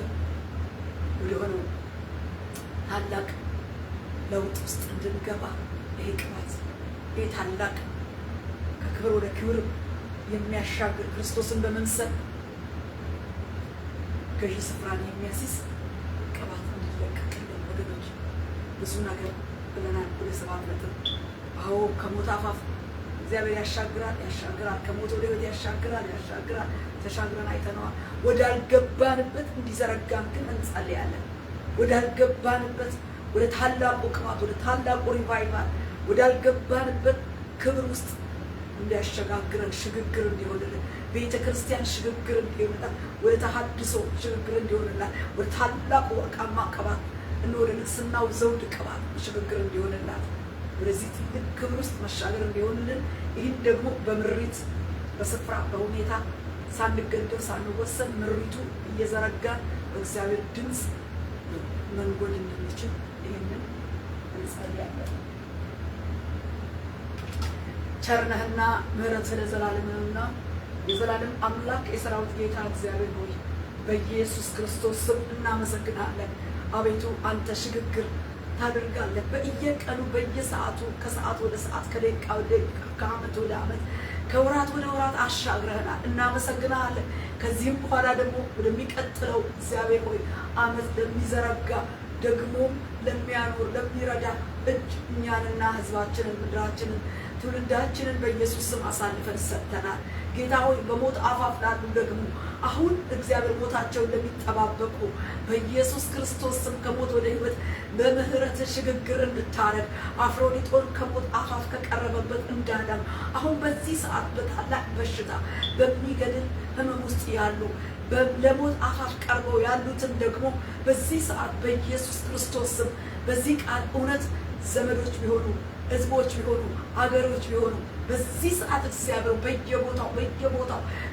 ወደሆነው ታላቅ ለውጥ ውስጥ እንድንገባ ይሄ ቅባት ይሄ ታላቅ ከክብር ወደ ክብር የሚያሻግር ክርስቶስን በመምሰል ገዢ ስፍራን የሚያስይዝ ቅባት እንዲለቀቅልን ወገኖች ብዙ ነገር ብለናል። ወደ 7 ነጥብ አዎ ከሞት አፋፍ እግዚአብሔር ያሻግራል ከሞት ወደ ሕይወት ያሻግራል ተሻግረን አይተነዋል። ወዳልገባንበት እንዲዘረጋን ግን እንጸልያለን። ወዳልገባንበት ወደ ታላቁ ቅባት ወደ ታላቁ ሪቫይቫል ወዳልገባንበት ክብር ውስጥ እንዲያሸጋግረን ሽግግር እንዲሆንልን ቤተ ክርስቲያን ሽግግር እንዲሆንላት ወደ ተሐድሶ ሽግግር እንዲሆንላት ወደ ታላቁ ወርቃማ ቅባት ወደ ንግስናው ዘውድ ቅባት ሽግግር እንዲሆንላት ወደዚህ ትልቅ ክብር ውስጥ መሻገር እንዲሆንልን ይህን ደግሞ በምሪት በስፍራ በሁኔታ ሳንገደብ ሳንወሰን ምሪቱ እየዘረጋን በእግዚአብሔር ድምፅ መንጎድ እንድንችል ይህንን እንጸልያለን። ቸርነህና ምሕረትህ ለዘላለም ነውና የዘላለም አምላክ የሰራዊት ጌታ እግዚአብሔር ሆይ በኢየሱስ ክርስቶስ ስም እናመሰግናለን። አቤቱ አንተ ሽግግር ታደርጋለህ። በየቀኑ በየሰዓቱ ከሰዓት ወደ ሰዓት ከደቂቃ ወደ ደቂቃ ከዓመት ወደ ዓመት ከወራት ወደ ወራት አሻግረህናል። እናመሰግናለን። ከዚህም በኋላ ደግሞ ወደሚቀጥለው እግዚአብሔር ሆይ ዓመት ለሚዘረጋ ደግሞ ለሚያኖር ለሚረዳ እጅ እኛንና ሕዝባችንን ምድራችንን ትውልዳችንን በኢየሱስ ስም አሳልፈን ሰጥተናል። ጌታ ሆይ በሞት አፋፍ ላሉ ደግሞ አሁን እግዚአብሔር ሞታቸውን ለሚጠባበቁ በኢየሱስ ክርስቶስ ስም ከሞት ወደ ሕይወት በምህረት ሽግግር እንድታረግ አፍሮዲጦን ከሞት አፋፍ ከቀረበበት እንዳዳም አሁን በዚህ ሰዓት በታላቅ በሽታ በሚገድል ሕመም ውስጥ ያሉ ለሞት አፋፍ ቀርበው ያሉትን ደግሞ በዚህ ሰዓት በኢየሱስ ክርስቶስ ስም በዚህ ቃል እውነት ዘመዶች ቢሆኑ ህዝቦች ቢሆኑ አገሮች ቢሆኑ በዚህ ሰዓት እግዚአብሔር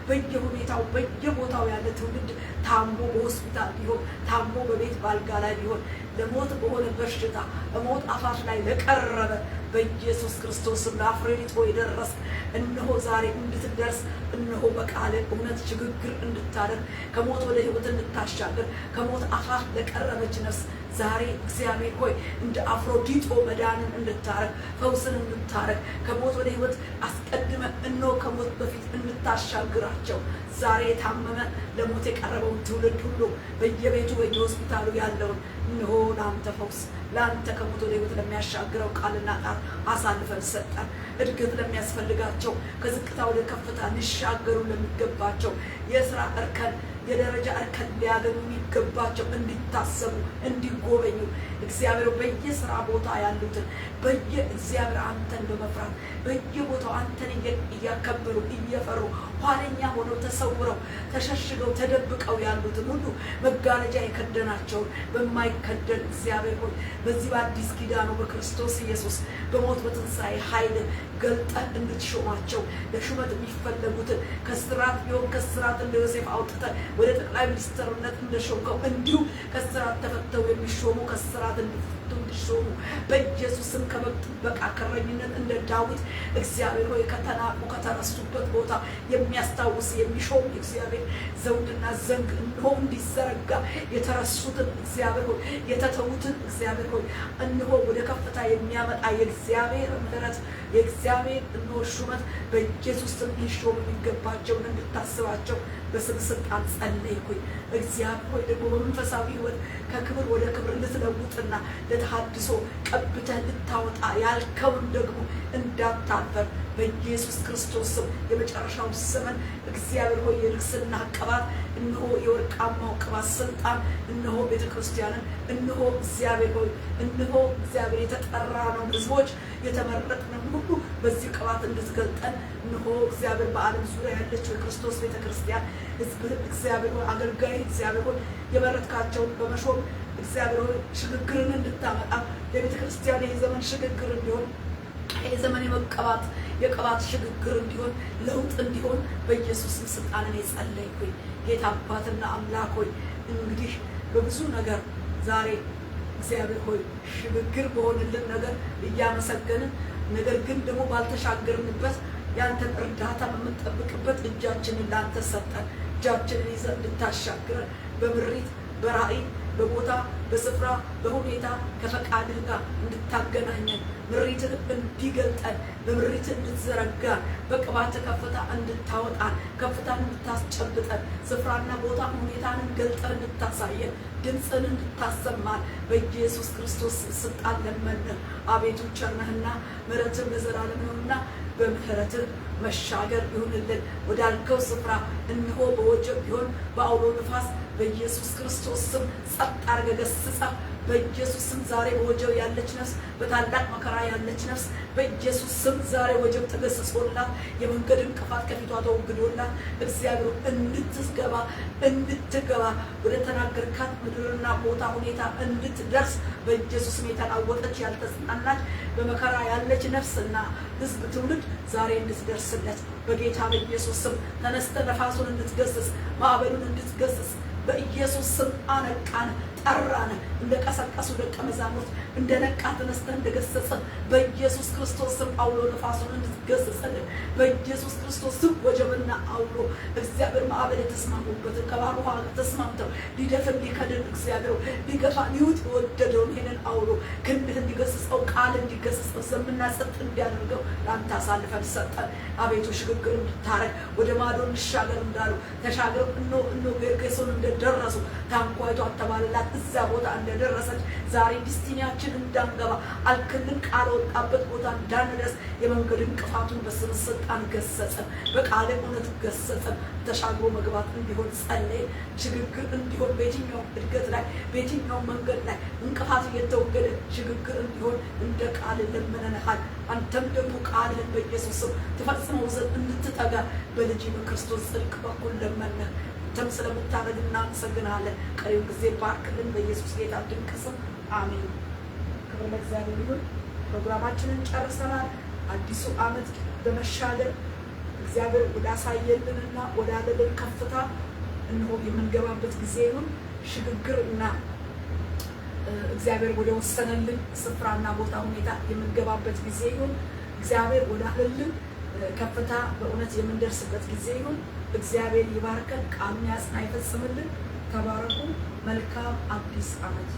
በየቦታው ያለ ትውልድ ታሞ በሆስፒታል ቢሆን ታሞ በቤት ባልጋ ላይ ቢሆን ለሞት በሆነ በሽታ በሞት አፋፍ ላይ ለቀረበ በኢየሱስ ክርስቶስም ለአፍሬዲጦ የደረስ እነሆ ዛሬ እንድትደርስ እነሆ በቃል እውነት ሽግግር እንድታደርግ ከሞት ወደ ሕይወት እንድታሻገር ከሞት አፋፍ ለቀረበች ነፍስ ዛሬ እግዚአብሔር ሆይ እንደ አፍሮዲጦ መዳንን እንድታረግ ፈውስን እንድታረግ ከሞት ወደ ሕይወት አስቀድመ እነሆ ከሞት በፊት እንድታሻግራቸው ዛሬ የታመመ ለሞት የቀረበውን ትውልድ ሁሉ በየቤቱ በየሆስፒታሉ ያለውን እነሆ ለአንተ ፈውስ ለአንተ ከሞት ወደ ሕይወት ለሚያሻግረው ቃልና ቃል አሳልፈን ሰጠን። እድገት ለሚያስፈልጋቸው ከዝቅታ ወደ ከፍታ ሊሻገሩ ለሚገባቸው የስራ እርከን የደረጃ እርከን ሊያገኙ የሚገባቸው እንዲታሰቡ እንዲጎበኙ እግዚአብሔር በየስራ ቦታ ያሉትን በየእግዚአብሔር አንተን በመፍራት በየቦታው አንተን እያከበሩ እየፈሩ ኋለኛ ሆነው ተሰውረው ተሸሽገው ተደብቀው ያሉትን ሁሉ መጋረጃ የከደናቸውን በማይከደን እግዚአብሔር ሆይ በዚህ በአዲስ ኪዳኑ በክርስቶስ ኢየሱስ በሞት በትንሣኤ ኃይል ገልጠን እንድትሾማቸው ለሹመት የሚፈለጉትን ከስራት ቢሆን ከስራት እንደ ዮሴፍ አውጥተን ወደ ጠቅላይ ሚኒስትርነት እንደሾምከው እንዲሁ ከስራት ተፈተው የሚሾሙ ከስራት እንዲሾሙ በኢየሱስ ስም ከመብት ጥበቃ ከረኝነት እንደ ዳዊት እግዚአብሔር ሆይ ከተናቁ ከተረሱበት ቦታ የሚያስታውስ የሚሾም እግዚአብሔር ዘውድና ዘንግ እንሆ እንዲዘረጋ የተረሱትን እግዚአብሔር ሆይ የተተዉትን እግዚአብሔር ሆይ እንሆ ወደ ከፍታ የሚያመጣ የእግዚአብሔር ምሕረት የእግዚአብሔር እንሆ ሹመት በኢየሱስ ስም ሊሾሙ የሚገባቸውን እንድታስባቸው በስም ስልጣን ጸለይኩኝ። እግዚአብሔር ሆይ ደግሞ በመንፈሳዊ ሕይወት ከክብር ወደ ክብር ልትለውጥና ለተሐድሶ ቀብተህ ልታወጣ ያልከውን ደግሞ እንዳታፈር በኢየሱስ ክርስቶስ ስም የመጨረሻው ዘመን እግዚአብሔር ሆይ የንግስና ቅባት እነሆ የወርቃማው ቅባት ስልጣን እነሆ ቤተክርስቲያንን እነሆ እግዚአብሔር ሆይ እነሆ እግዚአብሔር የተጠራ ነው ህዝቦች የተመረጥነው ሁሉ በዚህ ቅባት እንድትገልጠን እነሆ እግዚአብሔር በዓለም ዙሪያ ያለችው የክርስቶስ ቤተክርስቲያን ህዝብ እግዚአብሔር ሆይ አገልጋይ እግዚአብሔር ሆይ የመረጥካቸውን በመሾም እግዚአብሔር ሆይ ሽግግርን እንድታመጣ የቤተክርስቲያን የዘመን ሽግግር እንዲሆን የዘመን የመቀባት የቅባት ሽግግር እንዲሆን ለውጥ እንዲሆን በኢየሱስ ስልጣን እኔ ጸለይኩኝ። ጌታ አባትና አምላክ ሆይ እንግዲህ በብዙ ነገር ዛሬ እግዚአብሔር ሆይ ሽግግር በሆነልን ነገር እያመሰገንን ነገር ግን ደግሞ ባልተሻገርንበት ያንተን እርዳታ በምንጠብቅበት እጃችንን ላንተ ሰጠን። እጃችንን ይዘህ እንድታሻግረን በምሪት በራእይ በቦታ በስፍራ በሁኔታ ከፈቃድህ ጋር እንድታገናኘን ምሪትን እንዲገልጠን በምሪት እንድትዘረጋን በቅባት ከፍታ እንድታወጣን ከፍታን እንድታስጨብጠን ስፍራና ቦታ ሁኔታንን ገልጠን እንድታሳየን ድምፅን እንድታሰማን በኢየሱስ ክርስቶስ ስልጣን ለመንን። አቤቱ ቸር ነህና ምሕረትህ ለዘላለም ነውና በምህረትህ መሻገር ይሁንልን ወዳልከው ስፍራ እንሆ በወጀብ ቢሆን በአውሎ ንፋስ በኢየሱስ ክርስቶስ ስም ጸጥ አድርገህ ገስጸህ በኢየሱስ ስም ዛሬ በወጀብ ያለች ነፍስ በታላቅ መከራ ያለች ነፍስ በኢየሱስ ስም ዛሬ ወጀብ ተገስጾላት የመንገድ እንቅፋት ከፊቷ ተወግዶላት እግዚአብሔር እንድትገባ ወደ ተናገርካት ምድርና ቦታ ሁኔታ እንድትደርስ በኢየሱስ ስም የተናወጠች ያልተጽናናች በመከራ ያለች ነፍስና ሕዝብ ትውልድ ዛሬ እንድትደርስለት በጌታ በኢየሱስ ስም ተነስተ ነፋሱን እንድትገስጽ ማዕበሉን እንድትገስጽ በኢየሱስ ስም አነቃን ጠራን። እንደቀሰቀሱ ደቀ መዛሙርት እንደነቃ ተነስተ እንደገሰጸ በኢየሱስ ክርስቶስ ስም አውሎ ነፋሱን እንድትገስጽልን በኢየሱስ ክርስቶስ ስም ወጀብና አውሎ እግዚአብሔር ማዕበል የተስማሙበትን ከባህር ውሃ ተስማምተው ሊደፍን ሊከድን እግዚአብሔር ሊገፋ ሊውጥ የወደደውን ይህንን አውሎ ክንድህ እንዲገስጸው ቃል እንዲገስጸው ዘምና ጸጥ እንዲያደርገው ለአንተ አሳልፈን ሰጠን። አቤቱ ሽግግር እንድታረግ ወደ ማዶ እንሻገር እንዳሉ ተሻገር እኖ ጌርጌሶን እንደደረሱ ታንኳይቱ አተባለላት እዛ ቦታ እንደደረሰች ዛሬ ዲስቲኒያችን እንዳንገባ አልክልን ቃል ወጣበት ቦታ እንዳንደርስ የመንገድ እንቅፋቱን በስም ስልጣን ገሰጸን። በቃል እውነት ገሰጸን። ተሻግሮ መግባት እንዲሆን ጸለይ። ሽግግር እንዲሆን በየትኛው እድገት ላይ በየትኛው መንገድ ላይ እንቅፋት እየተወገደ ሽግግር እንዲሆን እንደ ቃል ለምነንሃል። አንተም ደግሞ ቃልህን በኢየሱስ ስም ትፈጽመው ዘንድ እንድትተጋ በልጅ በክርስቶስ ጽድቅ በኩል ለመነህ። አንተም ስለምታደርግ እናመሰግናለን። ቀሪውን ጊዜ ባርክልን በኢየሱስ ጌታ ድንቅ ስም አሜን። ክብር ለእግዚአብሔር ይሁን። ፕሮግራማችንን ጨርሰናል። አዲሱ ዓመት በመሻገር እግዚአብሔር ወዳሳየልንና ወዳለልን ከፍታ እንሆ የምንገባበት ጊዜ ይሁን። ሽግግርና እግዚአብሔር ወደ ወሰነልን ስፍራና ቦታ ሁኔታ የምንገባበት ጊዜ ይሁን። እግዚአብሔር ወዳለልን ከፍታ በእውነት የምንደርስበት ጊዜ ይሁን። እግዚአብሔር ይባርከን፣ ቃሉን ያጽና፣ ይፈጽምልን። ተባረኩ። መልካም አዲስ ዓመት